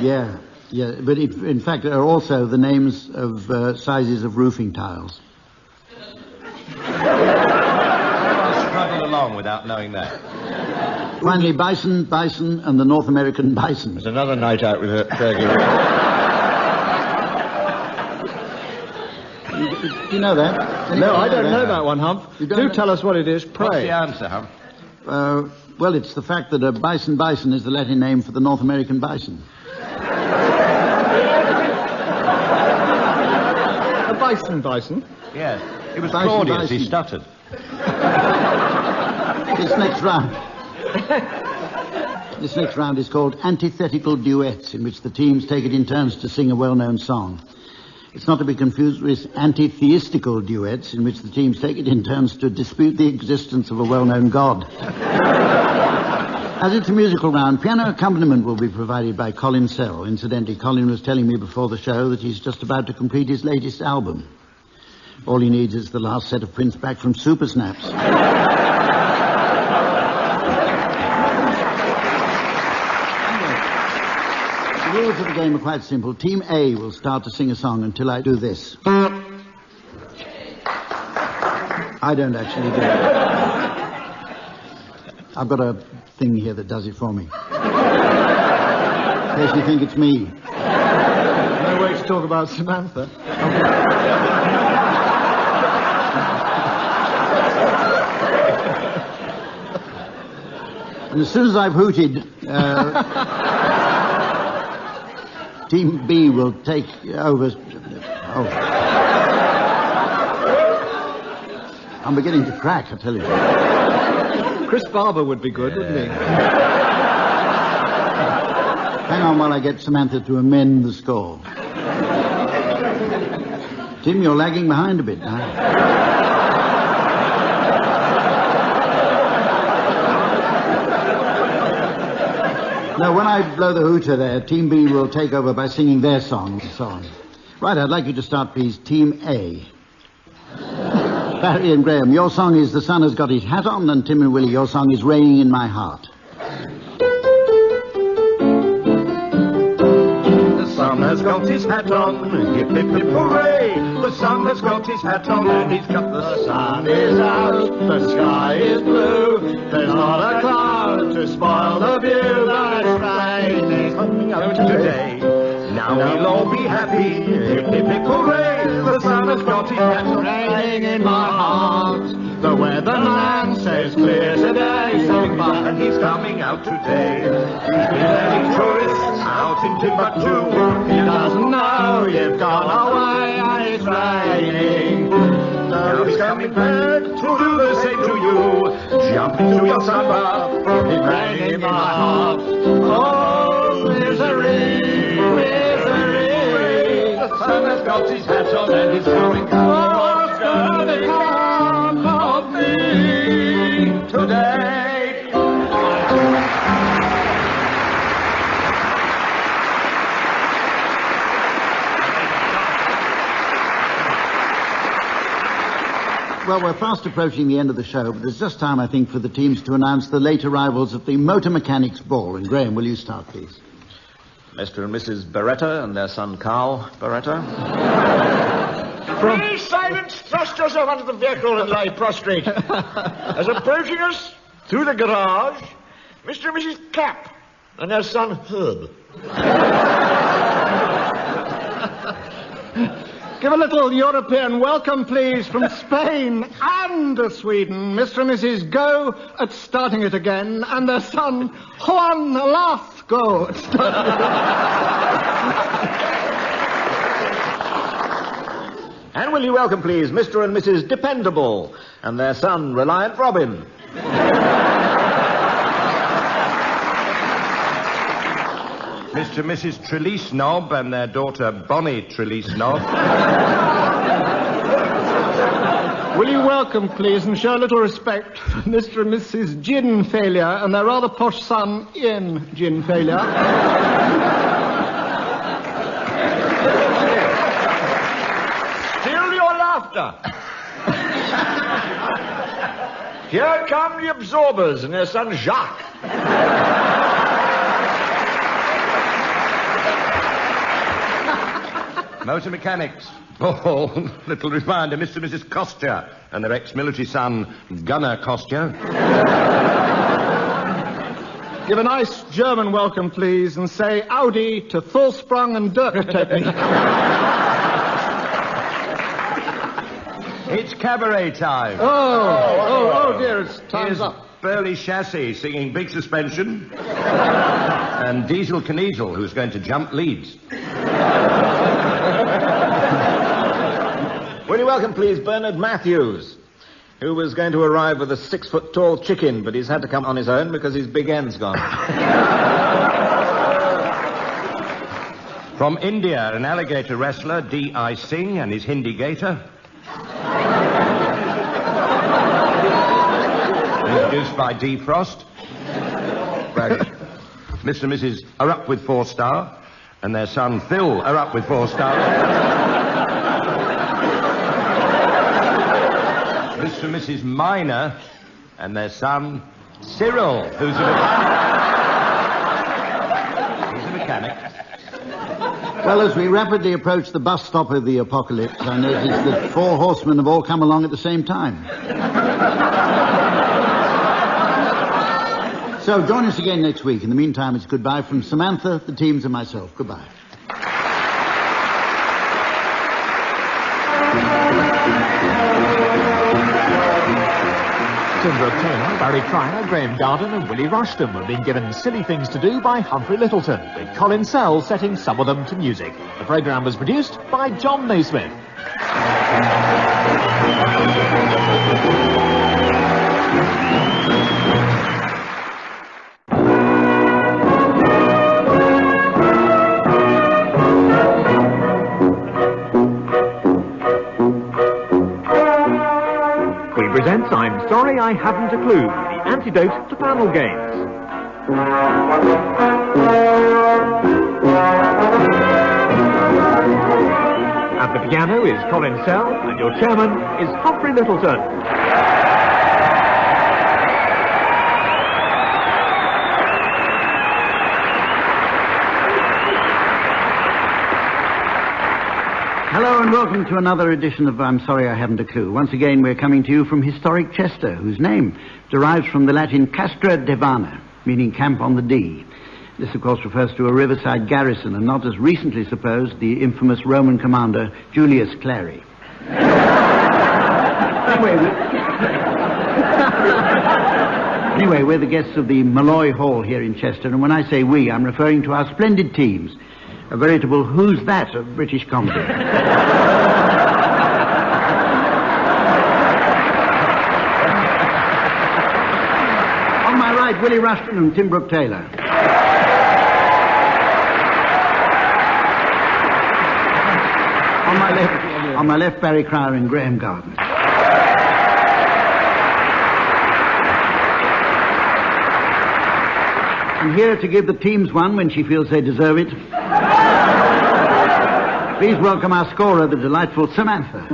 Yeah, but in fact, there are also the names of sizes of roofing tiles. Struggle along without knowing that. Finally, bison, and the North American bison. There's another night out with Fergie. Do you know that? No, I don't know that one, Hump. Do tell us what it is, pray. What's the answer, Hump? Well, it's the fact that a bison is the Latin name for the North American bison. Bison. Yes. It was Bison, Claudius. He Bison. stuttered. This next round is called antithetical duets, in which the teams take it in turns to sing a well-known song. It's not to be confused with antitheistical duets, in which the teams take it in turns to dispute the existence of a well-known god. As it's a musical round, piano accompaniment will be provided by Colin Sell. Incidentally, Colin was telling me before the show that he's just about to complete his latest album. All he needs is the last set of prints back from Super Snaps. The rules of the game are quite simple. Team A will start to sing a song until I do this. I don't actually do it. I've got a thing here that does it for me. In case you think it's me. No way to talk about Samantha. And as soon as I've hooted, Team B will take over. Oh. I'm beginning to crack, I tell you. Chris Barber would be good, wouldn't he? Hang on while I get Samantha to amend the score. Tim, you're lagging behind a bit now. No, when I blow the hooter there, Team B will take over by singing their song and so on. Right, I'd like you to start, please. Team A. Barry and Graeme, your song is The Sun Has Got His Hat On, and Tim and Willie, your song is Raining in My Heart. The sun has got his hat on, hip hip hip hooray! The sun has got his hat on and he's got the sun is out, the sky is blue, there's not a cloud to spoil the view, that it's raining coming out today. Now we'll all be happy, hip hip hip hooray! The sun has got his hat on, raining in my heart. The weatherman says clear today, so and he's coming out today. He's been letting tourists out in Timbuktu. He doesn't know you've gone away and it's raining. Now he's coming back to do the same to you. Jump into your sunbath, it's raining in my heart. Oh, misery, misery. The sun has got his hat on and he's coming out. What's gonna come of me today? Well, we're fast approaching the end of the show, but there's just time, I think, for the teams to announce the late arrivals at the Motor Mechanics Ball. And Graeme, will you start, please? Mr. and Mrs. Beretta and their son Carl Beretta. Please silence, thrust yourself under the vehicle and lie prostrate. As approaching us through the garage, Mr. and Mrs. Cap and their son Herb. Give a little European welcome, please, from Spain and Sweden. Mr. and Mrs. Go at Starting It Again, and their son, Juan Go at Starting It Again. And will you welcome, please, Mr. and Mrs. Dependable and their son, Reliant Robin. Mr. and Mrs. Trelease Knob and their daughter Bonnie Trelease Knob. Will you welcome, please, and show a little respect for Mr. and Mrs. Gin Failure and their rather posh son, Ian Gin Failure. Still your laughter. Here come the Absorbers and their son Jacques. Motor Mechanics. Oh, little reminder, Mr. and Mrs. Kostya and their ex-military son, Gunnar Kostya. Give a nice German welcome, please, and say Audi to Fullsprung and Dirk Technique. It's cabaret time. Oh, dear, it's time's up. Burley Chassis singing Big Suspension. And Diesel Kniezel, who's going to jump leads. welcome, please, Bernard Matthews, who was going to arrive with a 6-foot-tall chicken, but he's had to come on his own because his big end's gone. From India, an alligator wrestler, D.I. Singh, and his Hindi gator. Introduced by D. Frost. Mr. and Mrs. are up with 4-star, and their son Phil are up with 4-star. Mr. and Mrs. Minor and their son Cyril, who's a mechanic. Well, as we rapidly approach the bus stop of the apocalypse, I notice that 4 horsemen have all come along at the same time. So join us again next week. In the meantime, it's goodbye from Samantha, the teams, and myself. Goodbye. Tim Brooke-Taylor, Barry Cryer, Graeme Garden and Willie Rushton were being given Silly Things to Do by Humphrey Lyttleton, with Colin setting some of them to music. The programme was produced by John Naismith. Presents I'm Sorry I Haven't a Clue, the antidote to panel games. At the piano is Colin and your chairman is Humphrey Lyttleton. Hello and welcome to another edition of I'm Sorry I Haven't a Clue. Once again, we're coming to you from historic Chester, whose name derives from the Latin Castra Devana, meaning camp on the Dee. This, of course, refers to a riverside garrison, and not as recently supposed, the infamous Roman commander Julius Clary. Anyway, we're the guests of the Malloy Hall here in Chester, and when I say we, I'm referring to our splendid teams. A veritable who's that of British comedy. On my right, Willie Rushton and Tim Brooke-Taylor. On my left, Barry Cryer and Graeme Garden. And here to give the teams one when she feels they deserve it, please welcome our scorer, the delightful Samantha.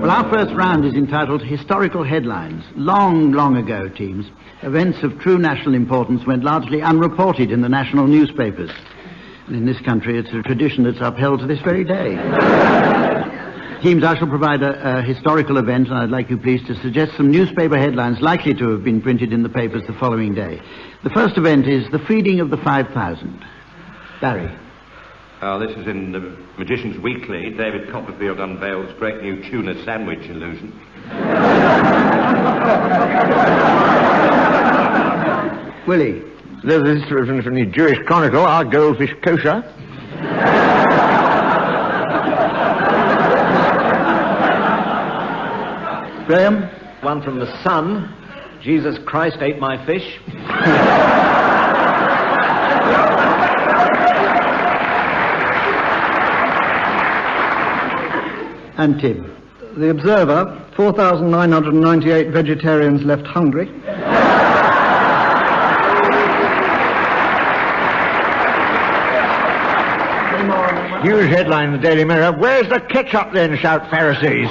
Well, our first round is entitled Historical Headlines. Long, long ago, teams, events of true national importance went largely unreported in the national newspapers. And in this country, it's a tradition that's upheld to this very day. Teams, I shall provide a historical event, and I'd like you please to suggest some newspaper headlines likely to have been printed in the papers the following day. The first event is the feeding of the 5,000. Barry. This is in the Magician's Weekly. David Copperfield unveils great new tuna sandwich illusion. Willie. This is from the Jewish Chronicle, our goldfish kosher. Graeme? One from the Sun. Jesus Christ ate my fish. And Tim. The Observer, 4,998 vegetarians left hungry. News headline in the Daily Mirror, where's the ketchup then, shout Pharisees.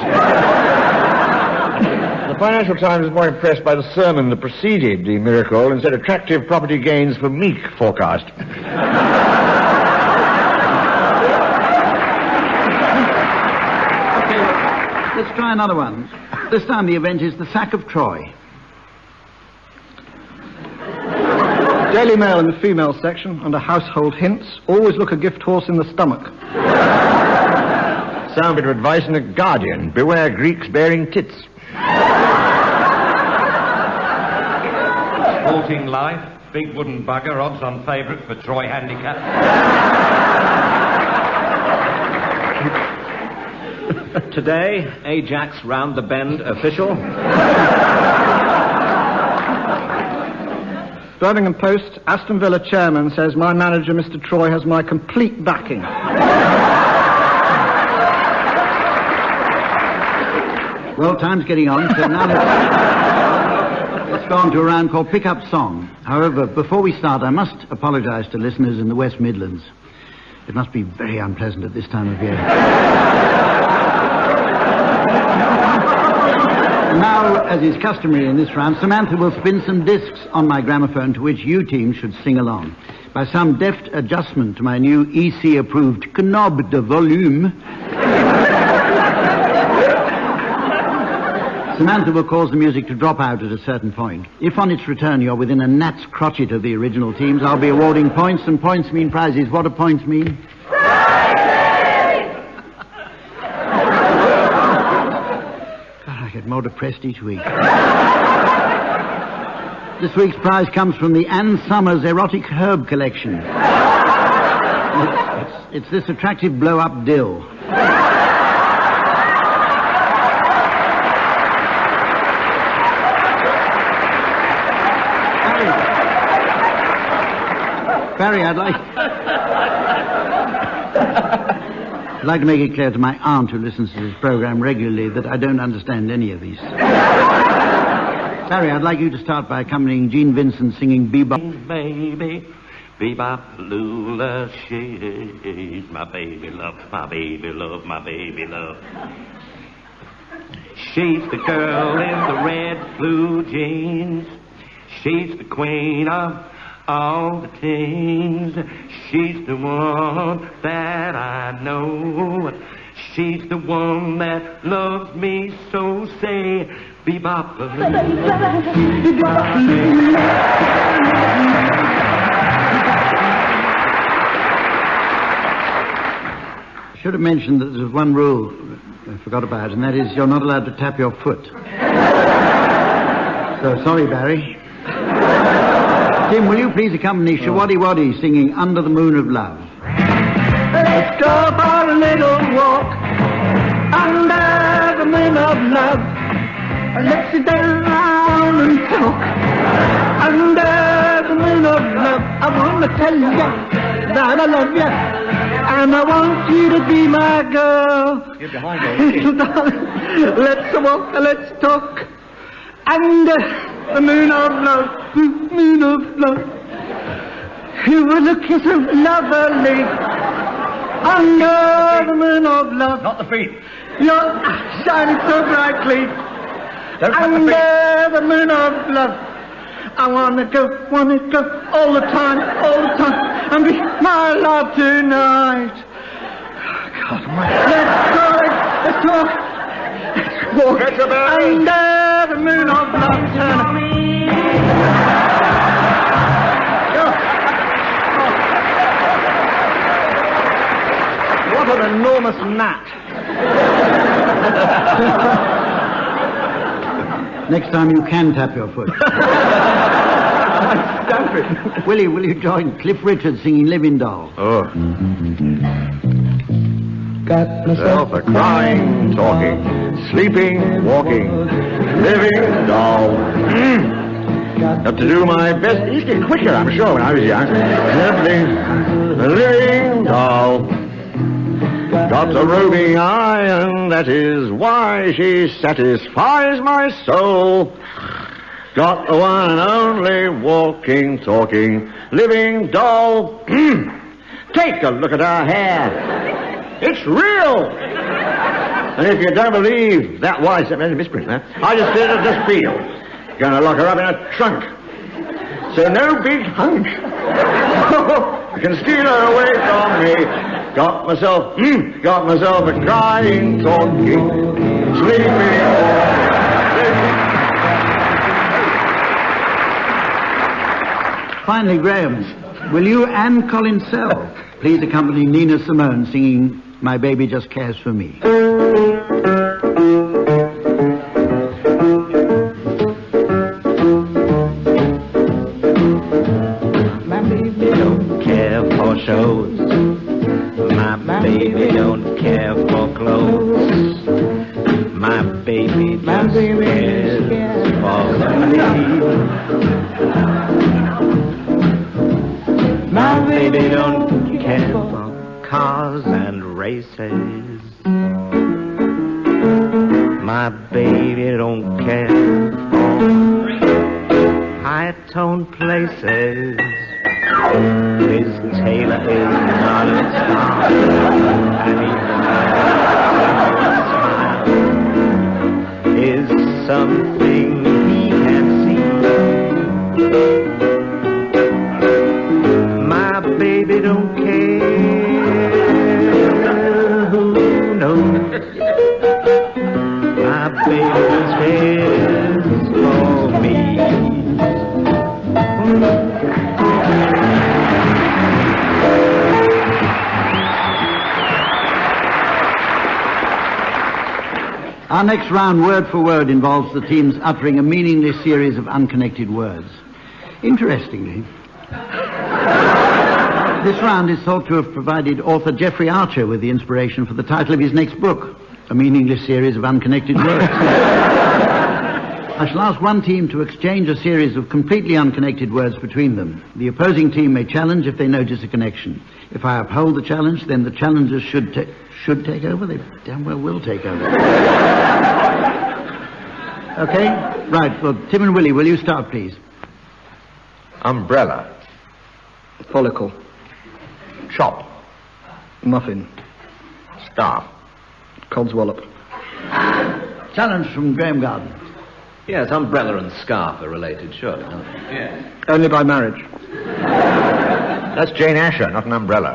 The Financial Times is more impressed by the sermon that preceded the miracle and said attractive property gains for Meek forecast. Let's try another one. This time the event is the sack of Troy. Daily Mail in the female section, under household hints, always look a gift horse in the stomach. Sound bit of advice in the Guardian, beware Greeks bearing tits. Sporting Life. Big wooden bugger, odds-on favourite for Troy Handicap. Today, Ajax round the bend official. Birmingham Post, Aston Villa chairman says my manager, Mr. Troy, has my complete backing. Well, time's getting on, so now let's go on to a round called Pick Up Song. However, before we start, I must apologise to listeners in the West Midlands. It must be very unpleasant at this time of year. Now, as is customary in this round, Samantha will spin some discs on my gramophone to which you teams should sing along. By some deft adjustment to my new EC-approved knob de volume, Samantha will cause the music to drop out at a certain point. If on its return you're within a gnat's crotchet of the original teams, I'll be awarding points, and points mean prizes. What do points mean? I get more depressed each week. This week's prize comes from the Ann Summers Erotic Herb Collection. It's this attractive blow-up dill. Barry, I'd like to make it clear to my aunt who listens to this programme regularly that I don't understand any of these. Barry, I'd like you to start by accompanying Gene Vincent singing Bebop. Baby, bebop, lula, she's my baby love, my baby love, my baby love. She's the girl in the red blue jeans. She's the queen of all the things. She's the one that I know. She's the one that loves me, so say bebop. I should have mentioned that there's one rule I forgot about, and that is you're not allowed to tap your foot. So sorry, Barry. Tim, will you please accompany Shawaddy Waddy singing Under the Moon of Love? Let's go for a little walk under the moon of love. Let's sit down and talk under the moon of love. I want to tell you that I love you, and I want you to be my girl. You're behind me. Let's walk, let's talk under the moon of love, moon of love. You were looking so lovely under the moon of love. Not the feet. You're shining so brightly under the moon of love. I wanna go all the time, and be my love tonight. God, let's talk, let's walk under the moon of love. What an enormous gnat. Next time you can tap your foot. Willie, will you join Cliff Richard singing Living Doll? Oh. Got myself a crying, talking, sleeping, walking, living doll. Got to do my best. It used to get quicker, I'm sure, when I was young. Living doll. Got a roving eye, and that is why she satisfies my soul. Got the one and only walking, talking, living doll. Take a look at her hair. It's real. And if you don't believe that, why, it's a misprint, huh? I just did it, just feel. Gonna lock her up in a trunk. So no big hunk. You can steal her away from me. Got myself a crying, talking, sleeping. Finally, Graeme, will you and Colin Sell please accompany Nina Simone singing My Baby Just Cares for Me? close. My baby just cares for me. My baby don't care for cars and races. My baby don't care for high-tone places. His tailor is not a star, and even his smile is something he can see. My baby don't care who knows. My baby just cares for me. Our next round, word for word, involves the teams uttering a meaningless series of unconnected words. Interestingly, this round is thought to have provided author Geoffrey Archer with the inspiration for the title of his next book, A Meaningless Series of Unconnected Words. I shall ask one team to exchange a series of completely unconnected words between them. The opposing team may challenge if they notice a connection. If I uphold the challenge, then the challengers should take over? They damn well will take over. Okay? Right, well, Tim and Willie, will you start, please? Umbrella. Follicle. Chop. Muffin. Staff. Codswallop. Challenge from Graeme Garden. Yes, umbrella and scarf are related, surely. Yes. Only by marriage. That's Jane Asher, not an umbrella.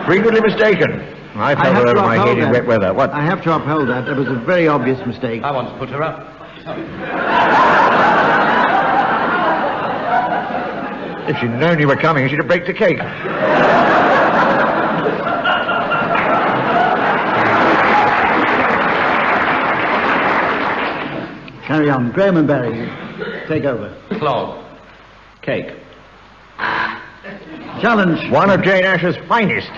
Frequently mistaken. I fell over my head in wet weather. What? I have to uphold that. That was a very obvious mistake. I want to put her up. If she'd known you were coming, she'd have baked a cake. Carry on. Graeme and Barry, take over. Clog. Cake. Challenge. One of Jane Asher's finest.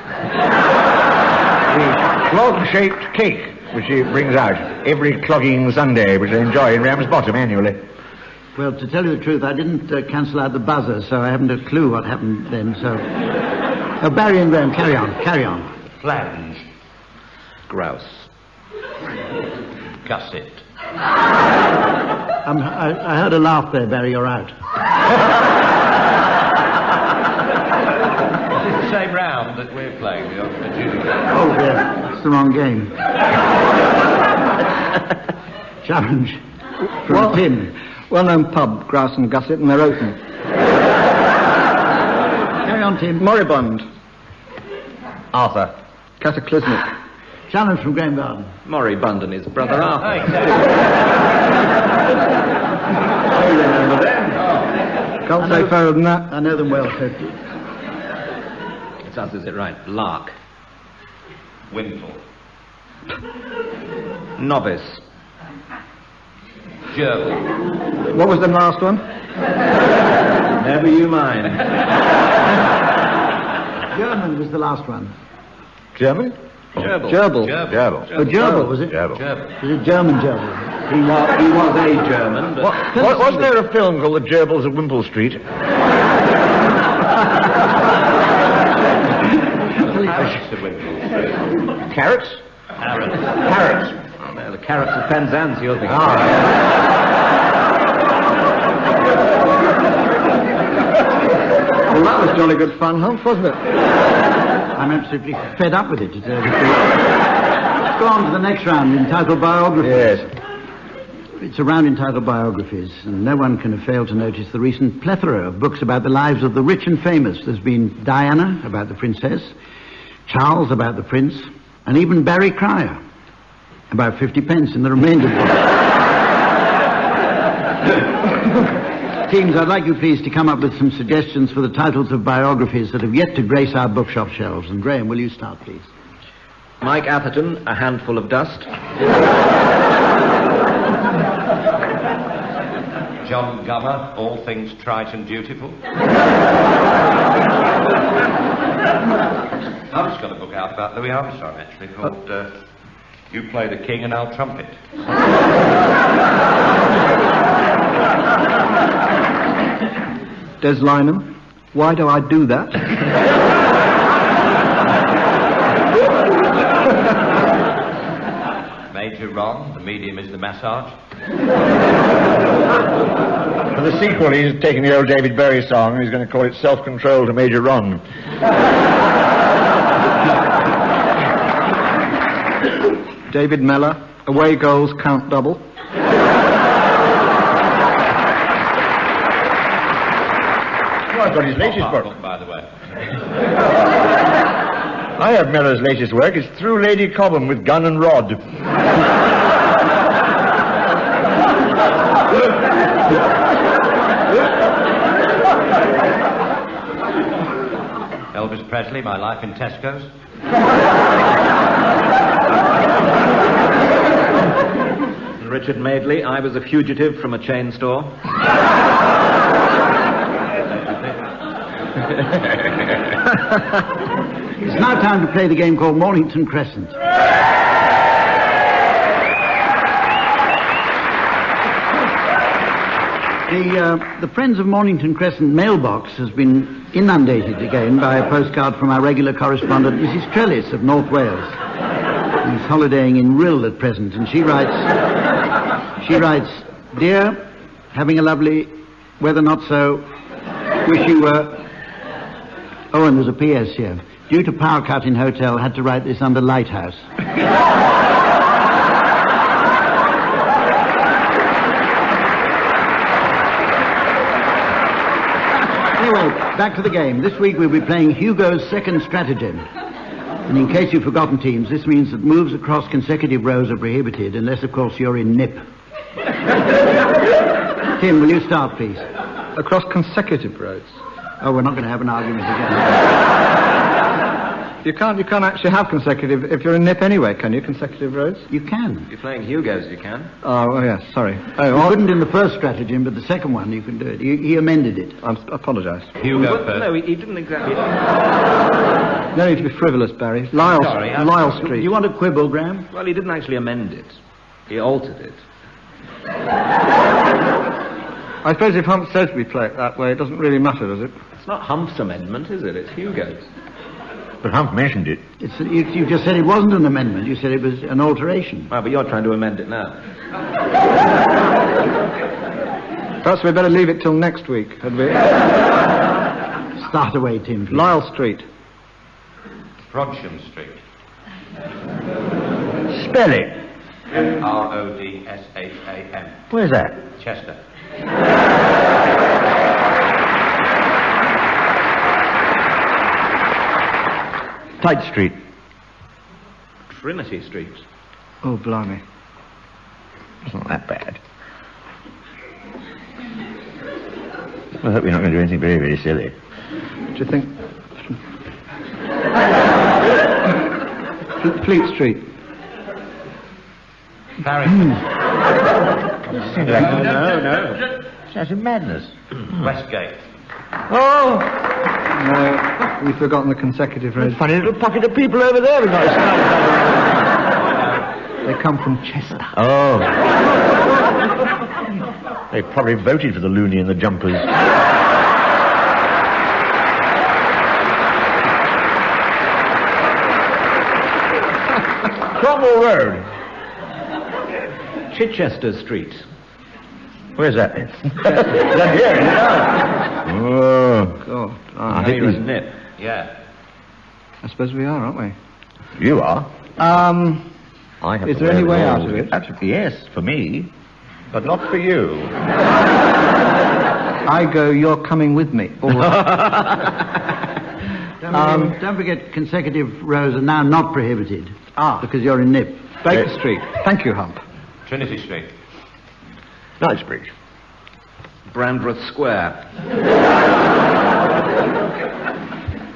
The clog-shaped cake, which she brings out every clogging Sunday, which they enjoy in Ramsbottom annually. Well, to tell you the truth, I didn't cancel out the buzzer, so I haven't a clue what happened then, so... Oh, Barry and Graeme, carry on. Flange. Grouse. Gusset. I heard a laugh there, Barry, you're out. It's the same round that we're playing, the adjudicator. Oh, yeah, it's the wrong game. Challenge from Tim. Well-known pub, Grouse and Gusset, and they're open. Carry on, Tim. Moribund. Arthur. Cataclysmic. Challenge from Graeme Garden. Moribund and his brother Arthur. You remember them? Can't say fairer than that. I know them well, so... It's us, is it right? Lark. Windfall. Novice. Gerbil. What was the last one? Never you mind. German was the last one. German? Gerbil. Gerbil. Oh, gerbil, was it? Gerbil. Was it German gerbil? He was a German, but... Wasn't there a film called The Gerbils of Wimpole Street? Carrots? Carrots. Oh, no, the carrots of Penzance, you'll think. Well, that was jolly good fun, Hump, wasn't it? I'm absolutely fed up with it, to tell you the truth. Let's go on to the next round, entitled Biographies. Yes. It's a round entitled Biographies, and no one can have failed to notice the recent plethora of books about the lives of the rich and famous. There's been Diana, about the princess, Charles, about the prince, and even Barry Cryer, about 50 pence in the remainder book. Teams, I'd like you please to come up with some suggestions for the titles of biographies that have yet to grace our bookshop shelves. And Graeme, will you start, please? Mike Atherton, A Handful of Dust. John Gummer, All Things Trite and Beautiful. I've just got a book out about Louis Armstrong, actually, called You Play the King and I'll Trumpet. Des Lynam, why do I do that? Major Ron, the medium is the massage. For the sequel, he's taking the old David Bowie song and he's going to call it Self-Control to Major Ron. David Mellor, away goals count double. I've got his latest book. By the way. I have Miller's latest work. It's Through Lady Cobham with Gun and Rod. Elvis Presley, My Life in Tesco's. And Richard Madeley, I Was a Fugitive from a Chain Store. It's now time to play the game called Mornington Crescent. The Friends of Mornington Crescent mailbox has been inundated again by a postcard from our regular correspondent, Mrs. Trellis of North Wales. She's holidaying in Rill at present, and she writes, Dear, having a lovely weather not so, wish you were... Oh, and there's a P.S. here. Due to power cut in hotel, had to write this under lighthouse. Anyway, back to the game. This week we'll be playing Hugo's second stratagem. And in case you've forgotten, teams, this means that moves across consecutive rows are prohibited, unless, of course, you're in nip. Tim, will you start, please? Across consecutive rows? Oh, we're not going to have an argument again. You can't actually have consecutive if you're in nip anyway, can you? Consecutive rows? You can. If you're playing Hugo's, you can. Oh, yes, sorry. You couldn't in the first stratagem, but the second one you can do it. He amended it. I apologise. Hugo first. No, he didn't exactly... No need to be frivolous, Barry. Lyle Street. You want to quibble, Graeme? Well, he didn't actually amend it. He altered it. I suppose if Hump says we play it that way, it doesn't really matter, does it? It's not Hump's amendment, is it? It's Hugo's. But Hump mentioned it. You just said it wasn't an amendment. You said it was an alteration. Well, but you're trying to amend it now. Perhaps we'd better leave it till next week, had we? Start away, Tim. Please. Lyle Street. Rodsham Street. Spell it. Rodsham. Where's that? Chester. Tite Street. Trinity Street. Oh, blimey. It's not that bad. I hope you're not going to do anything very, very silly. Do you think... Fleet Street. Farrington. No. That's a madness. Westgate. Oh! No, we've forgotten the consecutive roads. Funny little pocket of people over there we've got. They come from Chester. Oh. They probably voted for the loony and the jumpers. Cromwell Road. Chichester Street. Where's that then? Is that here? Oh. God. I think it was nip. Yeah. I suppose we are, aren't we? You are. I have Is to there wear any the way rules. out of it? Absolutely, yes, for me. But not for you. I go, you're coming with me. All right. Don't forget, consecutive rows are now not prohibited. Because you're in nip. Baker Street. Thank you, Hump. Trinity Street. Knightsbridge. Brandreth Square.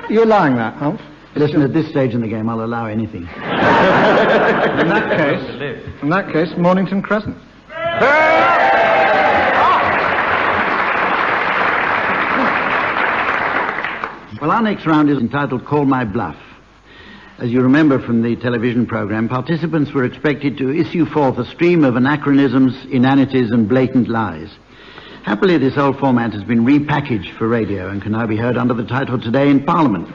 You're allowing that, Hump? Listen, at this stage in the game, I'll allow anything. In that case, Mornington Crescent. Well, our next round is entitled Call My Bluff. As you remember from the television program, participants were expected to issue forth a stream of anachronisms, inanities, and blatant lies. Happily, this old format has been repackaged for radio and can now be heard under the title Today in Parliament.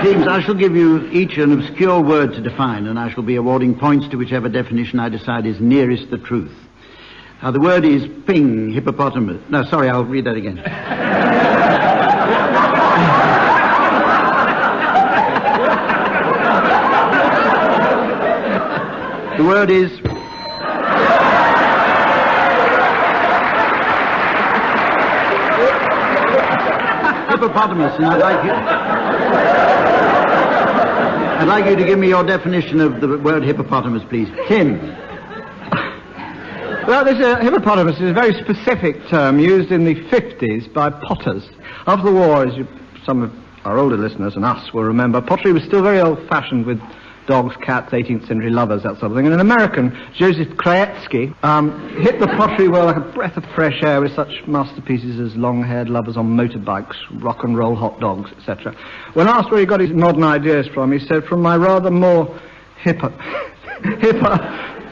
Teams, I shall give you each an obscure word to define, and I shall be awarding points to whichever definition I decide is nearest the truth. Now, the word is ping, hippopotamus. No, sorry, I'll read that again. The word is... hippopotamus, and I'd like you to give me your definition of the word hippopotamus, please. Tim. Well, this hippopotamus is a very specific term used in the 50s by potters. After the war, as some of our older listeners and us will remember, pottery was still very old-fashioned with dogs, cats, 18th century lovers, that sort of thing. And an American, Joseph Krajewski, hit the pottery world like a breath of fresh air with such masterpieces as long-haired lovers on motorbikes, rock and roll hot dogs, etc. When asked where he got his modern ideas from, he said, from my rather more hipper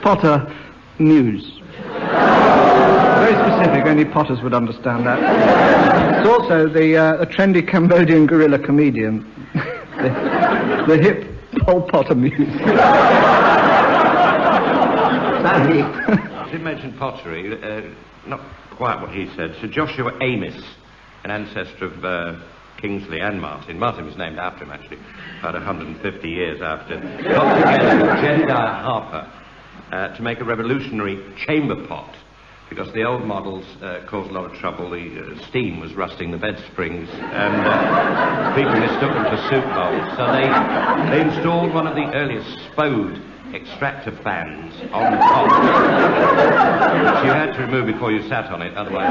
potter news. Very specific, only potters would understand that. It's also the trendy Cambodian guerrilla comedian, the hip Pol Potter muse. You did mention pottery, not quite what he said. Sir Joshua Amos, an ancestor of Kingsley and Martin. Martin was named after him, actually, about 150 years after. Got together with Jedediah Harper to make a revolutionary chamber pot, because the old models caused a lot of trouble. The steam was rusting the bed springs, and people mistook them for soup bowls. So they installed one of the earliest Spode extractor fans on the top, which you had to remove before you sat on it, otherwise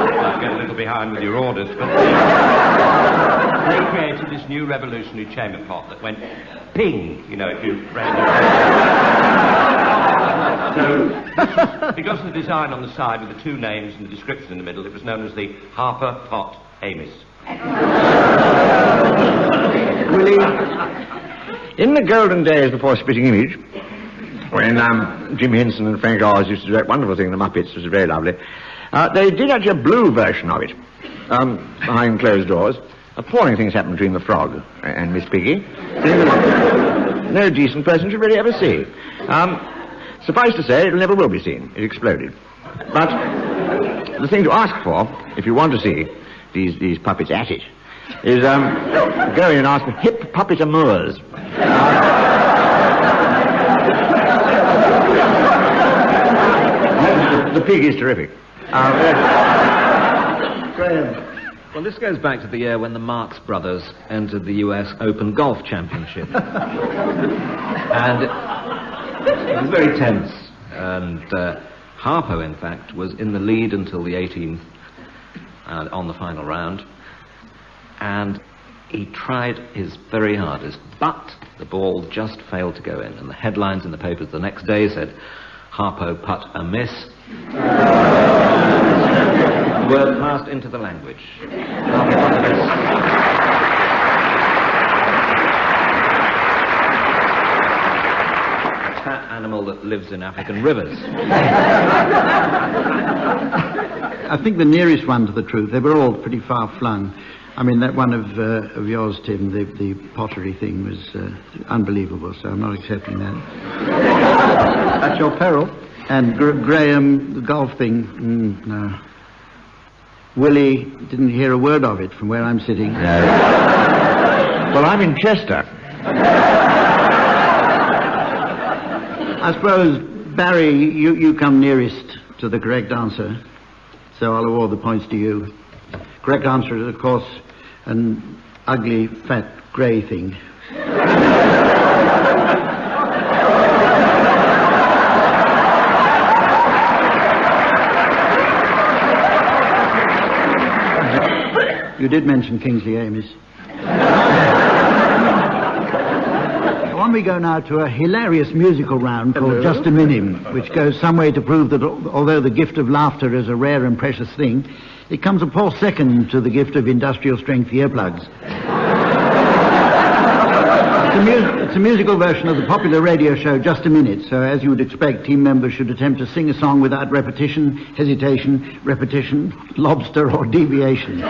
you'd get a little behind with your orders. But they created this new revolutionary chamber pot that went ping, you know, if you ran it. So, because of the design on the side with the two names and the description in the middle, it was known as the Harper Pot Amos. Willie, in the golden days before Spitting Image, when Jim Henson and Frank Oz used to do that wonderful thing, the Muppets, was very lovely, they did actually a blue version of it, behind closed doors. Appalling things happened between the Frog and Miss Piggy. No decent person should really ever see. Suffice to say, it never will be seen. It exploded. But the thing to ask for, if you want to see these puppets at it, is go in and ask for hip puppet amours. The pig is terrific. Graeme. Well, this goes back to the year when the Marx brothers entered the US Open Golf Championship. And it was very tense. And Harpo, in fact, was in the lead until the 18th on the final round. And he tried his very hardest, but the ball just failed to go in. And the headlines in the papers the next day said, Harpo putt a miss. The word passed into the language. Harpo putt a miss. A fat animal that lives in African rivers. I think the nearest one to the truth, they were all pretty far flung. I mean, that one of yours, Tim, the pottery thing was unbelievable, so I'm not accepting that. At your peril. And Graeme, the golf thing, no. Willie didn't hear a word of it from where I'm sitting. No. Well, I'm in Chester. I suppose, Barry, you come nearest to the correct answer, so I'll award the points to you. Correct answer is, of course, an ugly, fat, grey thing. You did mention Kingsley Amis. On we go now to a hilarious musical round called Just a Minute, which goes some way to prove that although the gift of laughter is a rare and precious thing, it comes a poor second to the gift of industrial strength earplugs. It's a musical version of the popular radio show Just a Minute, so as you would expect, team members should attempt to sing a song without repetition, hesitation, repetition, lobster or deviation.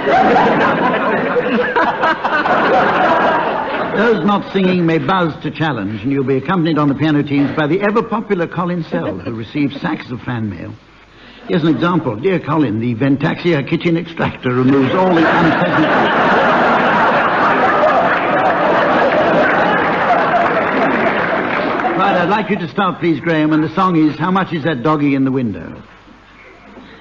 Those not singing may buzz to challenge, and you'll be accompanied on the piano teams by the ever-popular Colin Sell, who receives sacks of fan mail. Here's an example. Dear Colin, the Ventaxia kitchen extractor removes all the unpleasant... Right, I'd like you to start, please, Graeme, and the song is How Much Is That Doggy in the Window?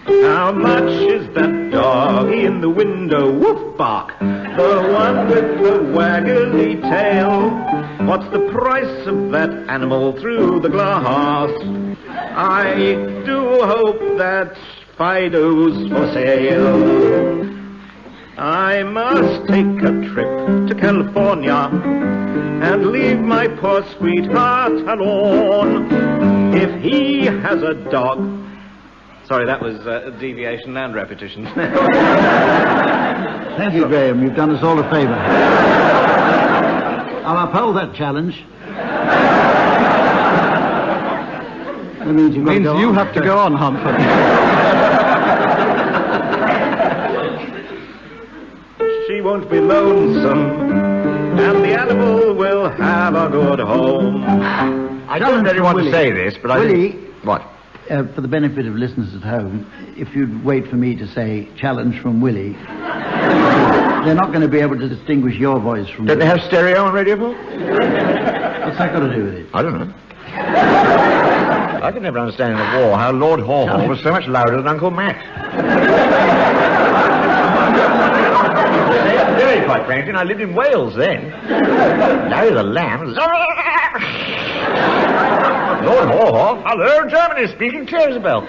How much is that doggy in the window? Woof bark. The one with the waggly tail. What's the price of that animal through the glass? I do hope that Fido's for sale. I must take a trip to California and leave my poor sweetheart alone. If he has a dog... Sorry, that was deviation and repetition. Thank you, Graeme. You've done us all a favour. I'll uphold that challenge. That means you have to go on, Humphrey. She won't be lonesome, and the animal will have a good home. I don't really want to say this, but Willie, What? For the benefit of listeners at home, if you'd wait for me to say challenge from Willie, they're not going to be able to distinguish your voice from... Don't they have stereo on Radio 4? What's that got to do with it? I don't know. I could never understand in the war how Lord Haw was so much louder than Uncle Mac. Very quite frankly, and I lived in Wales then. Larry the Lamb... Lord Haw, hello, Germany speaking, Jezebel.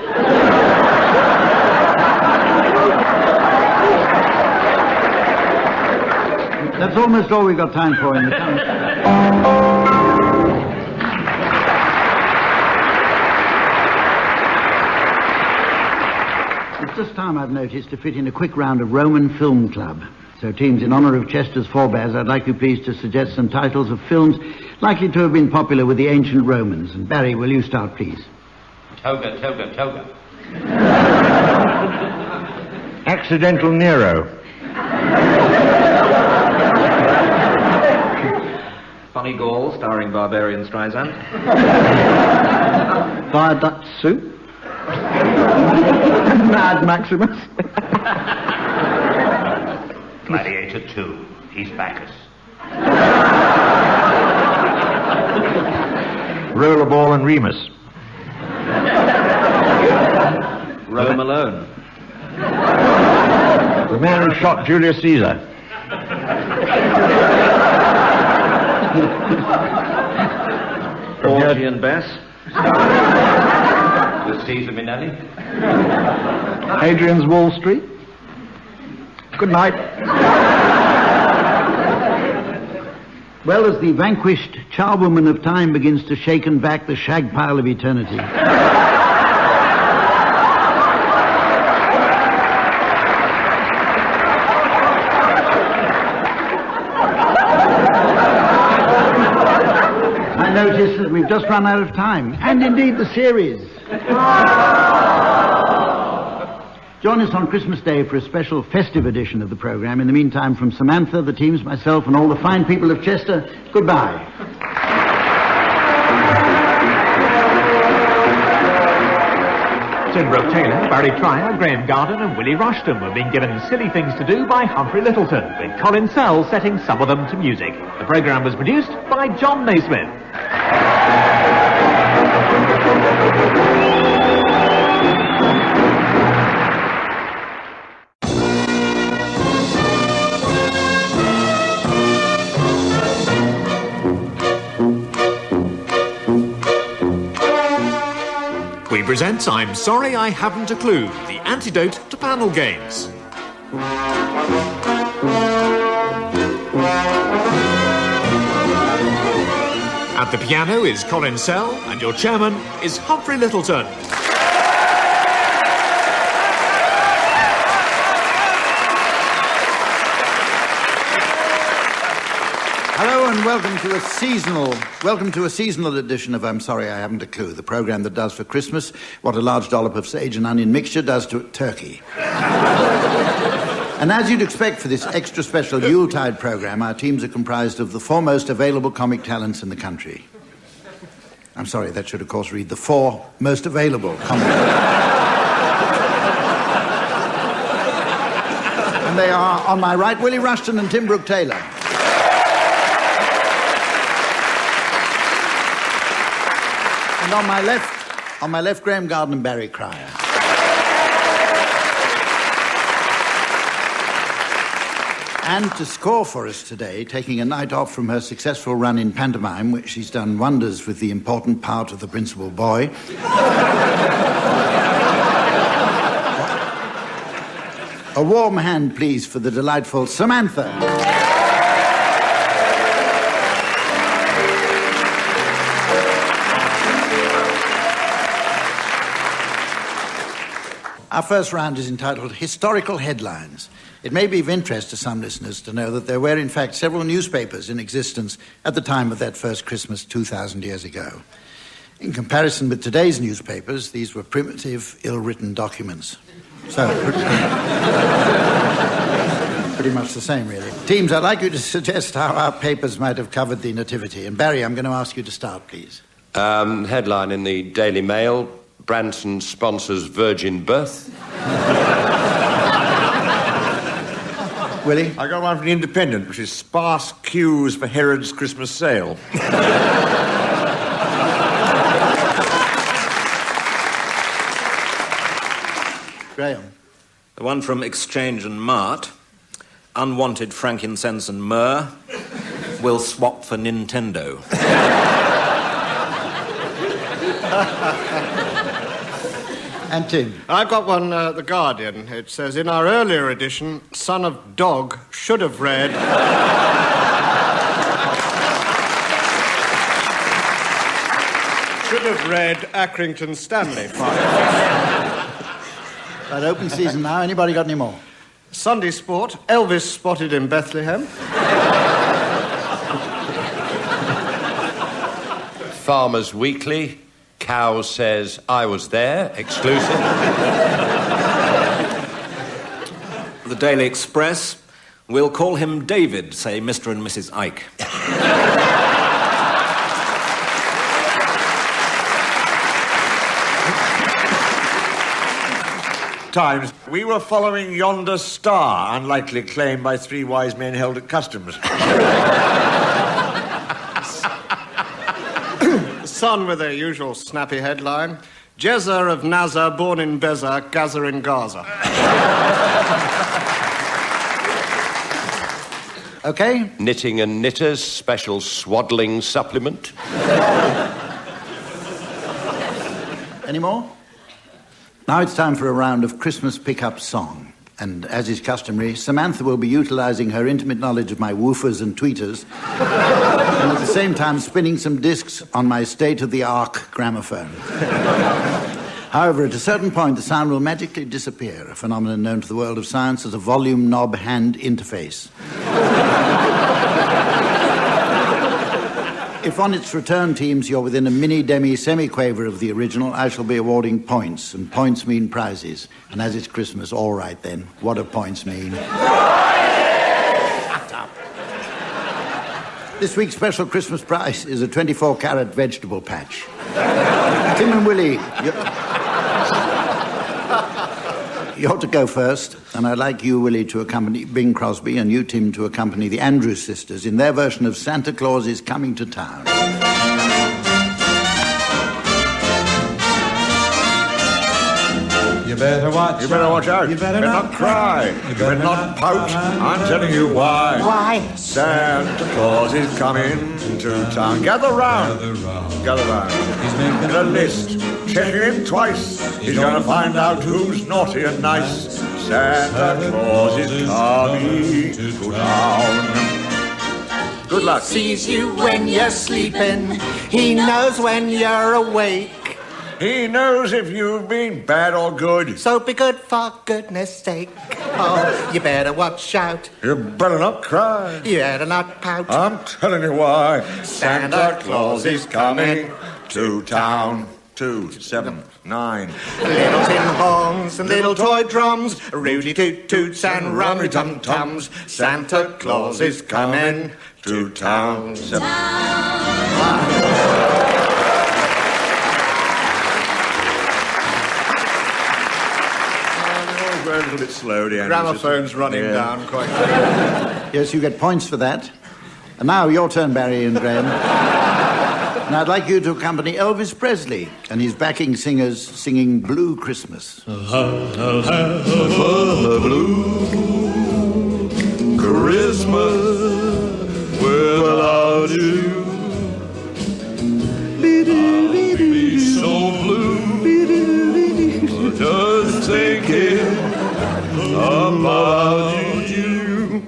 That's almost all we've got time for in the time. It's just time, I've noticed, to fit in a quick round of Roman Film Club. So, teams, in honour of Chester's forebears, I'd like you please to suggest some titles of films likely to have been popular with the ancient Romans. And Barry, will you start, please? Toga, toga, toga. Accidental Nero. Funny Gaul, starring Barbarian Streisand. Viaduct Soup. Mad Maximus. Gladiator 2. He's Bacchus. Rollerball and Remus. Rome Alone. The Man Who Shot Julius Caesar. Orgy and Bess. With Caesar Minelli. Adrian's Wall Street. Good night. Well, as the vanquished charwoman of time begins to shaken back the shag pile of eternity. I notice that we've just run out of time, and indeed the series. Join us on Christmas Day for a special festive edition of the programme. In the meantime, from Samantha, the teams, myself, and all the fine people of Chester, goodbye. Tim Brooke-Taylor, Barry Trier, Graeme Garden and Willie Rushton were being given Silly Things to Do by Humphrey Lyttleton, with Colin Sell setting some of them to music. The programme was produced by John Naismith. We present I'm Sorry I Haven't a Clue, the antidote to panel games. At the piano is Colin Sell, and your chairman is Humphrey Lyttleton. Hello and welcome to a seasonal edition of I'm Sorry I Haven't a Clue, the programme that does for Christmas what a large dollop of sage and onion mixture does to turkey. And as you'd expect for this extra special Yuletide programme, our teams are comprised of the foremost available comic talents in the country. I'm sorry, that should of course read the four most available comic And they are, on my right, Willie Rushton and Tim Brooke-Taylor. And on my left, Graeme Garden and Barry Cryer. And to score for us today, taking a night off from her successful run in pantomime, which she's done wonders with the important part of the principal boy. A warm hand, please, for the delightful Samantha. Our first round is entitled Historical Headlines. It may be of interest to some listeners to know that there were, in fact, several newspapers in existence at the time of that first Christmas 2,000 years ago. In comparison with today's newspapers, these were primitive, ill-written documents. So, pretty much the same, really. Teams, I'd like you to suggest how our papers might have covered the Nativity. And Barry, I'm going to ask you to start, please. Headline in the Daily Mail, Branson sponsors virgin birth. Willie? I got one from the Independent, which is sparse queues for Herod's Christmas sale. Graeme? The one from Exchange and Mart, unwanted frankincense and myrrh, will swap for Nintendo. And Tim? I've got one, The Guardian. It says, in our earlier edition, Son of Dog should have read... Accrington Stanley Fire. Right, open season now. Anybody got any more? Sunday Sport, Elvis spotted in Bethlehem. Farmers Weekly, Cow says I was there, exclusive. The Daily Express, we'll call him David, say Mr. and Mrs. Ike. Times, we were following yonder star, unlikely claim by three wise men held at customs. Sun with their usual snappy headline. Jezza of Nazar, born in Beza, Gaza in Gaza. Okay. Knitting and Knitters, special swaddling supplement. Any more? Now it's time for a round of Christmas pick-up song. And as is customary, Samantha will be utilising her intimate knowledge of my woofers and tweeters and at the same time spinning some discs on my state-of-the-art gramophone. However, at a certain point, the sound will magically disappear, a phenomenon known to the world of science as a volume knob hand interface. If on its return, teams, you're within a mini-demi semi-quaver of the original, I shall be awarding points, and points mean prizes. And as it's Christmas, all right then, what do points mean? This week's special Christmas prize is a 24-carat vegetable patch. Tim and Willie, you ought to go first, and I'd like you, Willie, to accompany Bing Crosby and you, Tim, to accompany the Andrews sisters in their version of Santa Claus is Coming to Town. You better watch. You better watch out. You better not cry. You better not pout. I'm telling you why. Why? Santa Claus is coming to town. Gather round. Gather round. He's making a list. Checking him twice. He's going to find out who's naughty and nice. Santa Claus is coming to town. Good luck. Sees you when you're sleeping. He knows when you're awake. He knows if you've been bad or good. So be good for goodness sake. Oh, you better watch out. You better not cry. You better not pout. I'm telling you why. Santa Claus is coming to town. 2, 7, 9. Little tin horns and little toy drums, Rudy toot toots and rummy tum tums. Santa Claus is coming to town. 7. A little bit slow, the Gramophone's running down quite quickly. Yes, you get points for that. And now your turn, Barry and Graeme. And I'd like you to accompany Elvis Presley and his backing singers singing Blue Christmas. I'll have a blue Christmas without you. I'll be so blue just thinking about you.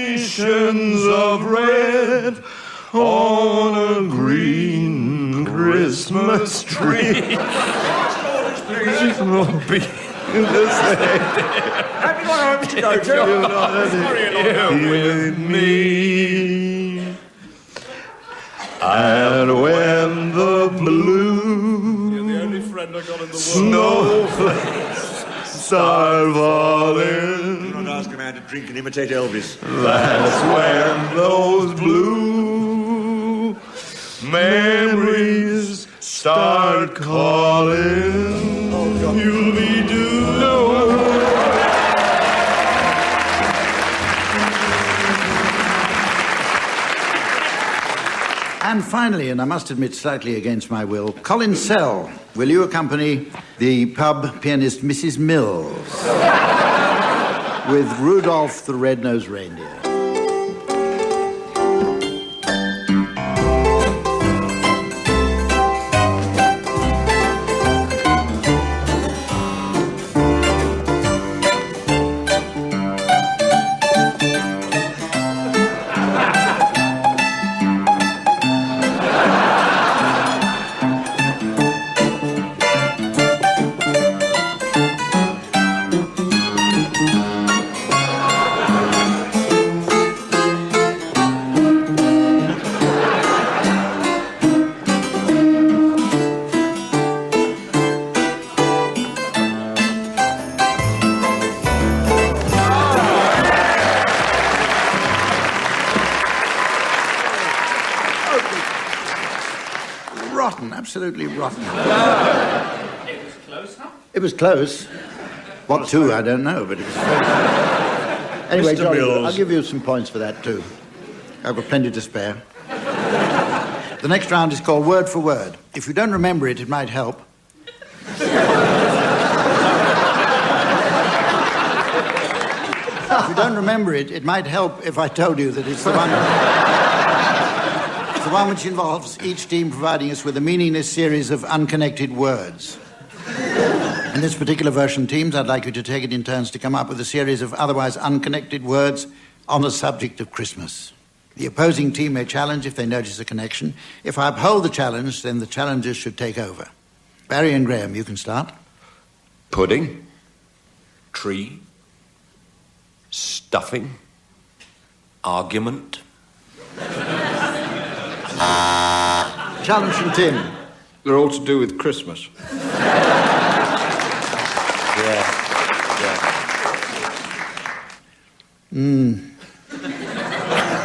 Decorations of red on a green Christmas tree. Will be the same. Have you got homes to go to? Here with me. And when the blue You're the only friend I got in the world. snowflakes start falling, Do not ask a man to drink and imitate Elvis. that's when those blue memories start calling. You'll be due. And finally, and I must admit slightly against my will, Colin Sell, will you accompany the pub pianist Mrs. Mills with Rudolph the Red-Nosed Reindeer? Rotten, absolutely rotten. It was close, huh? It was close. What to, I don't know, but it was close. Anyway, Mr. Jolly, Mills. I'll give you some points for that, too. I've got plenty to spare. The next round is called Word for Word. If you don't remember it, it might help. If you don't remember it, it might help if I told you that it's the one... It's the one which involves each team providing us with a meaningless series of unconnected words. In this particular version, teams, I'd like you to take it in turns to come up with a series of otherwise unconnected words on the subject of Christmas. The opposing team may challenge if they notice a connection. If I uphold the challenge, then the challengers should take over. Barry and Graeme, you can start. Pudding. Tree. Stuffing. Argument. Challenge from Tim. They're all to do with Christmas.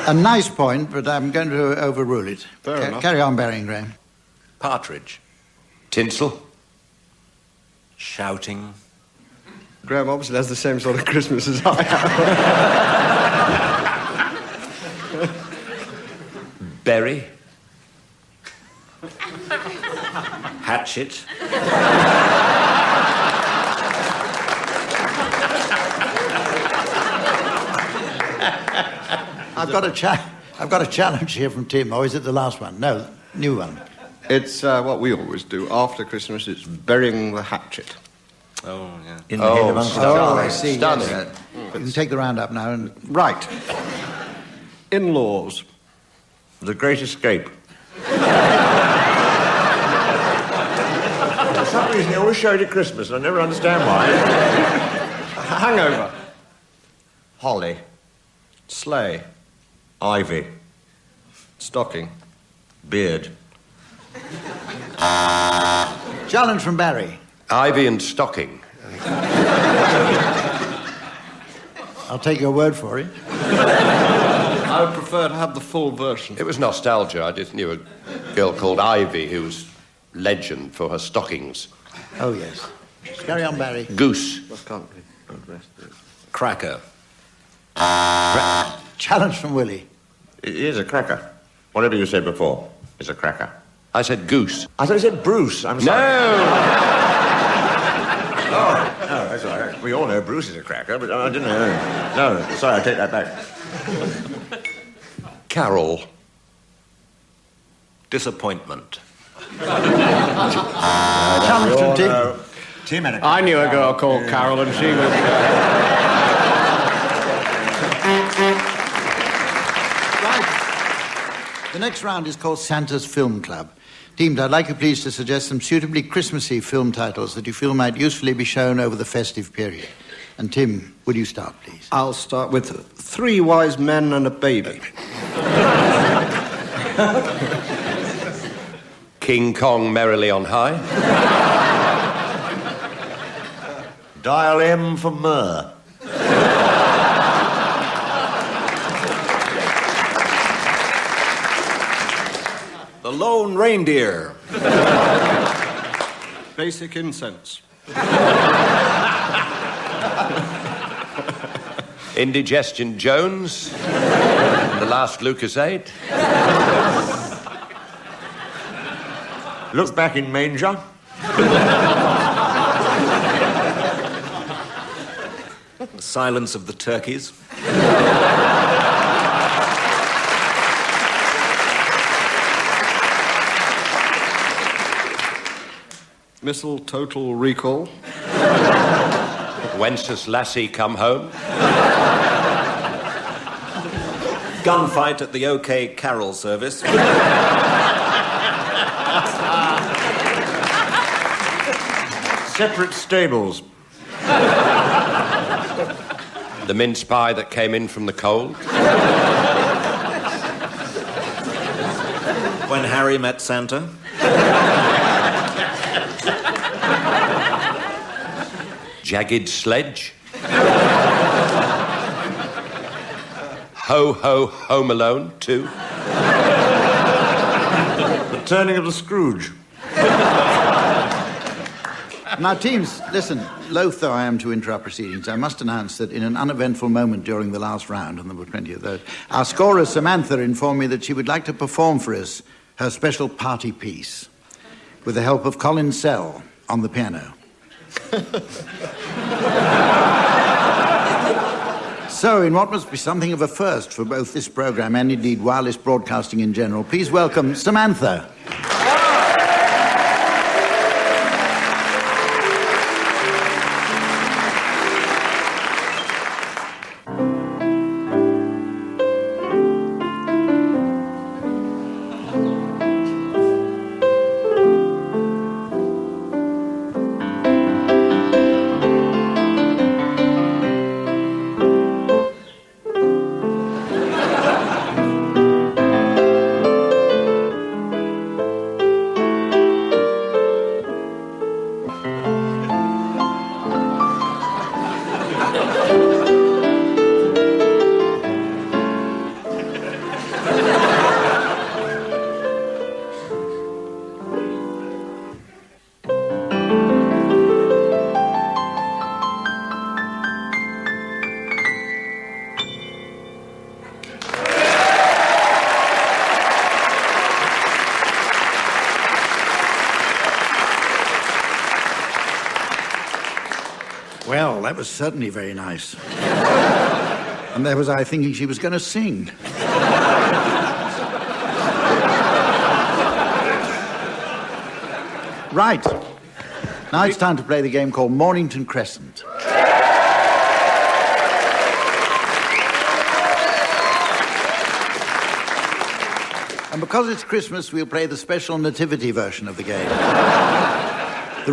A nice point, but I'm going to overrule it. Fair enough. Carry on, Barry and Graeme. Partridge. Tinsel. Shouting. Graeme obviously has the same sort of Christmas as I have. Berry. Hatchet. I've got a challenge here from Tim. Or is it the last one? No, new one. It's what we always do. After Christmas, it's burying the hatchet. Oh, yeah. In the head of Uncle stunning. Charles. I see. Stunning. Yes. You can take the round up now and... Right. In-laws. The Great Escape. For some reason, they always show it at Christmas, and I never understand why. Hangover. Holly. Sleigh. Ivy. Stocking. Beard. Challenge from Barry. Ivy and stocking. I'll take your word for it. I would prefer to have the full version. It was nostalgia. I just knew a girl called Ivy who was legend for her stockings. Oh, yes. Carry on, Barry. Goose. Cracker. Challenge from Willie. It is a cracker. Whatever you said before is a cracker. I said goose. I thought you said Bruce. I'm sorry. No, that's all right. We all know Bruce is a cracker, but I didn't know. No, sorry, I take that back. Carol. Disappointment. Challenge from Tim. Tim had a I knew a girl called Carol, and she was... The next round is called Santa's Film Club. Teams, I'd like you please to suggest some suitably Christmassy film titles that you feel might usefully be shown over the festive period. And Tim, would you start, please? I'll start with 3 Wise Men and a Baby. King Kong merrily on high. Dial M for myrrh. The Lone Reindeer. Basic Incense. Indigestion Jones. The Last Lucasade. Look back in manger. The Silence of the Turkeys. Missile Total Recall. Wenceslas Lassie come home. Gunfight at the OK Carol service. Separate stables. The mince pie that came in from the cold. When Harry met Santa. Jagged Sledge. Ho, ho, Home Alone 2. The Turning of the Scrooge. Now, teams, listen, loath though I am to interrupt proceedings, I must announce that in an uneventful moment during the last round, and there were plenty of those, our scorer Samantha informed me that she would like to perform for us her special party piece with the help of Colin Sell on the piano. So, in what must be something of a first for both this programme and indeed wireless broadcasting in general, please welcome Samantha. Well, that was certainly very nice. And there was I thinking she was going to sing. Right. Now it's time to play the game called Mornington Crescent. And because it's Christmas, we'll play the special nativity version of the game. The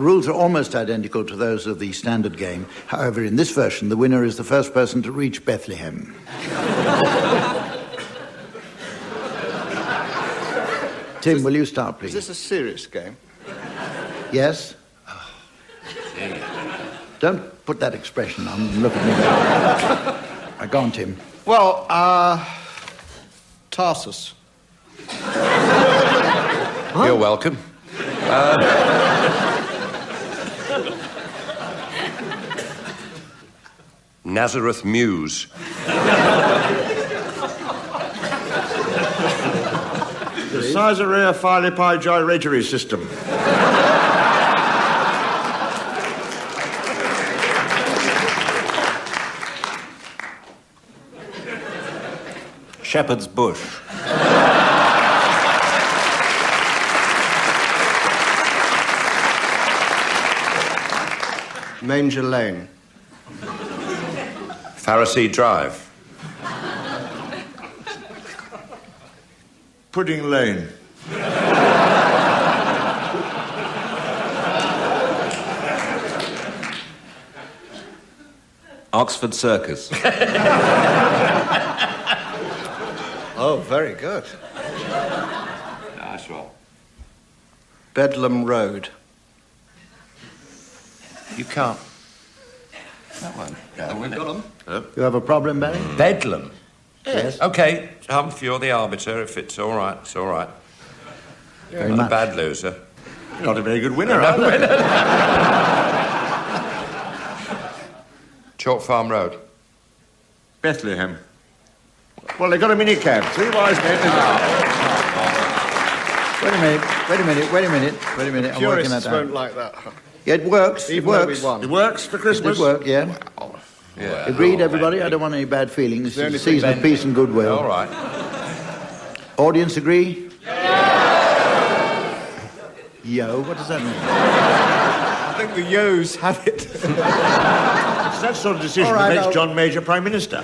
rules are almost identical to those of the standard game. However, in this version, the winner is the first person to reach Bethlehem. Tim, will you start, please? Is this a serious game? Yes? Don't put that expression on. Look at me. Go on, Tim. Well, Tarsus. You're welcome. Nazareth Mews. The Caesarea Philippi gyratory system. Shepherd's Bush. Manger Lane. Pharisee Drive. Pudding Lane. Oxford Circus. Oh, very good. Nice one. Bedlam Road. You can't. That one. Yeah, we've got them. You have a problem, Barry? Bedlam. Yes. Okay, Humphrey, you're the arbiter. If it's all right, it's all right. Very Not much. a bad loser. Not a very good winner, either. Chalk Farm Road. Bethlehem. Well, they got a minicab. 3 wise men. Wait a minute. I'm working that Purists out. won't like that. Huh? Yeah, it works. Even though we won. It works for Christmas. It did work, yeah. Yeah. Agreed, everybody? I don't want any bad feelings. It's a season of peace and goodwill. All right. Audience agree? Yo, what does that mean? I think the Yos have it. It's that sort of decision All right, that makes John Major Prime Minister.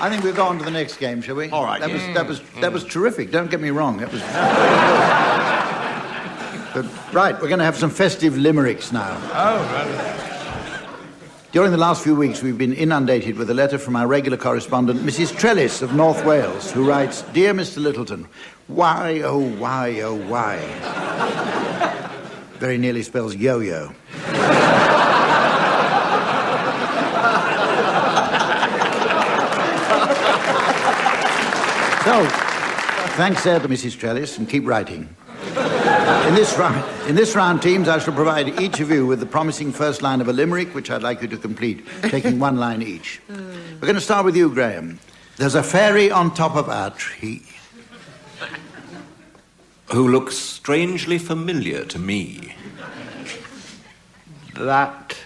I think we'll go on to the next game, shall we? All right, That was terrific. Don't get me wrong. That was But, right, we're going to have some festive limericks now. Oh, right. During the last few weeks, we've been inundated with a letter from our regular correspondent, Mrs. Trellis of North Wales, who writes, "Dear Mr. Lyttleton, why, oh, why, oh, why?" Very nearly spells yo-yo. So, thanks there to Mrs. Trellis, and keep writing. In this round, teams, I shall provide each of you with the promising first line of a limerick, which I'd like you to complete, taking one line each. We're going to start with you, Graeme. There's a fairy on top of our tree. Who looks strangely familiar to me. That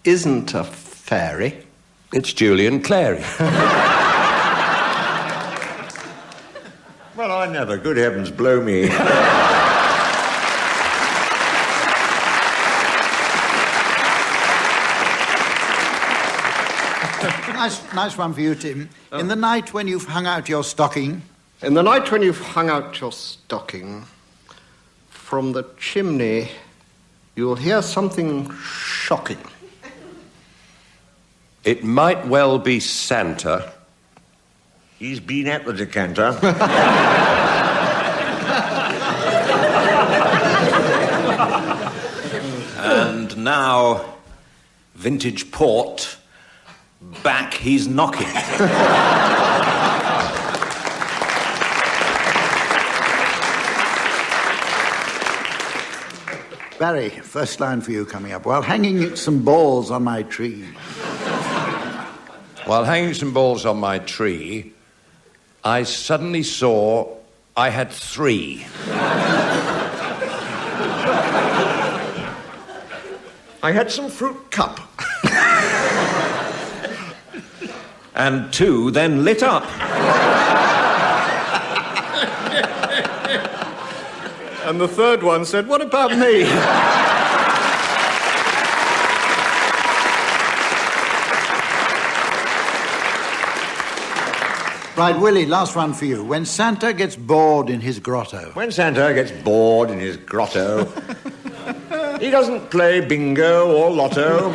isn't a fairy. It's Julian Clary. Well, I never. Good heavens, blow me. Nice one for you, Tim. In the night when you've hung out your stocking... In the night when you've hung out your stocking, from the chimney, you'll hear something shocking. It might well be Santa. He's been at the decanter. And now, vintage port, back he's knocking. Barry, first line for you coming up. While hanging some balls on my tree. While hanging some balls on my tree, I suddenly saw I had 3. I had some fruit cup. And 2 then lit up. And the third one said, what about me? Right, Willie, last one for you. When Santa gets bored in his grotto. When Santa gets bored in his grotto, he doesn't play bingo or lotto.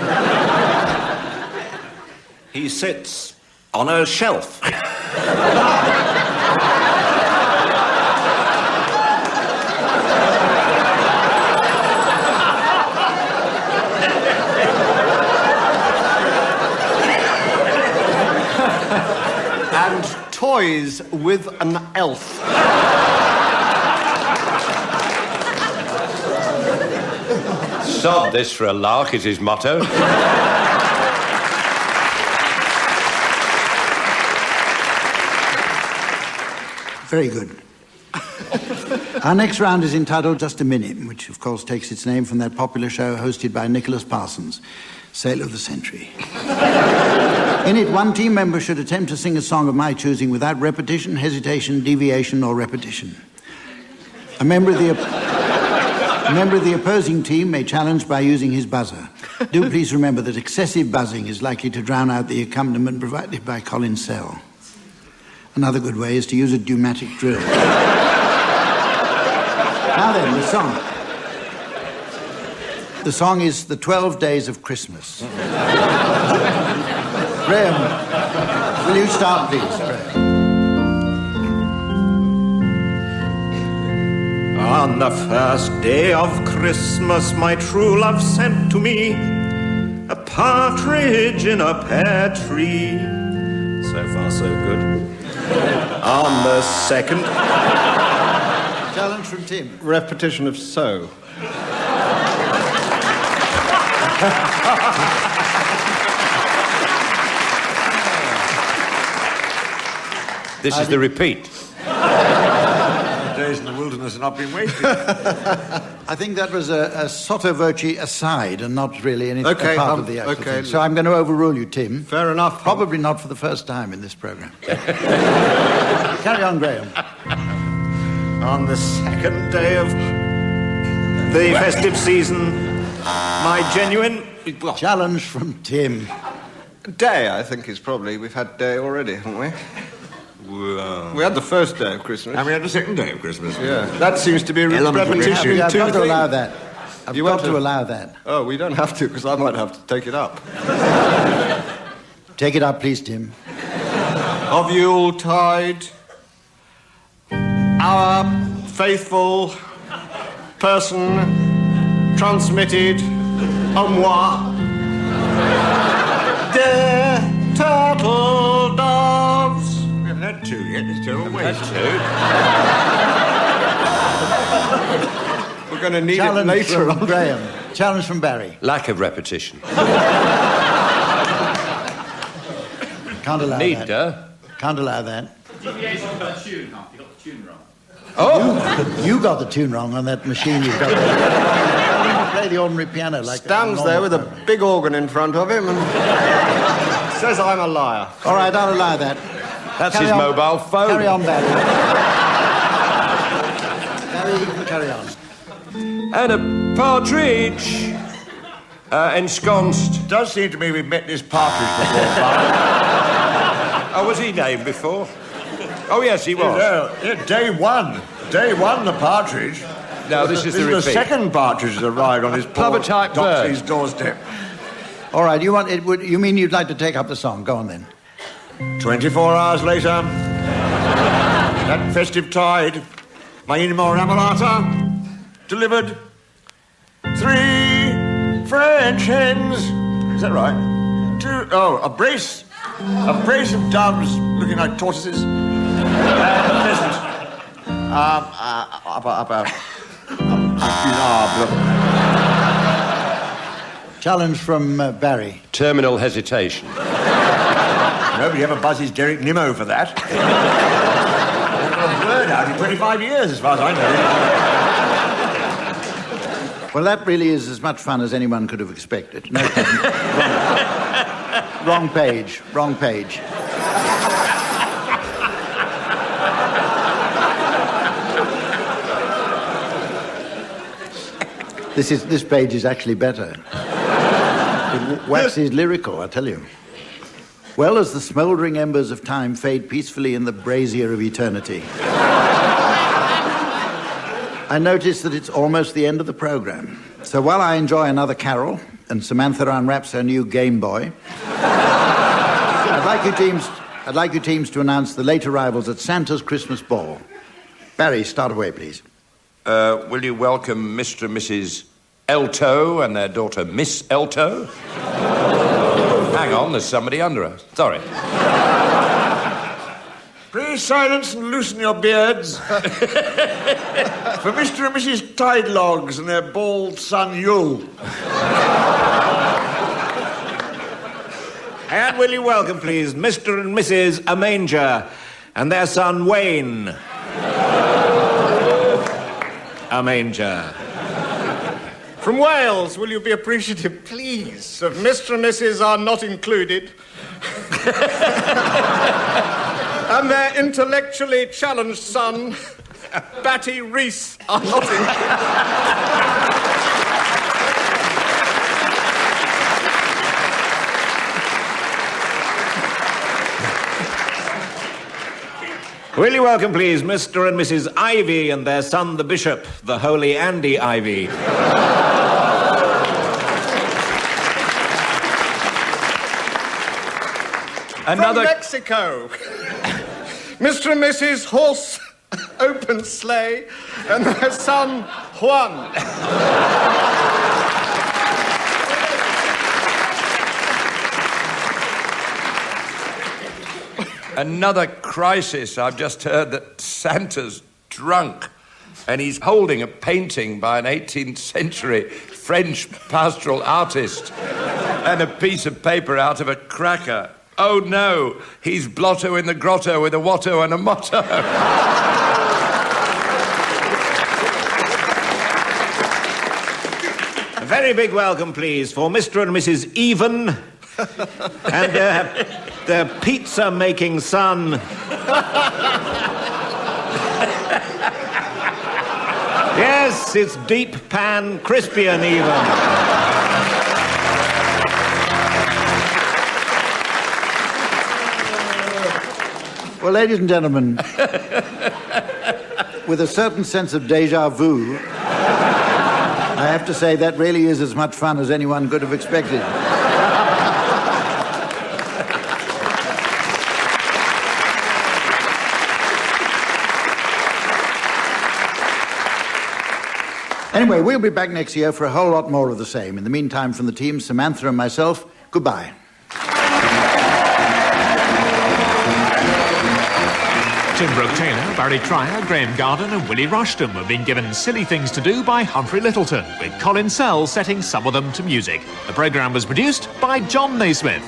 He sits on a shelf. And toys with an elf. Sod this for a lark is his motto. Very good. Our next round is entitled Just a Minute, which of course takes its name from that popular show hosted by Nicholas Parsons, Sale of the Century. In it, one team member should attempt to sing a song of my choosing without repetition, hesitation, deviation, or repetition. A member of the opposing team may challenge by using his buzzer. Do please remember that excessive buzzing is likely to drown out the accompaniment provided by Colin Sell. Another good way is to use a pneumatic drill. Now then, the song. The song is The 12 Days of Christmas. Graeme, will you start, please? On the first day of Christmas, my true love sent to me a partridge in a pear tree. So far, so good. On the second... Challenge from Tim. Repetition of so. This is the repeat. Days in the wilderness have not been wasted. I think that was a sotto voce aside and not really anything Okay, part of the actual okay. thing. So I'm going to overrule you, Tim. Fair enough. Probably not for the first time in this programme. Carry on, Graeme. On the second day of the festive season, my genuine... Challenge from Tim. Day, I think, is probably... We've had day already, haven't we? We had the first day of Christmas. And we had the second day of Christmas. Yeah. That seems to be a repetition in I've two got to things. allow that. I've got to allow that. Oh, we don't have to, because I might have to take it up. Take it up, please, Tim. Of Yuletide, our faithful person transmitted à moi the turtle doves. We haven't had two yet, it's terrible waste. We're going to need Challenge it later from on. Graeme. Challenge from Barry. Lack of repetition. Can't allow Need, that. Can't allow that. Deviation of the tune, Humphrey. You got the tune wrong. Oh! You got the tune wrong on that machine you've got there. Play the ordinary piano like Stands there with a big organ in front of him and says I'm a liar. All right, I'll allow that. That's Carry his on. mobile phone. Carry on, Barry. Barry, you can carry on. And a partridge ensconced. Does seem to me we've met this partridge before, Father. Oh, was he named before? Oh, yes, he was. Day one. Day one, the partridge. No, this is the repeat. The second partridge has arrived on his Plover-type bird. Doxey's doorstep. All right, you mean you'd like to take up the song? Go on, then. 24 hours later, that festive tide, my inamorata delivered 3 French hens. Is that right? A brace of doves looking like tortoises. And a pheasant. Challenge from Barry. Terminal hesitation. Nobody ever buzzes Derek Nimmo for that. I've got a word out in 25 years, as far as I know. Well, that really is as much fun as anyone could have expected. No, wrong page. Wrong page. This page is actually better. It waxes lyrical, I tell you. Well, as the smouldering embers of time fade peacefully in the brazier of eternity, I notice that it's almost the end of the programme. So while I enjoy another carol and Samantha unwraps her new Game Boy, I'd like you teams to announce the late arrivals at Santa's Christmas Ball. Barry, start away, please. Will you welcome Mr. and Mrs. Elto and their daughter, Miss Elto? Hang on, there's somebody under us. Sorry. Please silence and loosen your beards. For Mr. and Mrs. Tidelogs and their bald son, Yule. And will you welcome, please, Mr. and Mrs. Amanger and their son, Wayne. Amanger. From Wales, will you be appreciative, please, of Mr. and Mrs. are not included, and their intellectually challenged son, Batty Reese, are not included. Will you welcome, please, Mr. and Mrs. Ivy and their son, the Bishop, the Holy Andy Ivy. From Mexico, Mr. and Mrs. Horse Open Sleigh and their son, Juan. Another crisis. I've just heard that Santa's drunk and he's holding a painting by an 18th century French pastoral artist and a piece of paper out of a cracker. Oh no, he's blotto in the grotto with a watto and a motto. A very big welcome, please, for Mr. and Mrs. Even and their pizza-making son. Yes, it's deep pan, crispy and even. Well, ladies and gentlemen, with a certain sense of déjà vu, I have to say that really is as much fun as anyone could have expected. Anyway, we'll be back next year for a whole lot more of the same. In the meantime, from the team, Samantha and myself, goodbye. Tim Brooke-Taylor, Barry Trier, Graeme and Willie Rushton have been given Silly Things to Do by Humphrey Lyttleton, with Colin setting some of them to music. The programme was produced by John Naismith.